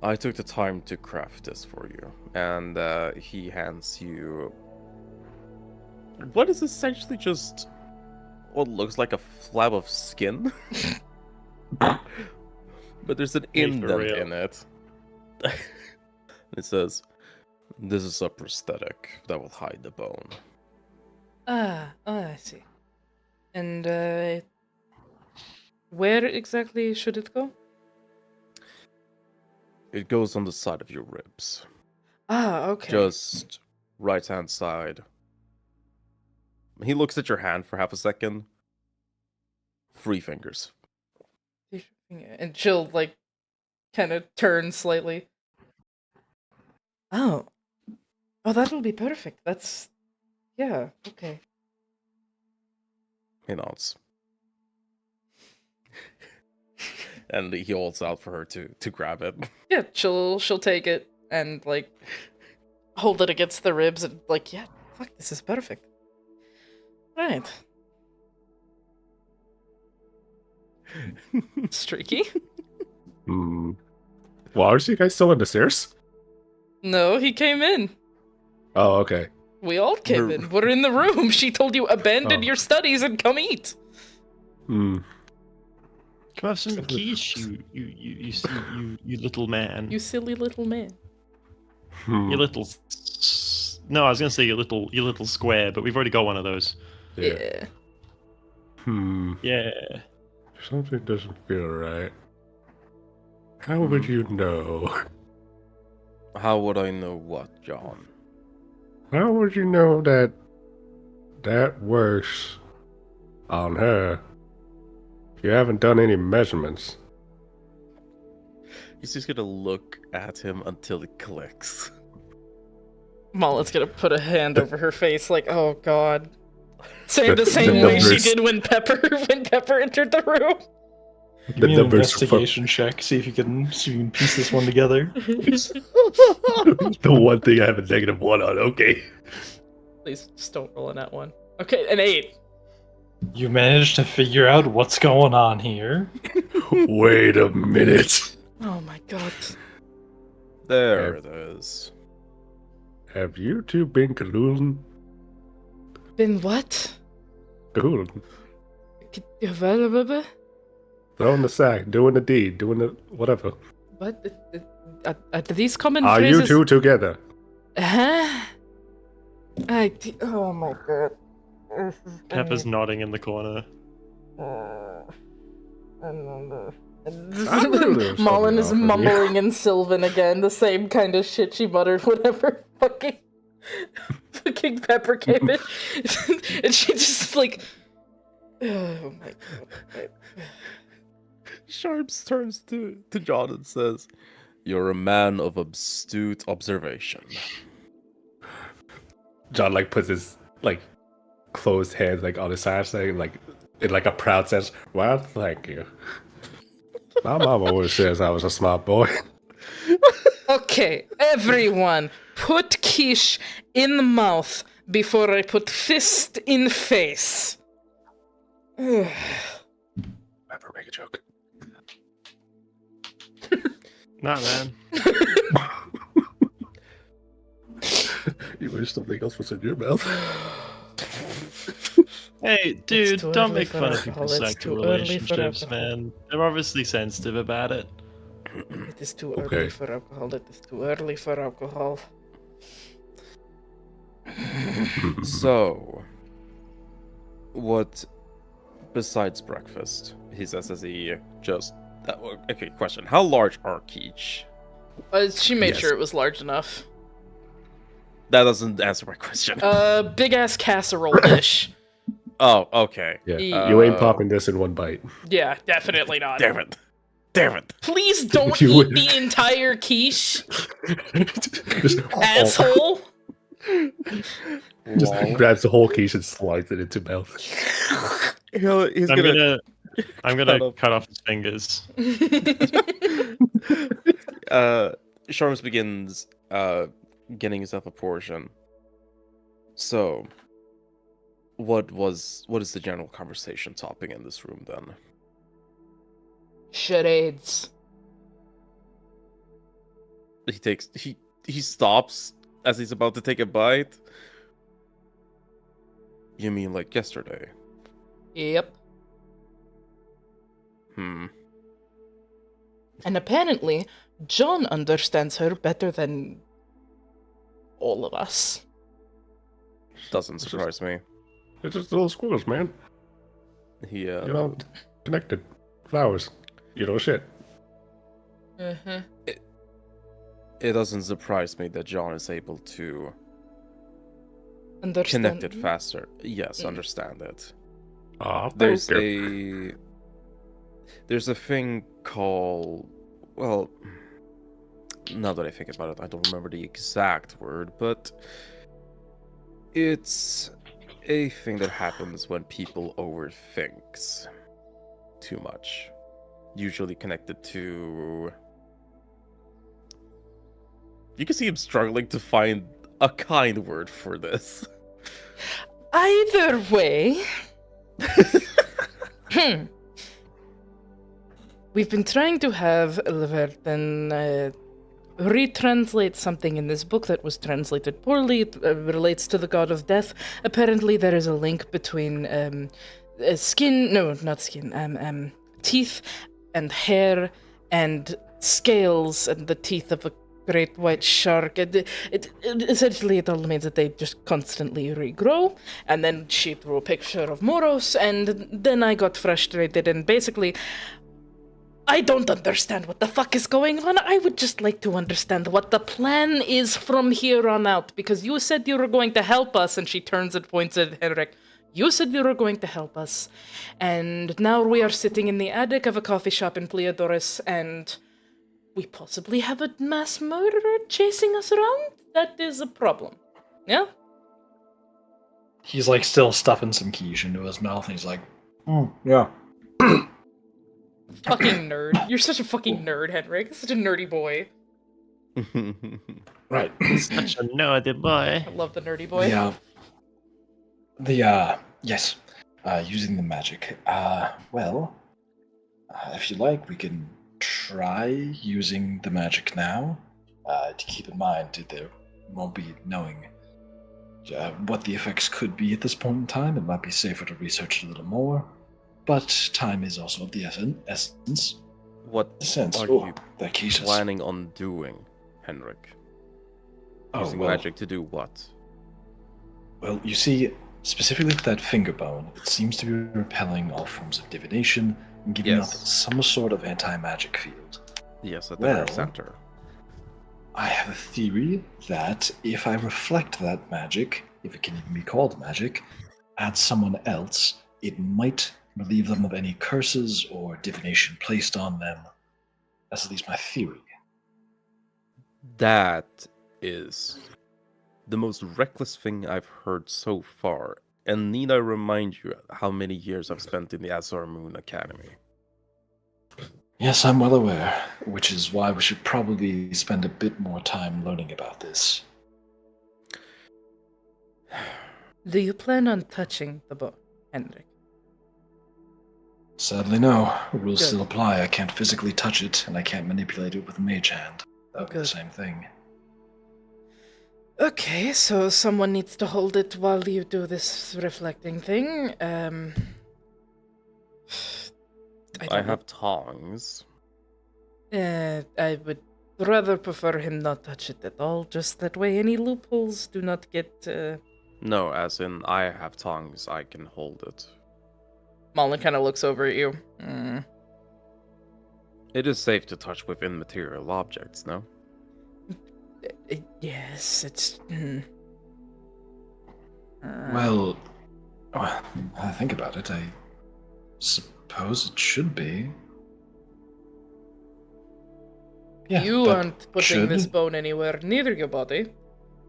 [SPEAKER 5] I took the time to craft this for you, and he hands you what is essentially just what looks like a flab of skin, but there's an
[SPEAKER 3] Hey, for
[SPEAKER 5] indent
[SPEAKER 3] real.
[SPEAKER 5] in it. It says, "This is a prosthetic that will hide the bone."
[SPEAKER 2] I see. And, where exactly should it go?
[SPEAKER 5] It goes on the side of your ribs,
[SPEAKER 2] Okay.
[SPEAKER 5] just right-hand side. He looks at your hand for half a second. 3 fingers.
[SPEAKER 2] And she'll, like, kind of turn slightly. Oh, that'll be perfect. That's, yeah, okay.
[SPEAKER 5] He nods. And he holds out for her to grab it.
[SPEAKER 2] Yeah, she'll take it and, like, hold it against the ribs and, like, yeah, fuck, this is perfect. Right. Streaky?
[SPEAKER 4] Hmm. Well, aren't you guys still in the stairs?
[SPEAKER 2] No, he came in.
[SPEAKER 4] Oh, okay.
[SPEAKER 2] We all came in. We're in the room. She told you abandon
[SPEAKER 4] Oh.
[SPEAKER 2] your studies and come eat.
[SPEAKER 4] Hmm.
[SPEAKER 3] Come have some quiche, you little man.
[SPEAKER 2] You silly little man.
[SPEAKER 4] Hmm.
[SPEAKER 3] You little. No, I was gonna say you little square, but we've already got one of those.
[SPEAKER 2] Yeah.
[SPEAKER 4] Hmm.
[SPEAKER 3] Yeah.
[SPEAKER 4] Something doesn't feel right. How would you know?
[SPEAKER 5] How would I know what, John?
[SPEAKER 4] How would you know that that works on her? You haven't done any measurements.
[SPEAKER 5] He's just gonna look at him until it clicks.
[SPEAKER 2] Mullet's gonna put a hand over her face like, oh god. Say the same
[SPEAKER 4] the
[SPEAKER 2] way she
[SPEAKER 4] numbers.
[SPEAKER 2] did when Pepper entered the room.
[SPEAKER 1] Give me an
[SPEAKER 4] numbers for-
[SPEAKER 1] investigation check. See if you can piece this one together.
[SPEAKER 4] The one thing I have a -1 on. Okay.
[SPEAKER 2] Please just don't roll in that one. Okay, an 8.
[SPEAKER 1] You managed to figure out what's going on here.
[SPEAKER 4] Wait a minute.
[SPEAKER 2] Oh my god.
[SPEAKER 5] There it is.
[SPEAKER 4] Have you two been colluding?
[SPEAKER 2] Been what?
[SPEAKER 4] Colluding. Throwing the sack, doing the deed, doing the whatever.
[SPEAKER 2] What? Do these common
[SPEAKER 4] Are
[SPEAKER 2] phrases?
[SPEAKER 4] you two together?
[SPEAKER 2] Huh? Oh my god.
[SPEAKER 3] Pepper's nodding in the corner.
[SPEAKER 4] knew there was
[SPEAKER 2] Mullen
[SPEAKER 4] something
[SPEAKER 2] is
[SPEAKER 4] off with you.
[SPEAKER 2] mumbling in Sylvan again, the same kind of shit she muttered whenever fucking Pepper came in. And she just like, oh my god.
[SPEAKER 5] Sharps turns to John and says, "You're a man of astute observation."
[SPEAKER 4] John like puts his like closed hands like on his side, saying like in like a proud sense, "Well, thank you." My mom always says I was a smart boy.
[SPEAKER 2] Okay, everyone, put quiche in the mouth before I put fist in face.
[SPEAKER 4] Never make a joke.
[SPEAKER 3] Nah, man.
[SPEAKER 4] You wish something else was in your mouth.
[SPEAKER 3] Hey, dude,
[SPEAKER 2] too
[SPEAKER 3] don't
[SPEAKER 2] early
[SPEAKER 3] make
[SPEAKER 2] for
[SPEAKER 3] fun of
[SPEAKER 2] alcohol,
[SPEAKER 3] people's
[SPEAKER 2] it's
[SPEAKER 3] sexual
[SPEAKER 2] too early for
[SPEAKER 3] relationships,
[SPEAKER 2] alcohol.
[SPEAKER 3] man. They're obviously sensitive about it.
[SPEAKER 2] It is too
[SPEAKER 4] Okay.
[SPEAKER 2] early for alcohol. It is too early for alcohol.
[SPEAKER 5] So, what besides breakfast? He says as he just. Okay, question. How large are quiche?
[SPEAKER 2] She made
[SPEAKER 4] Yes.
[SPEAKER 2] sure it was large enough.
[SPEAKER 5] That doesn't answer my question.
[SPEAKER 2] Big ass casserole dish.
[SPEAKER 5] Oh, okay.
[SPEAKER 4] Yeah,
[SPEAKER 2] Yeah.
[SPEAKER 4] you ain't popping this in one bite.
[SPEAKER 2] Yeah, definitely not.
[SPEAKER 5] Damn it. Damn it.
[SPEAKER 2] Please don't
[SPEAKER 4] You
[SPEAKER 2] eat
[SPEAKER 4] would-
[SPEAKER 2] the entire quiche,
[SPEAKER 4] just,
[SPEAKER 2] asshole.
[SPEAKER 4] just
[SPEAKER 5] Lol.
[SPEAKER 4] grabs the whole quiche and slides it into mouth.
[SPEAKER 5] He's
[SPEAKER 3] I'm
[SPEAKER 5] gonna.
[SPEAKER 3] gonna cut off his fingers.
[SPEAKER 5] Sharms begins getting himself a portion. So, what is the general conversation topic in this room then?
[SPEAKER 2] Charades.
[SPEAKER 5] He stops as he's about to take a bite. You mean like yesterday?
[SPEAKER 2] Yep.
[SPEAKER 5] Hmm.
[SPEAKER 2] And apparently, John understands her better than all of us.
[SPEAKER 5] Doesn't surprise me.
[SPEAKER 4] It's just little squirrels, man.
[SPEAKER 5] He
[SPEAKER 4] You know, connected. Flowers. You know, shit.
[SPEAKER 2] Mm-hmm.
[SPEAKER 5] It doesn't surprise me that John is able to
[SPEAKER 2] Understand.
[SPEAKER 5] connect it faster. Yes,
[SPEAKER 2] Mm.
[SPEAKER 5] understand it.
[SPEAKER 4] There's
[SPEAKER 5] There's a thing called, well, now that I think about it, I don't remember the exact word, but it's a thing that happens when people overthinks too much. Usually connected to... You can see him struggling to find a kind word for this.
[SPEAKER 2] Either way, we've been trying to have Leverton retranslate something in this book that was translated poorly. It relates to the god of death. Apparently, there is a link between teeth and hair and scales and the teeth of a great white shark. It essentially it all means that they just constantly regrow. And then she threw a picture of Moros, and then I got frustrated, and basically I don't understand what the fuck is going on. I would just like to understand what the plan is from here on out, because you said you were going to help us, and she turns and points at Henrik. You said you were going to help us, and now we are sitting in the attic of a coffee shop in Pleodoris, and we possibly have a mass murderer chasing us around? That is a problem. Yeah?
[SPEAKER 1] He's like still stuffing some quiche into his mouth, and he's like, yeah.
[SPEAKER 2] Fucking nerd. You're such a fucking nerd, Henrik. Such a nerdy boy.
[SPEAKER 1] Right.
[SPEAKER 3] Such a nerdy boy.
[SPEAKER 2] I love the nerdy boy.
[SPEAKER 1] Yes. Using the magic. If you like, we can try using the magic now. To keep in mind, there won't be knowing what the effects could be at this point in time. It might be safer to research a little more, but time is also of the essence.
[SPEAKER 5] What
[SPEAKER 1] Sense.
[SPEAKER 5] are
[SPEAKER 1] Oh,
[SPEAKER 5] you
[SPEAKER 1] that case is...
[SPEAKER 5] planning on doing, Henrik? Using magic to do what?
[SPEAKER 1] Well, you see, specifically with that finger bone, it seems to be repelling all forms of divination and giving off some sort of anti-magic field.
[SPEAKER 5] Yes, at the very center.
[SPEAKER 1] I have a theory that if I reflect that magic, if it can even be called magic, at someone else, it might relieve them of any curses or divination placed on them. That's at least my theory.
[SPEAKER 5] That is the most reckless thing I've heard so far. And need I remind you how many years I've spent in the Azar Moon Academy?
[SPEAKER 1] Yes, I'm well aware, which is why we should probably spend a bit more time learning about this.
[SPEAKER 2] Do you plan on touching the book, Henrik?
[SPEAKER 1] Sadly, no. Rules
[SPEAKER 2] Good.
[SPEAKER 1] still apply. I can't physically touch it, and I can't manipulate it with a mage hand. That would be the
[SPEAKER 2] Good.
[SPEAKER 1] same thing.
[SPEAKER 2] Okay, so someone needs to hold it while you do this reflecting thing. I
[SPEAKER 5] I
[SPEAKER 2] don't know.
[SPEAKER 5] have tongs.
[SPEAKER 2] I would rather prefer him not touch it at all, just that way any loopholes do not get.
[SPEAKER 5] No, as in I have tongs, I can hold it.
[SPEAKER 2] Malin kind of looks over at you. Mm.
[SPEAKER 5] It is safe to touch with immaterial objects, no?
[SPEAKER 2] Yes, it's.
[SPEAKER 1] Well, I think about it. I suppose it should be. Yeah,
[SPEAKER 2] you
[SPEAKER 1] but
[SPEAKER 2] aren't putting
[SPEAKER 1] should?
[SPEAKER 2] this bone anywhere near your body.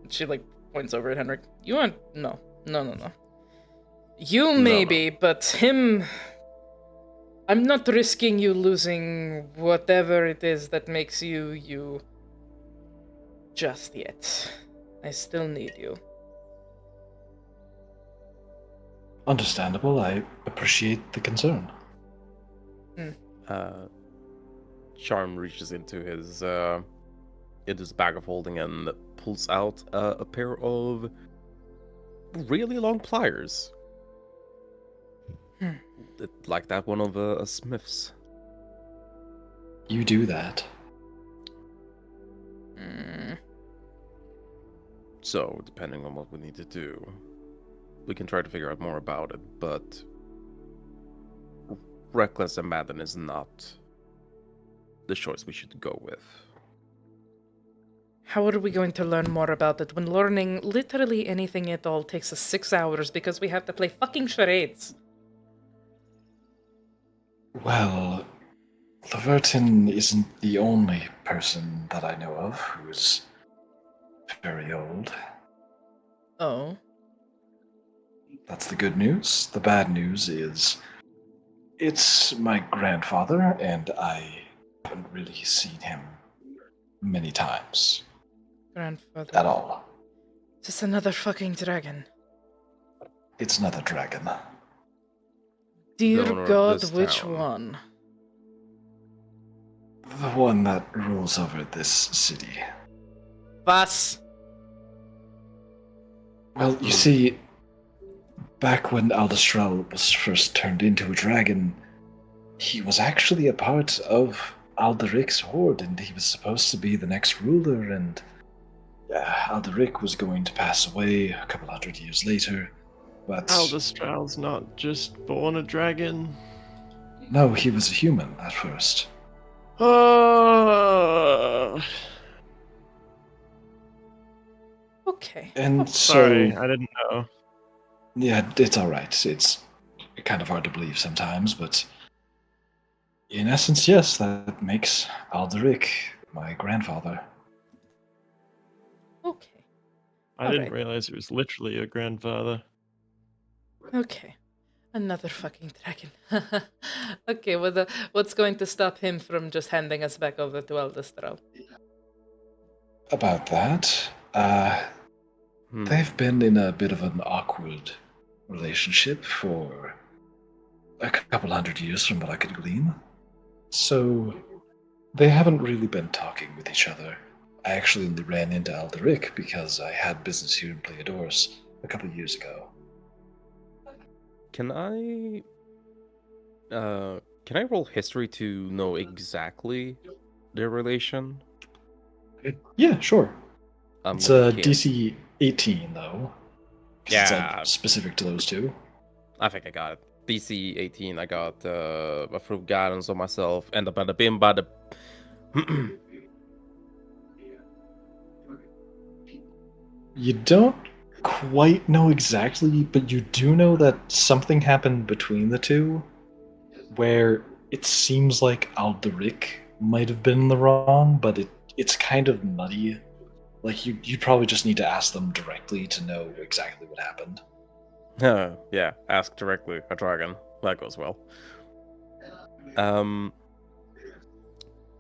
[SPEAKER 2] She like points over at Henrik. You aren't. No. You
[SPEAKER 5] No,
[SPEAKER 2] maybe, but him. I'm not risking you losing whatever it is that makes you you. Just yet. I still need you.
[SPEAKER 1] Understandable. I appreciate the concern.
[SPEAKER 5] Charm reaches into his bag of holding and pulls out a pair of really long pliers. Like that one of a smith's.
[SPEAKER 1] You do that.
[SPEAKER 5] So, depending on what we need to do, we can try to figure out more about it, but reckless abandon is not the choice we should go with.
[SPEAKER 2] How are we going to learn more about it when learning literally anything at all takes us 6 hours because we have to play fucking charades?
[SPEAKER 1] Well, Laverton isn't the only person that I know of who's very old.
[SPEAKER 2] Oh.
[SPEAKER 1] That's the good news. The bad news is it's my grandfather, and I haven't really seen him many times
[SPEAKER 2] Grandfather.
[SPEAKER 1] at all.
[SPEAKER 2] Just another fucking dragon.
[SPEAKER 1] It's not a dragon.
[SPEAKER 2] Dear
[SPEAKER 5] owner of
[SPEAKER 2] God,
[SPEAKER 5] this
[SPEAKER 2] which
[SPEAKER 5] town.
[SPEAKER 2] one?
[SPEAKER 1] The one that rules over this city.
[SPEAKER 2] Was?
[SPEAKER 1] Well, you see, back when Aldestral was first turned into a dragon, he was actually a part of Alderic's horde, and he was supposed to be the next ruler, and Alderic was going to pass away a couple hundred years later, but...
[SPEAKER 3] Aldestral's not just born a dragon.
[SPEAKER 1] No, he was a human at first.
[SPEAKER 2] Okay.
[SPEAKER 1] And so...
[SPEAKER 3] Sorry, I didn't know.
[SPEAKER 1] Yeah, it's alright. It's kind of hard to believe sometimes, but in essence, yes, that makes Alderic my grandfather.
[SPEAKER 2] Okay.
[SPEAKER 3] I didn't
[SPEAKER 2] Alright.
[SPEAKER 3] realize it was literally your grandfather.
[SPEAKER 2] Okay. Another fucking dragon. Okay, well, what's going to stop him from just handing us back over to Aldestral?
[SPEAKER 1] About that, they've been in a bit of an awkward relationship for a couple hundred years from what I could glean. So, they haven't really been talking with each other. I actually only ran into Alderic because I had business here in Pleiadorus a couple of years ago.
[SPEAKER 5] Can I roll history to know exactly their relation?
[SPEAKER 1] Yeah, sure.
[SPEAKER 5] I'm
[SPEAKER 1] It's
[SPEAKER 5] gonna
[SPEAKER 1] a
[SPEAKER 5] kill-
[SPEAKER 1] DC 18, though. 'Cause it's
[SPEAKER 5] Yeah.
[SPEAKER 1] like specific to those two.
[SPEAKER 5] I think I got it. DC 18. I got a fruit guidance on myself, and bada bim bada.
[SPEAKER 1] You don't quite know exactly, but you do know that something happened between the two where it seems like Alderic might have been in the wrong, but it's kind of nutty. Like, you probably just need to ask them directly to know exactly what happened.
[SPEAKER 5] Yeah, ask directly a dragon. That goes well.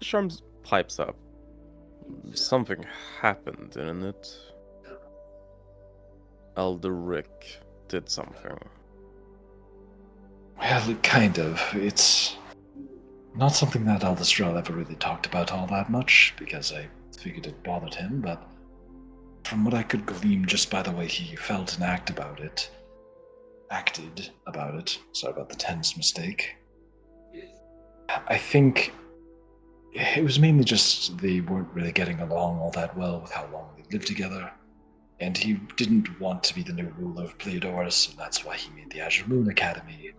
[SPEAKER 5] Sharms pipes up. Something happened, didn't it? Alderic did something.
[SPEAKER 1] Well, kind of. It's not something that Aldestral ever really talked about all that much, because I figured it bothered him, but from what I could glean just by the way he felt and acted about it, sorry about the tense mistake, I think it was mainly just they weren't really getting along all that well with how long they lived together, and he didn't want to be the new ruler of Pleiadorus, and that's why he made the Azure Moon Academy.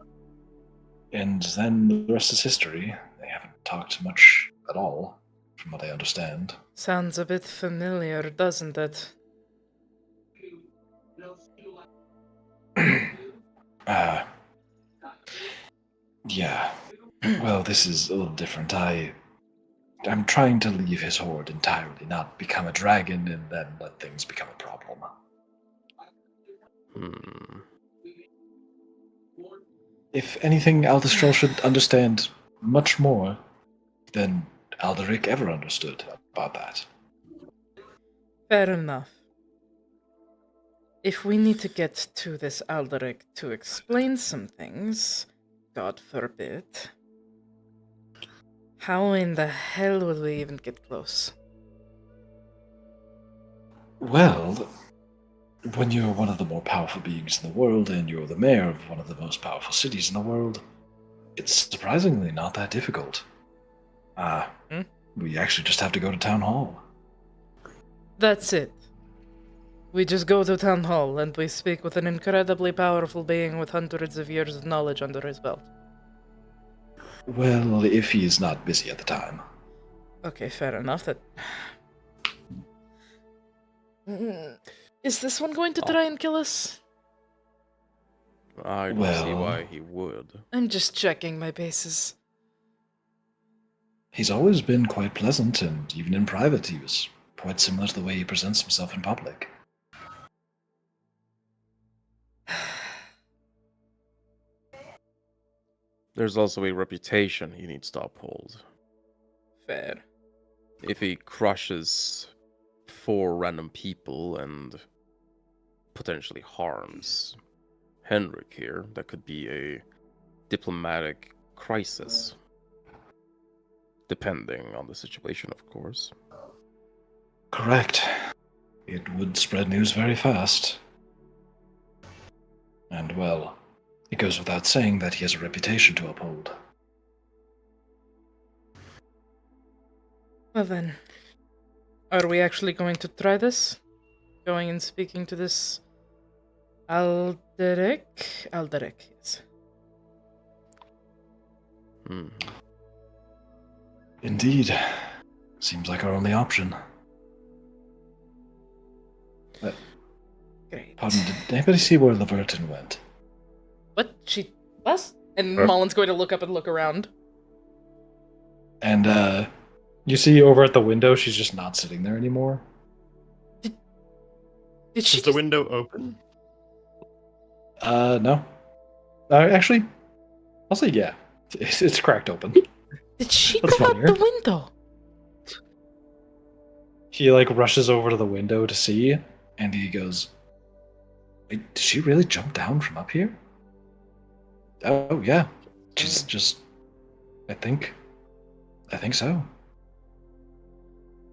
[SPEAKER 1] And then the rest is history. They haven't talked much at all, from what I understand.
[SPEAKER 2] Sounds a bit familiar, doesn't it?
[SPEAKER 1] Yeah. Well, this is a little different. I'm trying to leave his horde entirely, not become a dragon and then let things become a problem.
[SPEAKER 5] Hmm.
[SPEAKER 1] If anything, Aldestrel should understand much more than Alderic ever understood about that.
[SPEAKER 2] Fair enough. If we need to get to this Alderic to explain some things, God forbid, how in the hell would we even get close?
[SPEAKER 1] Well, when you're one of the more powerful beings in the world and you're the mayor of one of the most powerful cities in the world, it's surprisingly not that difficult. We actually just have to go to town hall.
[SPEAKER 2] That's it. We just go to town hall and we speak with an incredibly powerful being with hundreds of years of knowledge under his belt.
[SPEAKER 1] Well, if he's not busy at the time.
[SPEAKER 2] Okay, fair enough. That. Is this one going to try and kill us?
[SPEAKER 5] I don't see
[SPEAKER 1] Well-
[SPEAKER 5] why he would.
[SPEAKER 2] I'm just checking my bases.
[SPEAKER 1] He's always been quite pleasant, and even in private, he was quite similar to the way he presents himself in public.
[SPEAKER 5] There's also a reputation he needs to uphold.
[SPEAKER 2] Fair.
[SPEAKER 5] If he crushes 4 random people and potentially harms Henrik here, that could be a diplomatic crisis. Depending on the situation, of course.
[SPEAKER 1] Correct. It would spread news very fast. And, well, it goes without saying that he has a reputation to uphold.
[SPEAKER 2] Well then, are we actually going to try this? Going and speaking to this Alderic? Alderic, yes.
[SPEAKER 5] Hmm.
[SPEAKER 1] Indeed. Seems like our only option.
[SPEAKER 2] Great.
[SPEAKER 1] Pardon, did anybody see where Laverton went?
[SPEAKER 2] What? She... us? And Mullen's going to look up and look around.
[SPEAKER 1] And, you see over at the window, she's just not sitting there anymore.
[SPEAKER 2] Did she
[SPEAKER 3] Is the window open?
[SPEAKER 1] No. Actually, I'll say yeah. It's cracked open.
[SPEAKER 2] Did she
[SPEAKER 1] That's
[SPEAKER 2] come out
[SPEAKER 1] funnier.
[SPEAKER 2] the window?
[SPEAKER 1] He, rushes over to the window to see, and he goes, "Wait, did she really jump down from up here?" Oh, yeah. She's just... I think so.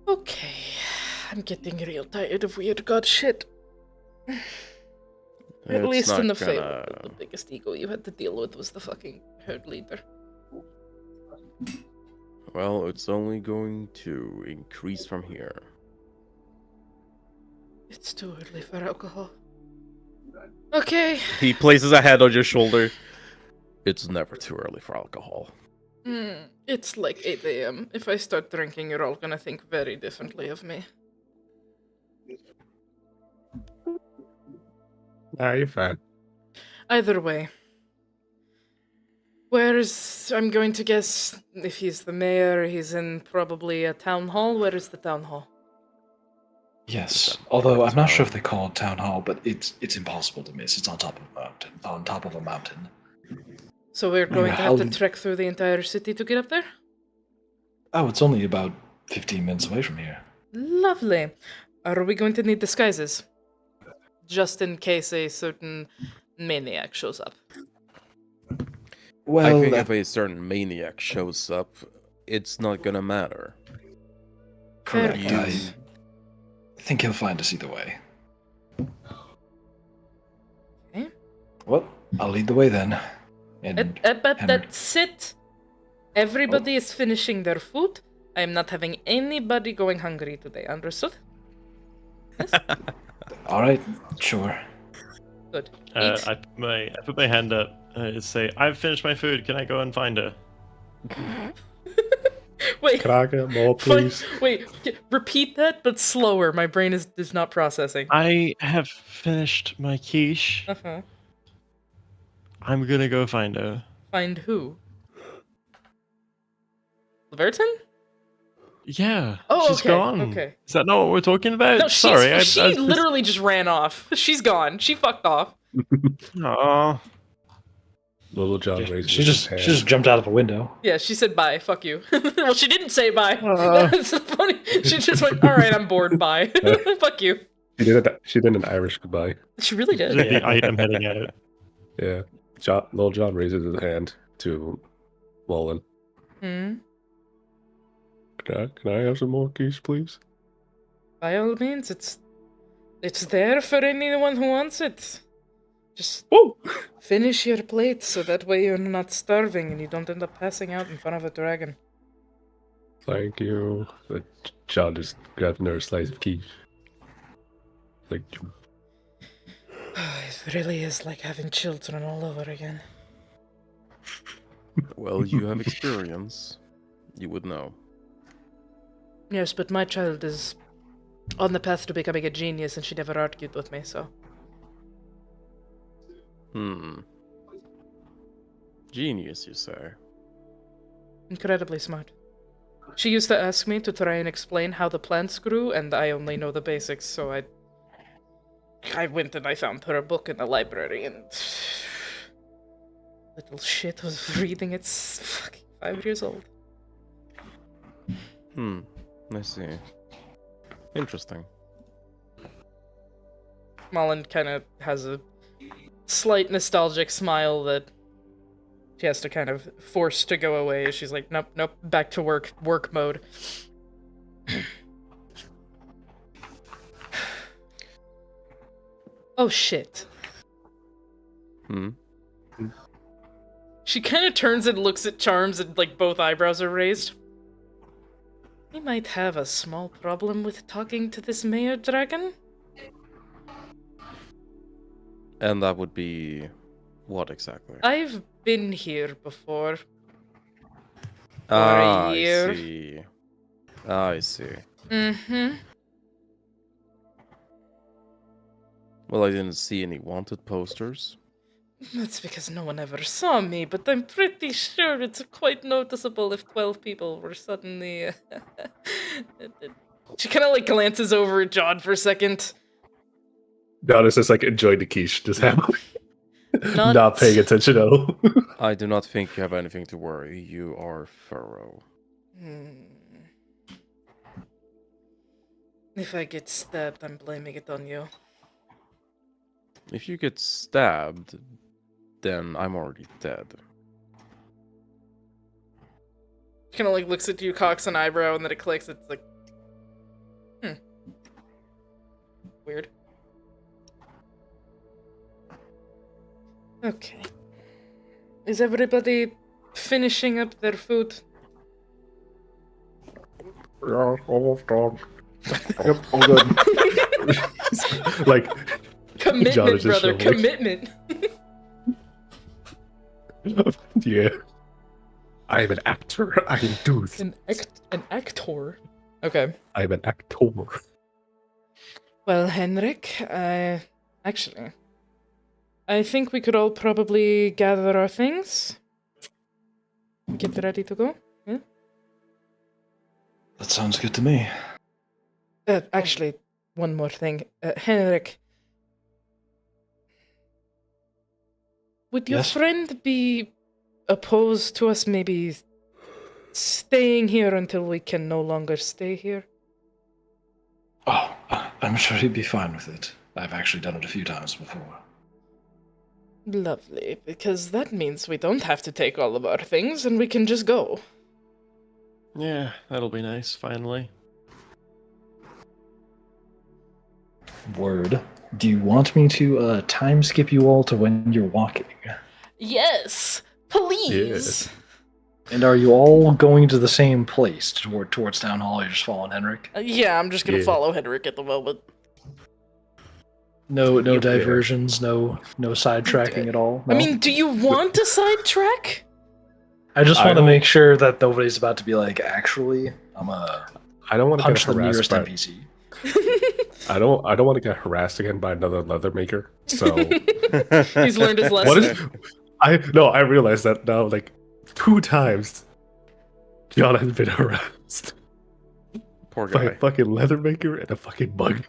[SPEAKER 2] Okay. I'm getting real tired of weird god shit. At
[SPEAKER 5] It's
[SPEAKER 2] least
[SPEAKER 5] not
[SPEAKER 2] in the
[SPEAKER 5] gonna-
[SPEAKER 2] Fable, the biggest ego you had to deal with was the fucking herd leader.
[SPEAKER 5] Well, it's only going to increase from here.
[SPEAKER 2] It's too early for alcohol. Okay.
[SPEAKER 5] He places a hand on your shoulder. It's never too early for alcohol.
[SPEAKER 2] It's like 8 a.m. If I start drinking, you're all gonna think very differently of me.
[SPEAKER 4] Nah, you're fine.
[SPEAKER 2] Either way. I'm going to guess, if he's the mayor, he's in probably a town hall. Where is the town hall?
[SPEAKER 1] Yes, although I'm not sure if they call it town hall, but it's impossible to miss. It's on top of a mountain. On top of a mountain.
[SPEAKER 2] So we're going to have to
[SPEAKER 1] How-
[SPEAKER 2] trek through the entire city to get up there?
[SPEAKER 1] Oh, it's only about 15 minutes away from here.
[SPEAKER 2] Lovely. Are we going to need disguises? Just in case a certain maniac shows up.
[SPEAKER 1] Well,
[SPEAKER 5] I think if a certain maniac shows up, it's not gonna matter.
[SPEAKER 1] correct.
[SPEAKER 2] Fair
[SPEAKER 1] I
[SPEAKER 5] point.
[SPEAKER 1] think he'll find us either way.
[SPEAKER 2] Okay.
[SPEAKER 1] Well, I'll lead the way then. And Henry-
[SPEAKER 2] That's it. Everybody is finishing their food. I am not having anybody going hungry today. Understood?
[SPEAKER 1] all right, sure.
[SPEAKER 2] Good.
[SPEAKER 3] I put my hand up and say, "I've finished my food. Can I go and find her?"
[SPEAKER 2] Wait.
[SPEAKER 4] Can I get more, please?
[SPEAKER 2] Wait. Repeat that, but slower. My brain is not processing.
[SPEAKER 3] I have finished my quiche.
[SPEAKER 2] Uh-huh.
[SPEAKER 3] I'm gonna go find her.
[SPEAKER 2] Find who? Leverton?
[SPEAKER 3] Yeah.
[SPEAKER 2] Oh,
[SPEAKER 3] she's
[SPEAKER 2] okay,
[SPEAKER 3] gone.
[SPEAKER 2] okay.
[SPEAKER 3] Is that not what we're talking about?
[SPEAKER 2] No,
[SPEAKER 3] Sorry,
[SPEAKER 2] she literally just ran off. She's gone. She fucked off.
[SPEAKER 3] Aw.
[SPEAKER 4] Little John
[SPEAKER 1] She
[SPEAKER 4] raises
[SPEAKER 1] just
[SPEAKER 4] his
[SPEAKER 1] she
[SPEAKER 4] hand.
[SPEAKER 1] just jumped out of a window.
[SPEAKER 2] Yeah, she said bye. Fuck you. Well, she didn't say bye.
[SPEAKER 3] Uh.
[SPEAKER 2] That's funny. She just went, all right, I'm bored. Bye. Fuck you.
[SPEAKER 4] She did an Irish goodbye.
[SPEAKER 2] She really did.
[SPEAKER 3] The item heading out.
[SPEAKER 4] Yeah. Little John raises his hand to Mullen.
[SPEAKER 2] Hmm.
[SPEAKER 4] Can I have some more quiche, please?
[SPEAKER 2] By all means, it's there for anyone who wants it. Just
[SPEAKER 4] Oh!
[SPEAKER 2] finish your plate so that way you're not starving and you don't end up passing out in front of a dragon.
[SPEAKER 4] Thank you. John just grabbed another slice of quiche. Like,
[SPEAKER 2] It really is like having children all over again.
[SPEAKER 5] Well, you have experience. You would know.
[SPEAKER 2] Yes, but my child is on the path to becoming a genius and she never argued with me, so.
[SPEAKER 5] Genius, you say?
[SPEAKER 2] Incredibly smart. She used to ask me to try and explain how the plants grew, and I only know the basics, so I went and I found her a book in the library, and little shit was reading. It's fucking 5 years old.
[SPEAKER 5] I see. Interesting.
[SPEAKER 2] Mullen kind of has a slight nostalgic smile that she has to kind of force to go away. She's like, nope, back to work mode. Oh shit. She kind of turns and looks at Charms and like both eyebrows are raised. We might have a small problem with talking to this mayor dragon.
[SPEAKER 5] And that would be what exactly?
[SPEAKER 2] I've been here before.
[SPEAKER 5] Ah,
[SPEAKER 2] a year.
[SPEAKER 5] I see. I see.
[SPEAKER 2] Mm-hmm.
[SPEAKER 5] Well, I didn't see any wanted posters.
[SPEAKER 2] That's because no one ever saw me, but I'm pretty sure it's quite noticeable if 12 people were suddenly... She kind of like glances over at John for a second.
[SPEAKER 4] John is just like enjoying the quiche, just
[SPEAKER 2] Not-
[SPEAKER 4] not paying attention at all.
[SPEAKER 5] I do not think you have anything to worry. You are thorough.
[SPEAKER 2] If I get stabbed, I'm blaming it on you.
[SPEAKER 5] If you get stabbed, then I'm already dead.
[SPEAKER 2] Kind of like looks at you, cocks an eyebrow, and then it clicks. It's like, weird. Okay. Is everybody finishing up their food?
[SPEAKER 4] Yeah, almost done. Yep, I'm good. Like, John
[SPEAKER 2] Commitment,
[SPEAKER 4] is just
[SPEAKER 2] brother,
[SPEAKER 4] so, like-
[SPEAKER 2] commitment.
[SPEAKER 4] yeah. I am an actor. I do.
[SPEAKER 2] An actor. Okay.
[SPEAKER 4] I am an actor.
[SPEAKER 2] Well, Henrik, actually, I think we could all probably gather our things. Get ready to go. Yeah?
[SPEAKER 1] That sounds good to me.
[SPEAKER 2] Actually, one more thing. Henrik, would your
[SPEAKER 1] Yes?
[SPEAKER 2] friend be opposed to us maybe staying here until we can no longer stay here?
[SPEAKER 1] Oh, I'm sure he'd be fine with it. I've actually done it a few times before.
[SPEAKER 2] Lovely, because that means we don't have to take all of our things and we can just go.
[SPEAKER 3] Yeah, that'll be nice, finally.
[SPEAKER 1] Word. Do you want me to time skip you all to when you're walking?
[SPEAKER 2] Yes, please.
[SPEAKER 1] And are you all going to the same place towards Town Hall? You're just following Henrik?
[SPEAKER 2] Yeah, I'm just gonna follow Henrik at the moment.
[SPEAKER 1] No diversions, no sidetracking at all?
[SPEAKER 2] I
[SPEAKER 1] No?
[SPEAKER 2] mean, do you want to sidetrack?
[SPEAKER 1] I just
[SPEAKER 4] I
[SPEAKER 1] want to
[SPEAKER 4] don't-
[SPEAKER 1] make sure that nobody's about to be like, actually, I'm
[SPEAKER 4] I don't want to
[SPEAKER 1] punch
[SPEAKER 4] get
[SPEAKER 1] the
[SPEAKER 4] harassed
[SPEAKER 1] nearest
[SPEAKER 4] by.
[SPEAKER 1] NPC.
[SPEAKER 4] I don't want to get harassed again by another leather maker. So
[SPEAKER 2] He's learned his lesson.
[SPEAKER 4] what is? I realized that now. Like 2 times, John has been harassed
[SPEAKER 5] Poor
[SPEAKER 4] by
[SPEAKER 5] guy.
[SPEAKER 4] a fucking leather maker and a fucking bug.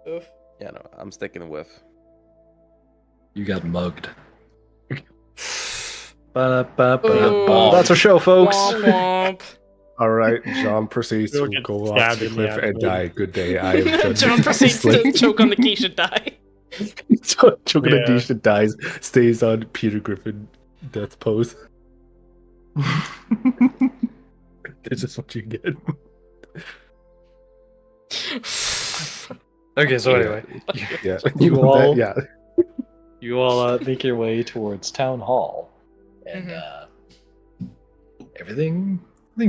[SPEAKER 2] Oof.
[SPEAKER 5] Yeah, no, I'm sticking with.
[SPEAKER 1] You got mugged.
[SPEAKER 2] Ooh.
[SPEAKER 1] That's our show, folks.
[SPEAKER 2] Womp womp.
[SPEAKER 4] All right, John proceeds to
[SPEAKER 3] You'll get
[SPEAKER 4] go off
[SPEAKER 3] stabbed
[SPEAKER 4] the
[SPEAKER 3] in the
[SPEAKER 4] cliff and
[SPEAKER 3] abdomen.
[SPEAKER 4] die. Good day. I have done
[SPEAKER 2] John proceeds to choke on the quiche and die.
[SPEAKER 4] Choking
[SPEAKER 3] Yeah.
[SPEAKER 4] a dish that dies, stays on Peter Griffin death pose. This is what you get.
[SPEAKER 1] Okay, so anyway,
[SPEAKER 4] Yeah,
[SPEAKER 1] You all-
[SPEAKER 4] yeah.
[SPEAKER 1] you all make your way towards Town Hall, and everything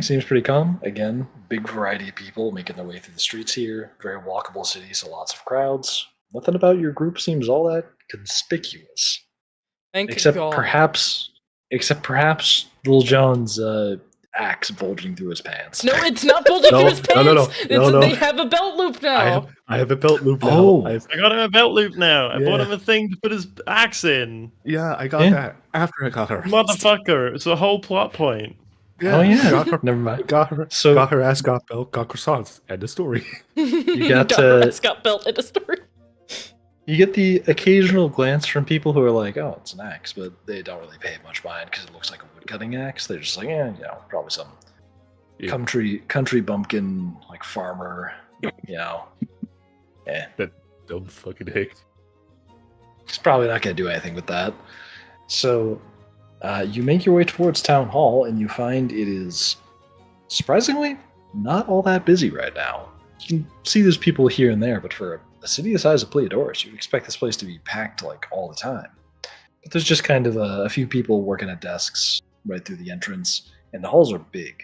[SPEAKER 1] seems pretty calm. Again, big variety of people making their way through the streets here. Very walkable city, so lots of crowds. Nothing about your group seems all that conspicuous,
[SPEAKER 2] Thank
[SPEAKER 1] except
[SPEAKER 2] God.
[SPEAKER 1] perhaps Little John's axe bulging through his pants.
[SPEAKER 2] No, it's not bulging
[SPEAKER 4] No,
[SPEAKER 2] through his pants.
[SPEAKER 4] no, no, no,
[SPEAKER 2] It's,
[SPEAKER 4] no, no.
[SPEAKER 2] They have a belt loop now.
[SPEAKER 4] I have a belt loop now.
[SPEAKER 1] Oh.
[SPEAKER 4] I've-
[SPEAKER 3] I got him a belt loop now. I bought
[SPEAKER 4] Yeah.
[SPEAKER 3] him a thing to put his axe in.
[SPEAKER 4] yeah, I got
[SPEAKER 1] Yeah.
[SPEAKER 4] that after I got her.
[SPEAKER 3] Motherfucker. It's a whole plot point.
[SPEAKER 1] Oh yeah,
[SPEAKER 4] got her,
[SPEAKER 1] never mind.
[SPEAKER 4] got her,
[SPEAKER 1] So-
[SPEAKER 4] got her ass, got belt, got croissants. End of story.
[SPEAKER 1] You got
[SPEAKER 2] Scott belt in a story.
[SPEAKER 1] You get the occasional glance from people who are like, "Oh, it's an axe," but they don't really pay much mind because it looks like a woodcutting axe. They're just like, "Yeah, probably some
[SPEAKER 4] Yeah.
[SPEAKER 1] country bumpkin, like farmer,
[SPEAKER 4] That dumb fucking hick.
[SPEAKER 1] He's probably not going to do anything with that." So, you make your way towards Town Hall, and you find it is surprisingly not all that busy right now. You can see there's people here and there, but for a city the size of Pleiadorus, you'd expect this place to be packed like all the time. But there's just kind of a few people working at desks right through the entrance, and the halls are big.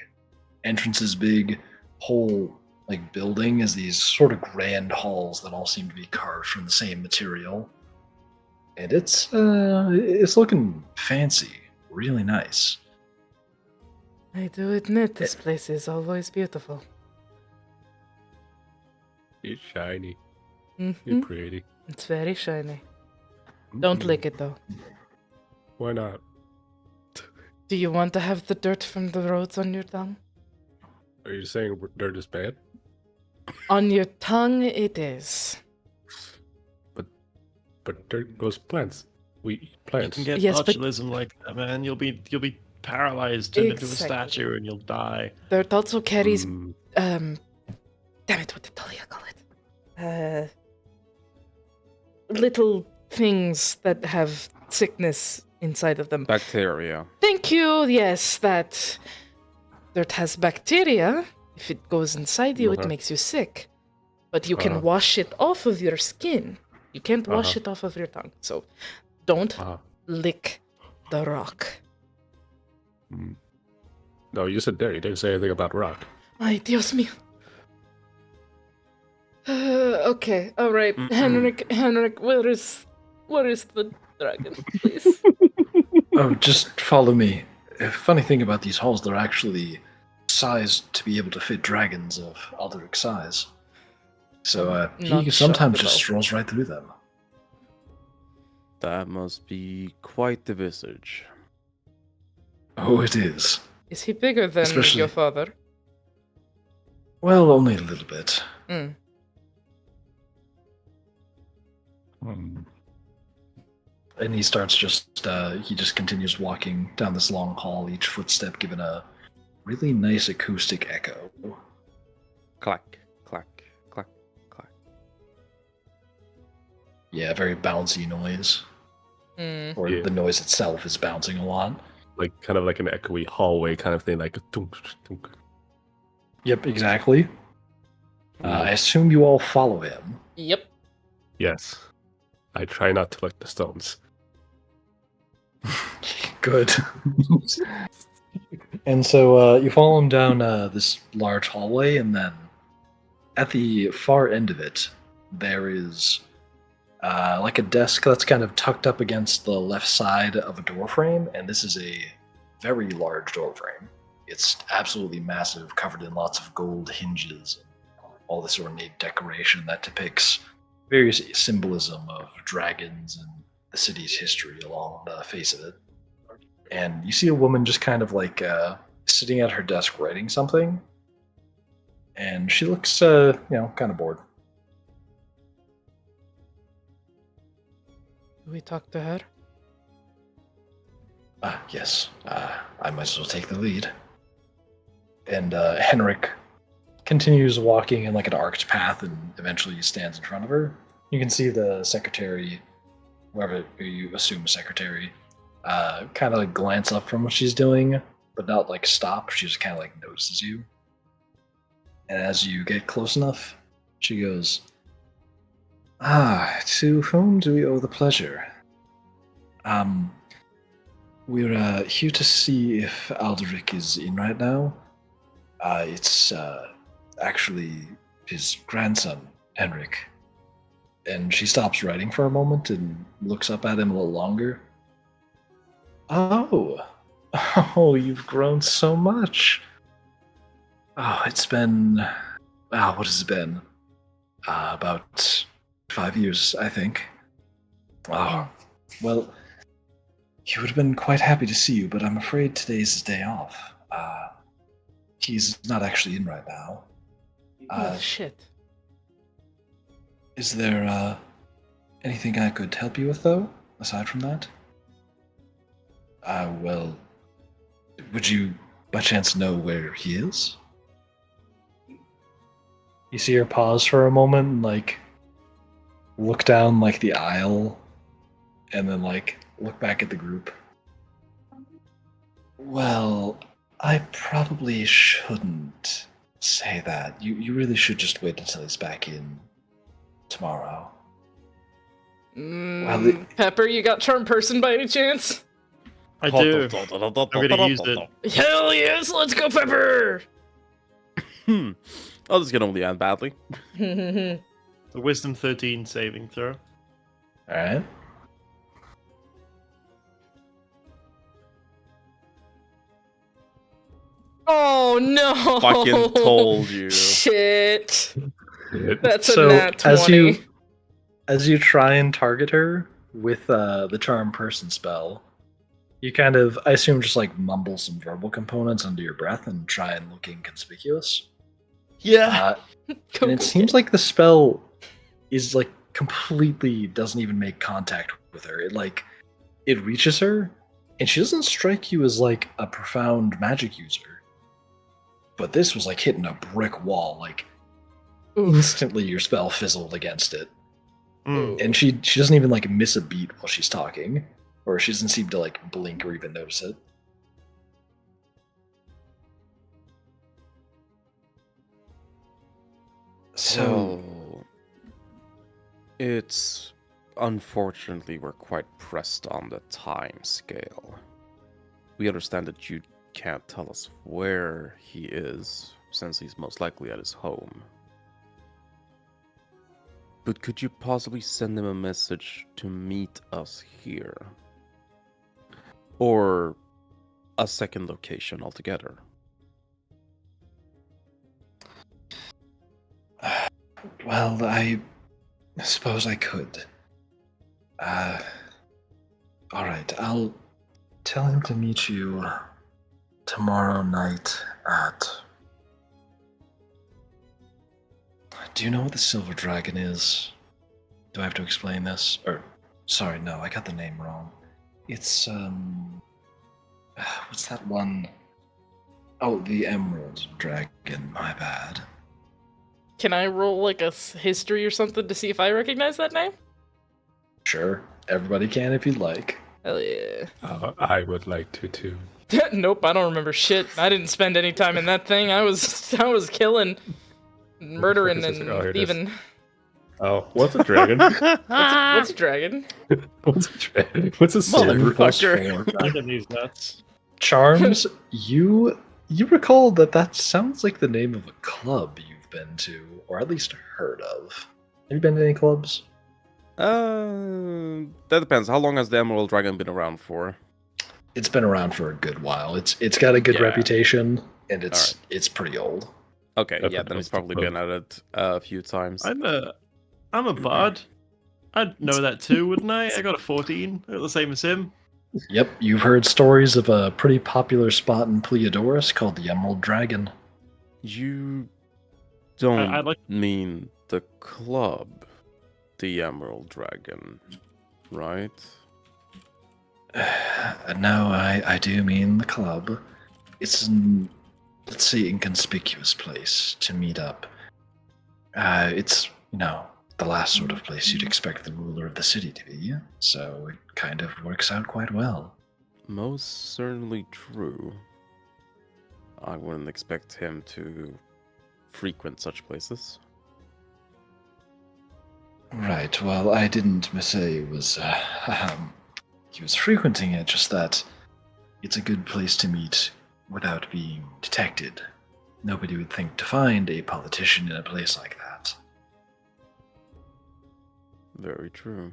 [SPEAKER 1] Entrance is big. Whole like building is these sort of grand halls that all seem to be carved from the same material, and it's looking fancy, really nice.
[SPEAKER 2] I do admit this place is always beautiful.
[SPEAKER 4] It's shiny.
[SPEAKER 2] Mhm.
[SPEAKER 4] It's pretty.
[SPEAKER 2] It's very shiny. Don't
[SPEAKER 4] Mm.
[SPEAKER 2] lick it though.
[SPEAKER 4] Why not?
[SPEAKER 2] Do you want to have the dirt from the roads on your tongue?
[SPEAKER 4] Are you saying dirt is bad?
[SPEAKER 2] On your tongue, it is.
[SPEAKER 4] But dirt grows plants. We eat
[SPEAKER 3] You
[SPEAKER 4] plants.
[SPEAKER 3] can get
[SPEAKER 2] Yes, but-
[SPEAKER 3] botulism like that, man. You'll be paralyzed, turned into a
[SPEAKER 2] Exactly.
[SPEAKER 3] statue, and you'll die.
[SPEAKER 2] Dirt also carries
[SPEAKER 4] Mm,
[SPEAKER 2] damn it, what the hell do you call it? Little things that have sickness inside of them.
[SPEAKER 5] Bacteria.
[SPEAKER 2] Thank you. Yes, that dirt has bacteria. If it goes inside you, it
[SPEAKER 4] Uh-huh.
[SPEAKER 2] makes you sick. But you can
[SPEAKER 4] Uh-huh.
[SPEAKER 2] wash it off of your skin. You can't wash
[SPEAKER 4] Uh-huh.
[SPEAKER 2] it off of your tongue. So don't
[SPEAKER 4] uh,
[SPEAKER 2] lick the rock.
[SPEAKER 4] no, you said dirt. You didn't say anything about rock.
[SPEAKER 2] Ay, Dios mío. Okay, all right.
[SPEAKER 5] Mm-mm.
[SPEAKER 2] Henrik, where is the dragon, please?
[SPEAKER 1] Oh, just follow me. A funny thing about these halls, they're actually sized to be able to fit dragons of Alderic size. So
[SPEAKER 2] Not
[SPEAKER 1] he sometimes
[SPEAKER 2] shocked
[SPEAKER 1] just
[SPEAKER 2] about-
[SPEAKER 1] strolls right through them.
[SPEAKER 5] That must be quite the visage.
[SPEAKER 1] Oh, it is.
[SPEAKER 2] Is he bigger than
[SPEAKER 1] Especially-
[SPEAKER 2] your father?
[SPEAKER 1] Well, only a little bit.
[SPEAKER 2] Mm.
[SPEAKER 1] And he starts he just continues walking down this long hall, each footstep giving a really nice acoustic echo.
[SPEAKER 5] Clack, clack, clack, clack.
[SPEAKER 1] Yeah, very bouncy noise.
[SPEAKER 2] Mm.
[SPEAKER 1] Or
[SPEAKER 4] Yeah.
[SPEAKER 1] the noise itself is bouncing a lot.
[SPEAKER 4] Like kind of like an echoey hallway kind of thing, like a thunk, thunk.
[SPEAKER 1] Yep, exactly. I assume you all follow him.
[SPEAKER 2] Yep.
[SPEAKER 4] Yes. I try not to lick the stones.
[SPEAKER 1] Good. And so you follow him down this large hallway, and then at the far end of it, there is like a desk that's kind of tucked up against the left side of a door frame, and this is a very large door frame. It's absolutely massive, covered in lots of gold hinges and all this ornate decoration that depicts various symbolism of dragons and the city's history along the face of it. And you see a woman just kind of like sitting at her desk writing something, and she looks, kind of bored.
[SPEAKER 2] Do we talk to her?
[SPEAKER 1] Yes, I might as well take the lead. And Henrik continues walking in like an arced path and eventually stands in front of her. You can see the secretary, whoever you assume secretary, kind of like glance up from what she's doing, but not like stop. She just kind of like notices you. And as you get close enough, she goes, to whom do we owe the pleasure? We're here to see if Alderic is in right now. It's actually his grandson, Henrik. And she stops writing for a moment and looks up at him a little longer. Oh, you've grown so much. Oh, it's been, what has it been? About 5 years, I think. Oh, well, he would have been quite happy to see you, but I'm afraid today's his day off. He's not actually in right now.
[SPEAKER 2] Shit.
[SPEAKER 1] Is there, anything I could help you with, though, aside from that? Well, would you, by chance, know where he is? You see her pause for a moment and, like, look down, like, the aisle, and then, like, look back at the group. Well, I probably shouldn't say that. You really should just wait until he's back in tomorrow.
[SPEAKER 2] Pepper, you got Charm Person by any chance?
[SPEAKER 3] I do. I'm gonna use it.
[SPEAKER 2] Hell yes, let's go, Pepper!
[SPEAKER 5] Oh, this can only end badly.
[SPEAKER 3] The Wisdom 13 saving throw.
[SPEAKER 1] Alright.
[SPEAKER 2] Oh no!
[SPEAKER 5] Fucking told you.
[SPEAKER 2] Shit. That's
[SPEAKER 1] So,
[SPEAKER 2] a nat 20.
[SPEAKER 1] as you try and target her with the Charm Person spell, you kind of, I assume, just like mumble some verbal components under your breath and try and look inconspicuous.
[SPEAKER 3] Yeah.
[SPEAKER 1] And it seems like the spell is like completely doesn't even make contact with her. It reaches her, and she doesn't strike you as like a profound magic user. But this was like hitting a brick wall. Like instantly, your spell fizzled against it, and she doesn't even like miss a beat while she's talking, or she doesn't seem to like blink or even notice it. So,
[SPEAKER 5] it's unfortunately we're quite pressed on the time scale. We understand that you can't tell us where he is, since he's most likely at his home. But could you possibly send him a message to meet us here? Or a second location altogether?
[SPEAKER 1] well, I suppose I could. Alright, I'll tell him to meet you tomorrow night at... Do you know what the Silver Dragon is? Do I have to explain this? Or, sorry, no, I got the name wrong. It's, what's that one? Oh, the Emerald Dragon, my bad.
[SPEAKER 2] Can I roll like a history or something to see if I recognize that name?
[SPEAKER 1] Sure, everybody can if you'd like.
[SPEAKER 2] Hell yeah.
[SPEAKER 4] I would like to too.
[SPEAKER 2] Nope, I don't remember shit. I didn't spend any time in that thing. I was killing. Murdering
[SPEAKER 4] is this?
[SPEAKER 2] and
[SPEAKER 4] Oh, here it is.
[SPEAKER 2] thieving.
[SPEAKER 4] Oh, what's a dragon?
[SPEAKER 2] What's a dragon?
[SPEAKER 4] What's a dragon? What's a
[SPEAKER 5] Motherfucker.
[SPEAKER 4] silver?
[SPEAKER 3] Look at these nuts.
[SPEAKER 1] Charms, you recall that sounds like the name of a club you've been to, or at least heard of. Have you been to any clubs?
[SPEAKER 5] That depends. How long has the Emerald Dragon been around for?
[SPEAKER 1] It's been around for a good while. It's got a good
[SPEAKER 5] Yeah.
[SPEAKER 1] reputation, and
[SPEAKER 5] Alright.
[SPEAKER 1] it's pretty old.
[SPEAKER 5] Okay,
[SPEAKER 4] That's
[SPEAKER 5] yeah,
[SPEAKER 4] what
[SPEAKER 5] then
[SPEAKER 4] I
[SPEAKER 5] he's
[SPEAKER 4] was
[SPEAKER 5] probably
[SPEAKER 4] supposed-
[SPEAKER 5] been at it a few times.
[SPEAKER 3] I'm a bard. I'd know that too, wouldn't I? I got a 14. I got the same as him.
[SPEAKER 1] Yep, you've heard stories of a pretty popular spot in Pleiadorus called the Emerald Dragon.
[SPEAKER 5] You don't
[SPEAKER 3] I'd like-
[SPEAKER 5] mean the club, the Emerald Dragon, right?
[SPEAKER 1] No, I do mean the club. It's an, let's say, inconspicuous place to meet up. It's, the last sort of place you'd expect the ruler of the city to be, so it kind of works out quite well.
[SPEAKER 5] Most certainly true. I wouldn't expect him to frequent such places.
[SPEAKER 1] Right, well, I didn't say it was, he was frequenting it, just that it's a good place to meet without being detected. Nobody would think to find a politician in a place like that.
[SPEAKER 5] Very true.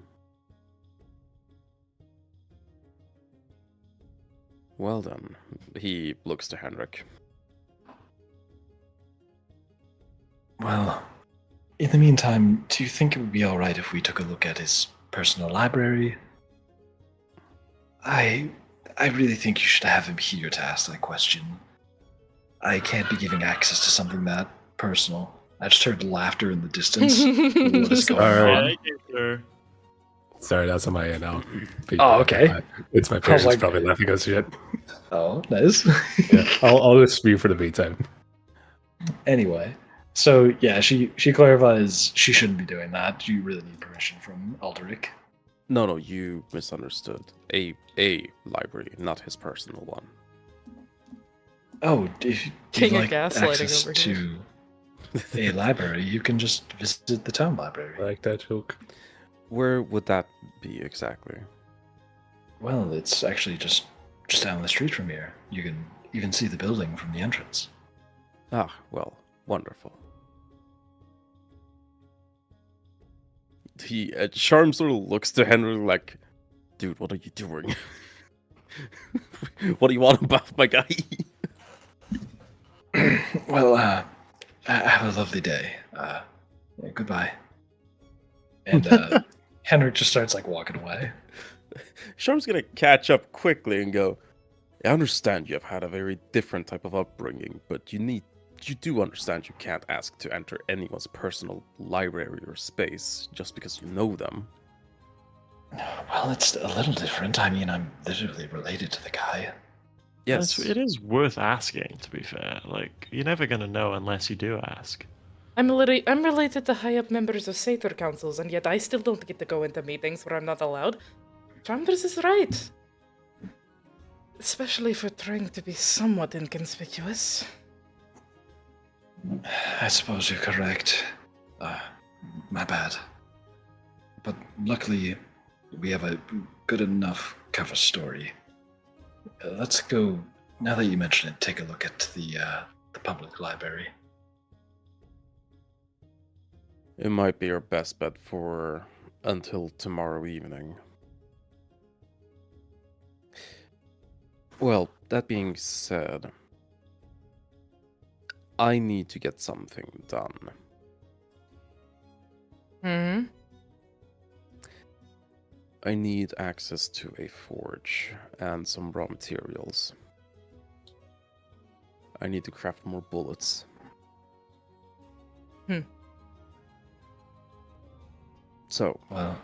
[SPEAKER 5] Well then, he looks to Henrik.
[SPEAKER 1] Well, in the meantime, do you think it would be alright if we took a look at his personal library? I really think you should have him here to ask that question. I can't be giving access to something that personal. I just heard laughter in the distance. What is going
[SPEAKER 4] Alright.
[SPEAKER 1] on?
[SPEAKER 4] Sorry, that's on my end now.
[SPEAKER 1] Oh, okay.
[SPEAKER 4] It's my parents
[SPEAKER 1] like-
[SPEAKER 4] probably laughing us shit.
[SPEAKER 1] Oh, nice.
[SPEAKER 4] Yeah, I'll just mute for the meantime.
[SPEAKER 1] Anyway, so yeah, she clarifies she shouldn't be doing that. You really need permission from Alderic.
[SPEAKER 5] No, you misunderstood. A library, not his personal one.
[SPEAKER 1] Oh, if you'd
[SPEAKER 2] King of
[SPEAKER 1] like
[SPEAKER 2] gaslighting
[SPEAKER 1] access
[SPEAKER 2] over
[SPEAKER 1] to a library, you can just visit the town
[SPEAKER 4] I
[SPEAKER 1] library.
[SPEAKER 4] like that joke.
[SPEAKER 5] Where would that be exactly?
[SPEAKER 1] Well, it's actually just down the street from here. You can even see the building from the entrance.
[SPEAKER 5] Ah, well, wonderful. He Charm sort of looks to Henry like, dude, what are you doing? What do you want about my guy?
[SPEAKER 1] Well, have a lovely day. Yeah, goodbye. And Henrik just starts walking away.
[SPEAKER 5] Charm's gonna catch up quickly and go, I understand you have had a very different type of upbringing, but you do understand you can't ask to enter anyone's personal library or space just because you know them.
[SPEAKER 1] Well, it's a little different. I mean, I'm literally related to the guy.
[SPEAKER 5] Yes,
[SPEAKER 3] It is worth asking, to be fair. You're never going to know unless you do ask.
[SPEAKER 2] I'm related to high-up members of Sator councils, and yet I still don't get to go into meetings where I'm not allowed. Chambers is right. Especially for trying to be somewhat inconspicuous.
[SPEAKER 1] I suppose you're correct. My bad. But luckily, we have a good enough cover story. Let's go, now that you mention it, take a look at the public library.
[SPEAKER 5] it might be your best bet for until tomorrow evening. Well, that being said, I need to get something done.
[SPEAKER 2] Hmm.
[SPEAKER 5] I need access to a forge and some raw materials. I need to craft more bullets. So,
[SPEAKER 1] Well,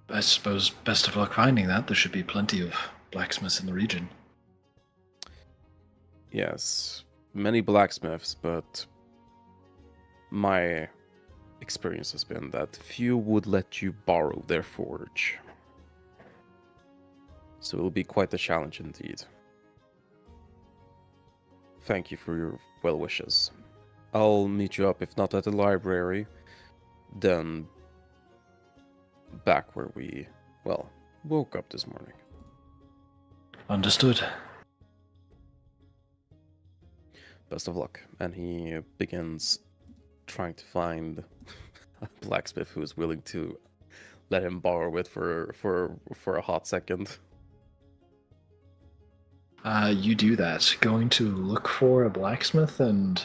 [SPEAKER 1] I suppose best of luck finding that. There should be plenty of blacksmiths in the region.
[SPEAKER 5] yes, many blacksmiths, but my experience has been that few would let you borrow their forge. So it will be quite a challenge indeed. Thank you for your well wishes. I'll meet you up, if not at the library, then back where we, well, woke up this morning.
[SPEAKER 1] Understood.
[SPEAKER 5] Best of luck. And he begins trying to find a blacksmith who is willing to let him borrow it for a hot second.
[SPEAKER 1] You do that. Going to look for a blacksmith, and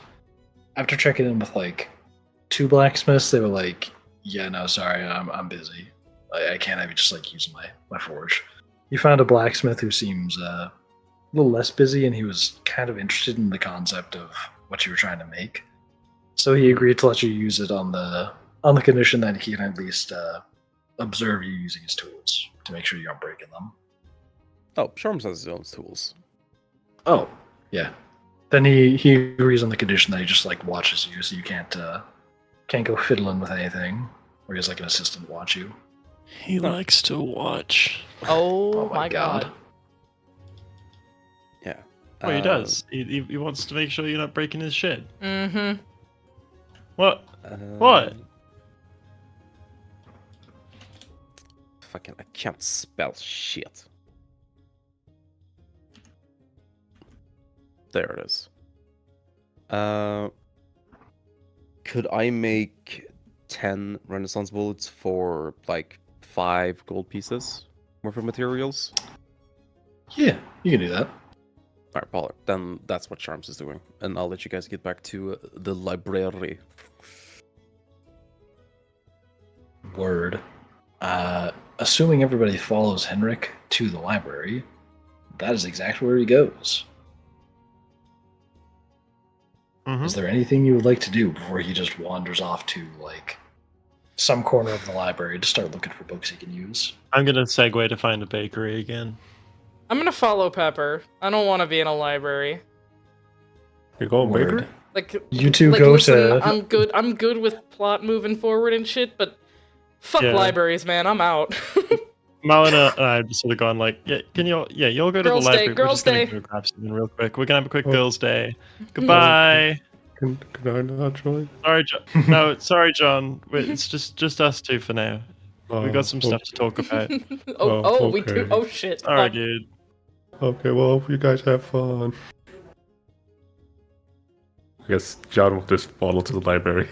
[SPEAKER 1] after checking in with like 2 blacksmiths, they were like, "Yeah, no, sorry, I'm busy. I can't have you just like use my forge." You found a blacksmith who seems a little less busy, and he was kind of interested in the concept of what you were trying to make. So he agreed to let you use it on the condition that he can at least observe you using his tools to make sure you aren't breaking them.
[SPEAKER 5] Oh, Sharms has his own tools.
[SPEAKER 1] Oh, yeah. Then he agrees on the condition that he just like watches you, so you can't go fiddling with anything, or he has like an assistant watch you.
[SPEAKER 3] He likes to watch.
[SPEAKER 2] Oh, my god.
[SPEAKER 5] Yeah.
[SPEAKER 3] Well, he does. He wants to make sure you're not breaking his shit.
[SPEAKER 2] Mm-hmm.
[SPEAKER 3] What? What?
[SPEAKER 5] Fucking, I can't spell shit. There it is. Could I make 10 Renaissance bullets for like 5 gold pieces worth of materials?
[SPEAKER 1] Yeah, you can do that.
[SPEAKER 5] Alright, Pollard. Then that's what Charms is doing. And I'll let you guys get back to the library.
[SPEAKER 1] Word. Assuming everybody follows Henrik to the library, that is exactly where he goes.
[SPEAKER 3] Mm-hmm.
[SPEAKER 1] Is there anything you would like to do before he just wanders off to, like, some corner of the library to start looking for books he can use?
[SPEAKER 3] I'm gonna segue to find a bakery again.
[SPEAKER 2] I'm gonna follow Pepper. I don't want to be in a library.
[SPEAKER 4] You're going
[SPEAKER 1] Word.
[SPEAKER 4] bakery?
[SPEAKER 2] Like
[SPEAKER 1] You two
[SPEAKER 2] like,
[SPEAKER 1] go
[SPEAKER 2] listen,
[SPEAKER 1] to...
[SPEAKER 2] I'm good with plot moving forward and shit, but fuck
[SPEAKER 3] Yeah.
[SPEAKER 2] libraries, man. I'm out.
[SPEAKER 3] Malina and I have just sort of gone like, you'll go to
[SPEAKER 2] Girls'
[SPEAKER 3] the
[SPEAKER 2] day,
[SPEAKER 3] library. We're
[SPEAKER 2] girls'
[SPEAKER 3] just gonna
[SPEAKER 2] day.
[SPEAKER 3] go grab something real quick. We're gonna have a quick
[SPEAKER 4] Oh.
[SPEAKER 3] girls' day. Goodbye.
[SPEAKER 4] Can I not join?
[SPEAKER 3] Sorry, John. No, sorry, John. It's just us two for now. We got some stuff to talk about.
[SPEAKER 2] We do.
[SPEAKER 4] okay.
[SPEAKER 2] Oh shit.
[SPEAKER 3] Sorry,
[SPEAKER 2] Fuck.
[SPEAKER 3] dude.
[SPEAKER 4] Okay, well, hope you guys have fun. I guess John will just follow to the library.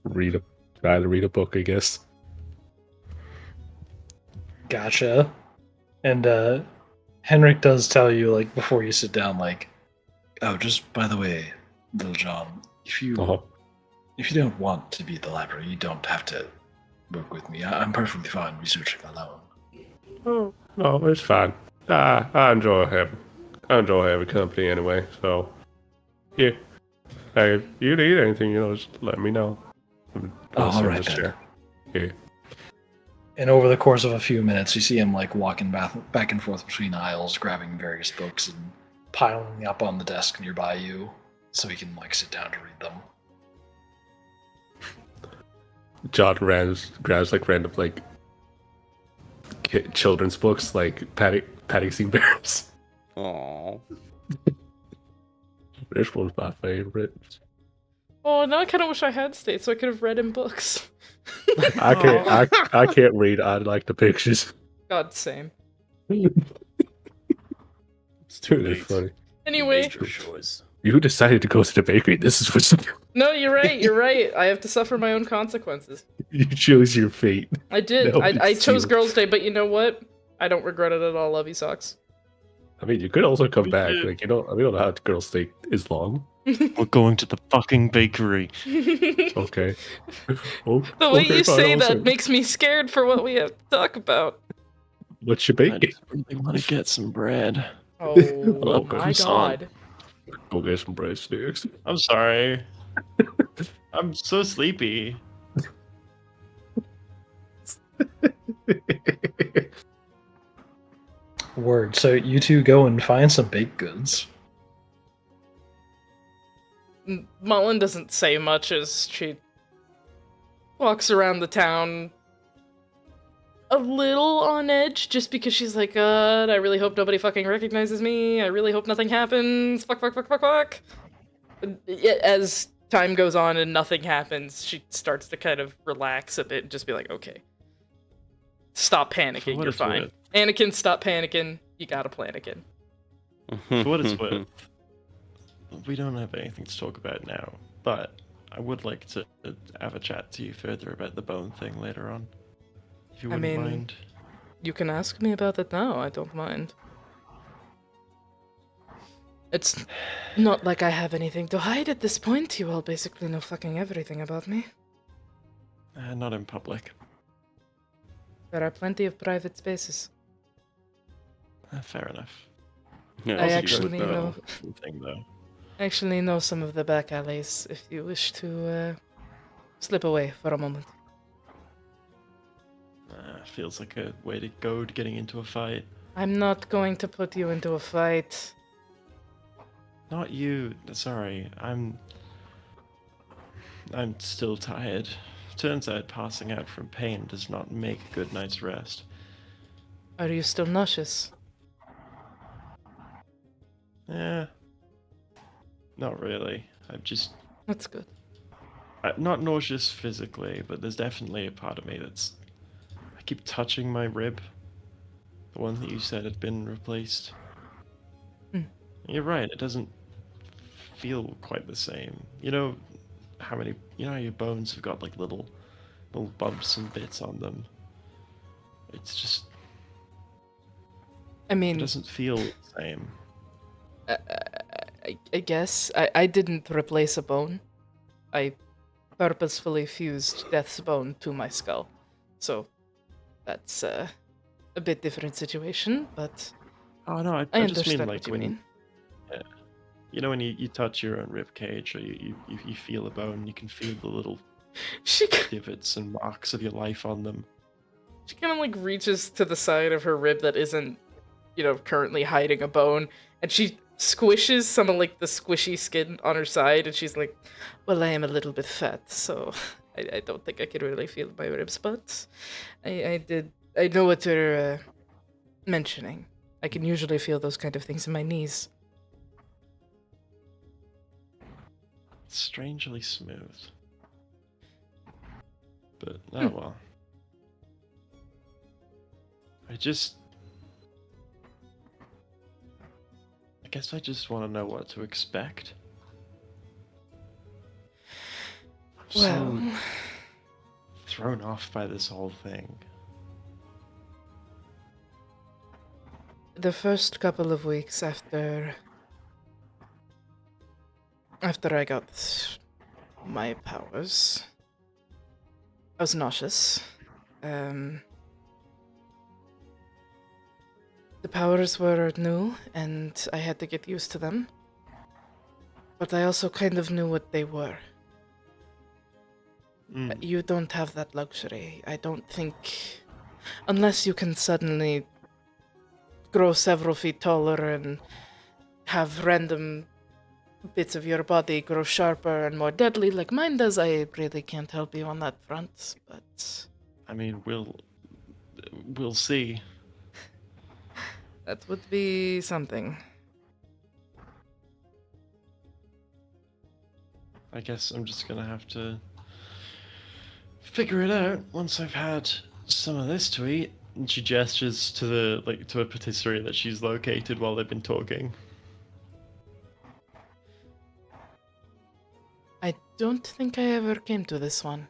[SPEAKER 4] Try to read a book, I guess.
[SPEAKER 1] Gotcha. And Henrik does tell you, like, before you sit down, like, oh, just by the way, little John, if you don't want to be at the library, you don't have to work with me. I'm perfectly fine researching alone.
[SPEAKER 4] Oh, no, it's fine. I enjoy having company anyway, so yeah. Hey, if you need anything, just let me know.
[SPEAKER 1] All right, then.
[SPEAKER 4] Yeah.
[SPEAKER 1] And over the course of a few minutes, you see him like walking back and forth between aisles, grabbing various books and piling them up on the desk nearby you, so he can like sit down to read them.
[SPEAKER 4] John grabs like random like children's books, like Patty Sing Bears.
[SPEAKER 5] Aww.
[SPEAKER 4] This one's my favorite.
[SPEAKER 2] Oh, now I kind of wish I had stayed so I could have read in books.
[SPEAKER 4] I can't read. I like the pictures.
[SPEAKER 2] God, same.
[SPEAKER 5] It's too
[SPEAKER 4] It's
[SPEAKER 5] late.
[SPEAKER 4] funny.
[SPEAKER 2] Anyway,
[SPEAKER 5] Made your choice.
[SPEAKER 4] You decided to go to the bakery. This is what
[SPEAKER 2] no, you're right. You're right. I have to suffer my own consequences.
[SPEAKER 4] you chose your fate.
[SPEAKER 2] I did.
[SPEAKER 4] No,
[SPEAKER 2] I
[SPEAKER 4] it's
[SPEAKER 2] chose
[SPEAKER 4] you.
[SPEAKER 2] Girls' Day, but you know what? I don't regret it at all. Love you, socks.
[SPEAKER 4] I mean, you could also come
[SPEAKER 3] We
[SPEAKER 4] back.
[SPEAKER 3] did.
[SPEAKER 4] Like, we don't know how girls stay is long.
[SPEAKER 3] We're going to the fucking bakery.
[SPEAKER 4] Okay. Oh,
[SPEAKER 2] The way
[SPEAKER 4] okay,
[SPEAKER 2] you
[SPEAKER 4] fine,
[SPEAKER 2] say
[SPEAKER 4] also.
[SPEAKER 2] that makes me scared for what we have to talk about.
[SPEAKER 4] What's your
[SPEAKER 3] I
[SPEAKER 4] baking?
[SPEAKER 3] just really want to get some bread.
[SPEAKER 2] Oh
[SPEAKER 4] Oh,
[SPEAKER 2] my
[SPEAKER 3] croissant.
[SPEAKER 2] god.
[SPEAKER 4] Go get some breadsticks.
[SPEAKER 3] I'm sorry. I'm so sleepy.
[SPEAKER 1] Word. So you two go and find some baked goods.
[SPEAKER 2] Mullen doesn't say much as she walks around the town, a little on edge just because she's like, God, I really hope nobody fucking recognizes me. I really hope nothing happens. Fuck, fuck, fuck, fuck, fuck. As time goes on and nothing happens, she starts to kind of relax a bit and just be like, okay, stop panicking,
[SPEAKER 3] what
[SPEAKER 2] you're
[SPEAKER 3] it's
[SPEAKER 2] fine.
[SPEAKER 3] worth.
[SPEAKER 2] Anakin, stop panicking. You gotta plan again.
[SPEAKER 3] For what it's worth, we don't have anything to talk about now, but I would like to have a chat to you further about the bone thing later on, if you
[SPEAKER 2] I
[SPEAKER 3] wouldn't
[SPEAKER 2] mean-
[SPEAKER 3] mind.
[SPEAKER 2] You can ask me about it now, I don't mind. It's not like I have anything to hide at this point. You all basically know fucking everything about me.
[SPEAKER 3] Not in public.
[SPEAKER 2] There are plenty of private spaces.
[SPEAKER 3] Fair enough.
[SPEAKER 5] Yeah,
[SPEAKER 2] I
[SPEAKER 5] also
[SPEAKER 2] actually
[SPEAKER 5] good,
[SPEAKER 2] know.
[SPEAKER 3] Thing though.
[SPEAKER 2] I actually know some of the back alleys if you wish to slip away for a moment.
[SPEAKER 3] Feels like a way to go to getting into a fight.
[SPEAKER 2] I'm not going to put you into a fight.
[SPEAKER 3] Not you. Sorry, I'm still tired. Turns out passing out from pain does not make a good night's rest.
[SPEAKER 2] Are you still nauseous?
[SPEAKER 3] Yeah. Not really. I'm just
[SPEAKER 2] That's good.
[SPEAKER 3] not nauseous physically, but there's definitely a part of me that's. I keep touching my rib. The one that you said had been replaced.
[SPEAKER 2] Hmm.
[SPEAKER 3] You're right, it doesn't feel quite the same. You know how your bones have got like little bumps and bits on them. It's just
[SPEAKER 2] I
[SPEAKER 3] it
[SPEAKER 2] mean,
[SPEAKER 3] doesn't feel the same.
[SPEAKER 2] I guess. I didn't replace a bone. I purposefully fused Death's bone to my skull. So that's a bit different situation, but
[SPEAKER 3] Oh no,
[SPEAKER 2] I
[SPEAKER 3] I just
[SPEAKER 2] understand
[SPEAKER 3] mean
[SPEAKER 2] what
[SPEAKER 3] like
[SPEAKER 2] you
[SPEAKER 3] when
[SPEAKER 2] mean.
[SPEAKER 3] you know when you touch your own rib cage or you feel a bone, you can feel the little
[SPEAKER 2] She
[SPEAKER 3] divots and marks of your life on them.
[SPEAKER 2] She kind of like reaches to the side of her rib that isn't, currently hiding a bone, and she squishes some of like the squishy skin on her side, and she's like, "Well, I am a little bit fat, so I don't think I can really feel my ribs, but I know what you're mentioning. I can usually feel those kind of things in my knees."
[SPEAKER 3] It's strangely smooth. But oh well. I guess I just want to know what to expect. I'm
[SPEAKER 2] Well,
[SPEAKER 3] so thrown off by this whole thing.
[SPEAKER 2] the first couple of weeks after I got my powers, I was nauseous. The powers were new, and I had to get used to them. But I also kind of knew what they were. You don't have that luxury. I don't think... Unless you can suddenly grow several feet taller and have random bits of your body grow sharper and more deadly like mine does, I really can't help you on that front, but...
[SPEAKER 3] I mean, we'll see.
[SPEAKER 2] That would be something.
[SPEAKER 3] I guess I'm just gonna have to figure it out once I've had some of this to eat. And she gestures to to a patisserie that she's located while they've been talking.
[SPEAKER 2] I don't think I ever came to this one.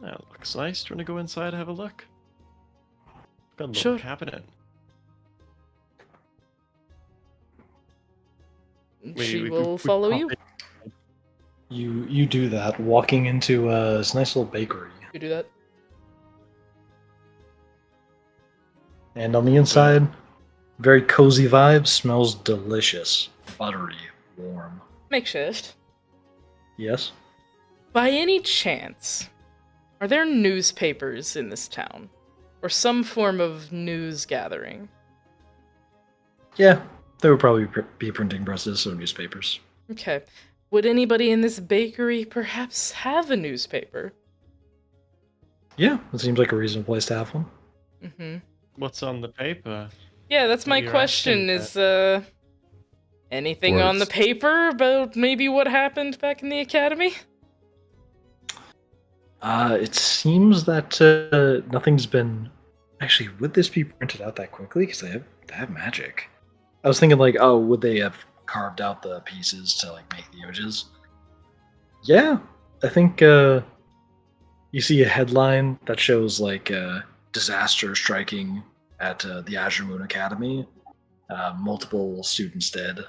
[SPEAKER 3] That looks nice. Do you want to go inside and have a look? Got a little
[SPEAKER 2] Sure.
[SPEAKER 3] cabinet.
[SPEAKER 2] She will follow you.
[SPEAKER 1] You do that, walking into this nice little bakery.
[SPEAKER 2] You do that.
[SPEAKER 1] And on the inside, very cozy vibe, smells delicious. Buttery, warm.
[SPEAKER 2] Makeshift.
[SPEAKER 1] Yes?
[SPEAKER 2] By any chance, are there newspapers in this town? Or some form of news gathering?
[SPEAKER 1] Yeah, there would probably be printing presses, so newspapers.
[SPEAKER 2] Okay. Would anybody in this bakery perhaps have a newspaper?
[SPEAKER 1] Yeah, it seems like a reasonable place to have one.
[SPEAKER 2] Mm-hmm.
[SPEAKER 3] What's on the paper?
[SPEAKER 2] Yeah, that's my
[SPEAKER 3] What you're asking
[SPEAKER 2] question. Is anything on the
[SPEAKER 4] Words.
[SPEAKER 2] paper about maybe what happened back in the academy?
[SPEAKER 1] It seems that nothing's been. Actually, would this be printed out that quickly? Because they have magic. I was thinking like, oh, would they have carved out the pieces to like make the images? Yeah, I think you see a headline that shows like disaster striking at the Azure Moon Academy. Multiple students dead.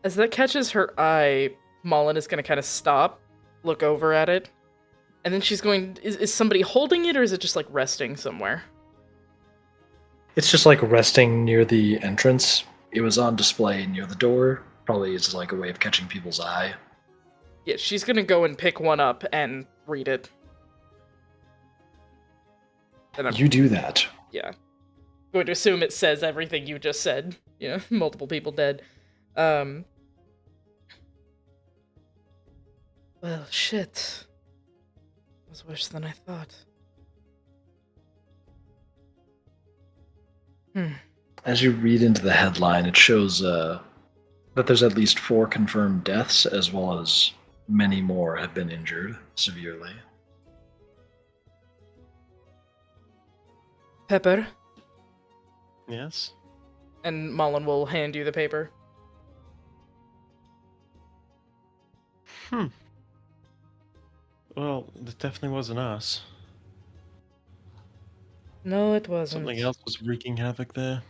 [SPEAKER 2] As that catches her eye, Mullen is going to kind of stop, look over at it, and then she's going. Is somebody holding it, or is it just like resting somewhere?
[SPEAKER 1] It's just like resting near the entrance. It was on display near the door. Probably it's like a way of catching people's eye.
[SPEAKER 2] Yeah, she's going to go and pick one up and read it. And I'm
[SPEAKER 1] You do that.
[SPEAKER 2] going to assume it says everything you just said. You know, multiple people dead. Well, shit. It was worse than I thought.
[SPEAKER 1] As you read into the headline, it shows that there's at least 4 confirmed deaths, as well as many more have been injured severely.
[SPEAKER 2] Pepper,
[SPEAKER 3] Yes.
[SPEAKER 2] and Mullen will hand you the paper.
[SPEAKER 3] Well, it definitely wasn't us.
[SPEAKER 2] No, it wasn't.
[SPEAKER 3] Something else was wreaking havoc there.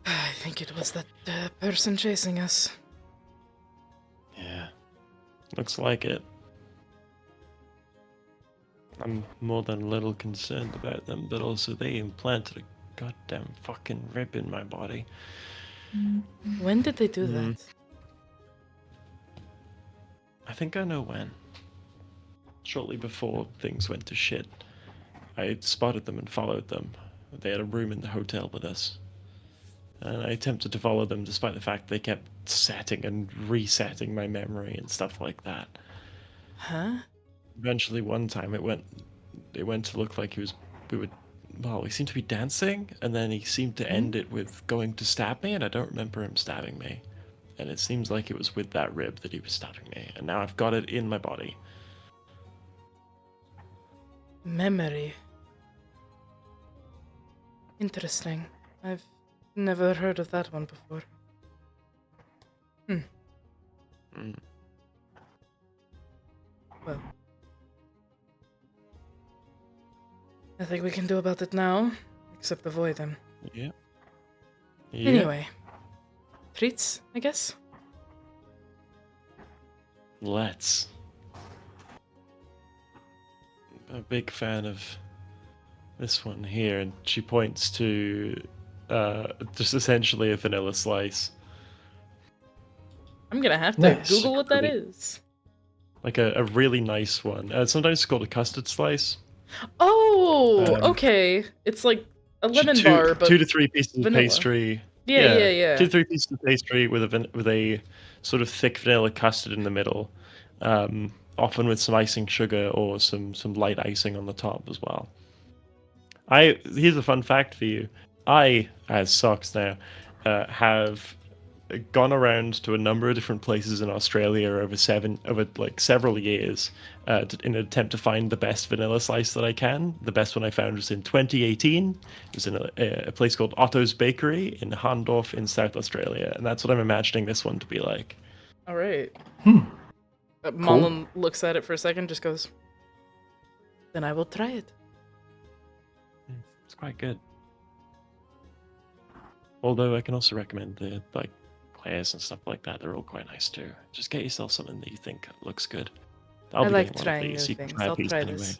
[SPEAKER 2] I think it was that person chasing us.
[SPEAKER 3] Yeah. Looks like it. I'm more than a little concerned about them, but also they implanted a goddamn fucking rib in my body.
[SPEAKER 2] When did they do that?
[SPEAKER 3] I think I know when. Shortly before things went to shit, I spotted them and followed them. They had a room in the hotel with us. And I attempted to follow them despite the fact they kept setting and resetting my memory and stuff like that.
[SPEAKER 2] Huh?
[SPEAKER 3] Eventually one time it went to look like he seemed to be dancing, and then he seemed to end it with going to stab me, and I don't remember him stabbing me. And it seems like it was with that rib that he was stabbing me, and now I've got it in my body.
[SPEAKER 2] Memory. Interesting. I've never heard of that one before.
[SPEAKER 3] Mm.
[SPEAKER 2] Well. Nothing we can do about it now, except avoid them.
[SPEAKER 3] Yeah.
[SPEAKER 2] Anyway. Treats, I guess?
[SPEAKER 3] Let's. A big fan of this one here, and she points to just essentially a vanilla slice.
[SPEAKER 2] I'm gonna have to
[SPEAKER 1] Nice.
[SPEAKER 2] Google what that
[SPEAKER 1] Pretty.
[SPEAKER 2] is.
[SPEAKER 3] Like a really nice one. Sometimes it's called a custard slice.
[SPEAKER 2] Oh,
[SPEAKER 3] Um,
[SPEAKER 2] okay. It's like a lemon
[SPEAKER 3] two,
[SPEAKER 2] bar, but
[SPEAKER 3] 2 to 3 pieces
[SPEAKER 2] vanilla.
[SPEAKER 3] of pastry.
[SPEAKER 2] Yeah.
[SPEAKER 3] 2 to 3 pieces of pastry with a sort of thick vanilla custard in the middle, often with some icing sugar or some light icing on the top as well. Here's a fun fact for you. I, as Socks now, have gone around to a number of different places in Australia over several years in an attempt to find the best vanilla slice that I can. The best one I found was in 2018. It was in a place called Otto's Bakery in Hahndorf in South Australia, and that's what I'm imagining this one to be like.
[SPEAKER 2] All right.
[SPEAKER 1] Hmm.
[SPEAKER 2] Mullen looks at it for a second, just goes, "Then I will try it."
[SPEAKER 3] It's quite good. Although I can also recommend the glares and stuff like that. They're all quite nice too. Just get yourself something that you think looks good.
[SPEAKER 2] I
[SPEAKER 3] be
[SPEAKER 2] like
[SPEAKER 3] getting one of
[SPEAKER 2] trying
[SPEAKER 3] these.
[SPEAKER 2] new
[SPEAKER 3] You can
[SPEAKER 2] things.
[SPEAKER 3] try a
[SPEAKER 2] I'll
[SPEAKER 3] piece
[SPEAKER 2] try
[SPEAKER 3] anyway.
[SPEAKER 2] this.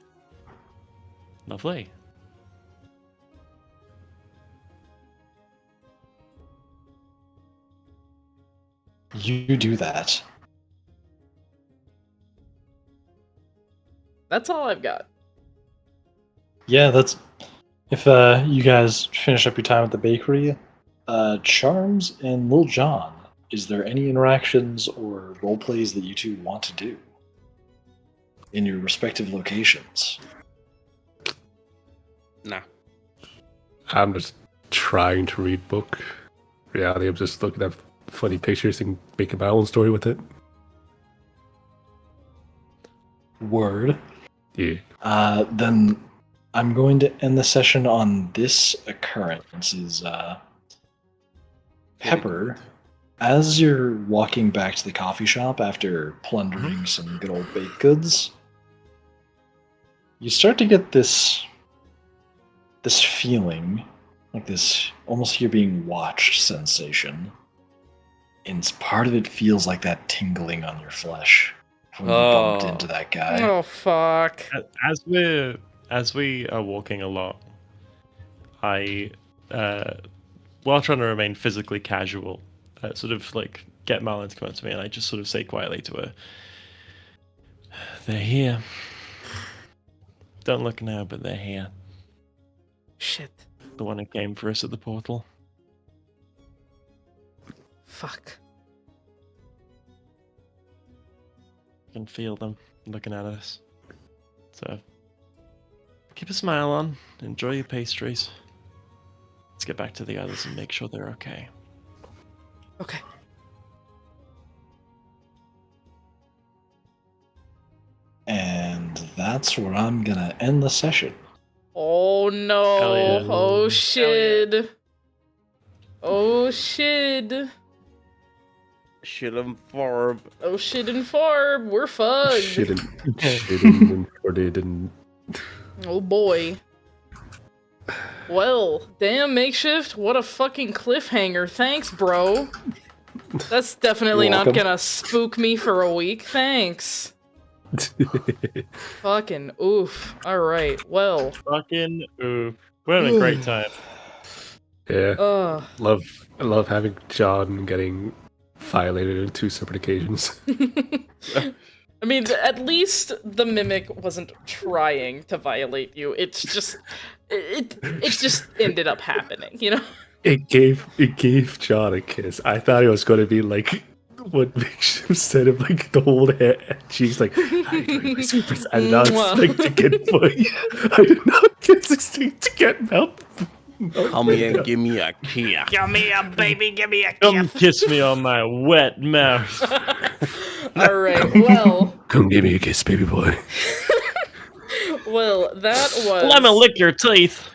[SPEAKER 3] Lovely.
[SPEAKER 1] You do that.
[SPEAKER 2] That's all I've got.
[SPEAKER 1] Yeah, that's. If you guys finish up your time at the bakery, Charms and Lil John, is there any interactions or role plays that you two want to do in your respective locations?
[SPEAKER 5] Nah.
[SPEAKER 4] I'm just trying to read book. Reality, I'm just looking at funny pictures and making my own story with it.
[SPEAKER 1] Word.
[SPEAKER 4] Yeah.
[SPEAKER 1] Then I'm going to end the session on this occurrence. Pepper, as you're walking back to the coffee shop after plundering some good old baked goods, you start to get this feeling, like this almost you're being watched sensation. And part of it feels like that tingling on your flesh when you bumped into that guy.
[SPEAKER 2] Oh fuck.
[SPEAKER 3] As we are walking along, I while trying to remain physically casual, sort of like get Marlon to come up to me, and I just sort of say quietly to her, "They're here. Don't look now, but they're here.
[SPEAKER 2] Shit.
[SPEAKER 3] The one who came for us at the portal."
[SPEAKER 2] Fuck.
[SPEAKER 3] I can feel them looking at us. So keep a smile on. Enjoy your pastries. Let's get back to the others and make sure they're okay.
[SPEAKER 2] Okay.
[SPEAKER 1] And that's where I'm gonna end the session.
[SPEAKER 2] Oh no.
[SPEAKER 3] Hell yeah.
[SPEAKER 2] Oh shit. Oh shit.
[SPEAKER 5] Shit and farb.
[SPEAKER 2] Oh shit and farb. We're fucked.
[SPEAKER 4] Shitting and farted and
[SPEAKER 2] Oh boy. Well, damn makeshift. What a fucking cliffhanger. Thanks, bro. That's definitely
[SPEAKER 1] You're
[SPEAKER 2] not
[SPEAKER 1] welcome.
[SPEAKER 2] gonna spook me for a week. Thanks. Fucking oof. Alright, well.
[SPEAKER 3] Fucking oof. We're having a great time.
[SPEAKER 4] yeah.
[SPEAKER 2] Ugh.
[SPEAKER 4] I love having John getting violated on 2 separate occasions.
[SPEAKER 2] I mean, at least the mimic wasn't trying to violate you. It's just, it just ended up happening, you know?
[SPEAKER 4] It gave John a kiss. I thought it was going to be like what Makeshift said of like the whole head. She's like, "How you doing, my sweet?" I did not expect to get I did not expect to get mouth.
[SPEAKER 5] Come here and give me a kiss.
[SPEAKER 2] Give me a baby, give me a
[SPEAKER 3] Come kiss me on my wet mouth.
[SPEAKER 2] Alright, well,
[SPEAKER 4] Come give me a kiss, baby boy.
[SPEAKER 2] well, that was...
[SPEAKER 3] Let me lick your teeth.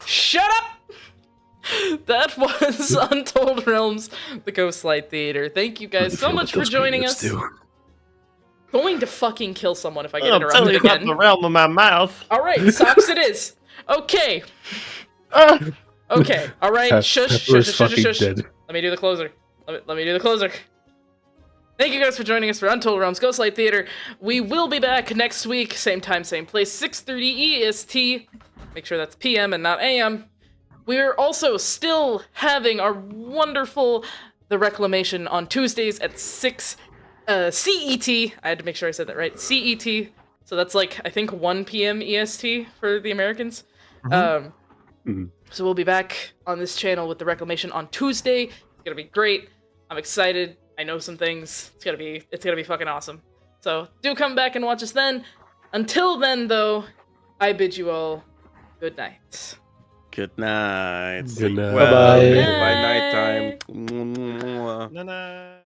[SPEAKER 2] Shut up! That was Untold Realms, the Ghostlight Theater. Thank you guys so much for joining us. Going to fucking kill someone if I get
[SPEAKER 3] I'll tell
[SPEAKER 2] interrupted
[SPEAKER 3] you about
[SPEAKER 2] again.
[SPEAKER 3] the realm of my mouth.
[SPEAKER 2] Alright, socks it is. Okay. Okay, alright, shush.
[SPEAKER 4] Dead.
[SPEAKER 2] Let me do the closer. Let me do the closer. Thank you guys for joining us for Untold Realms Ghostlight Theater. We will be back next week, same time, same place, 6:30 EST. Make sure that's PM and not AM. We're also still having our wonderful The Reclamation on Tuesdays at 6 CET. I had to make sure I said that right. CET. So that's like, I think 1 PM EST for the Americans. So we'll be back on this channel with The Reclamation on Tuesday. It's gonna be great. I'm excited. I know some things. It's gonna be fucking awesome. So do come back and watch us then. Until then, though, I bid you all good night.
[SPEAKER 5] Good night.
[SPEAKER 4] Good
[SPEAKER 5] Sleep
[SPEAKER 4] night.
[SPEAKER 5] well.
[SPEAKER 1] Bye-bye.
[SPEAKER 5] By nighttime.
[SPEAKER 3] Na-na.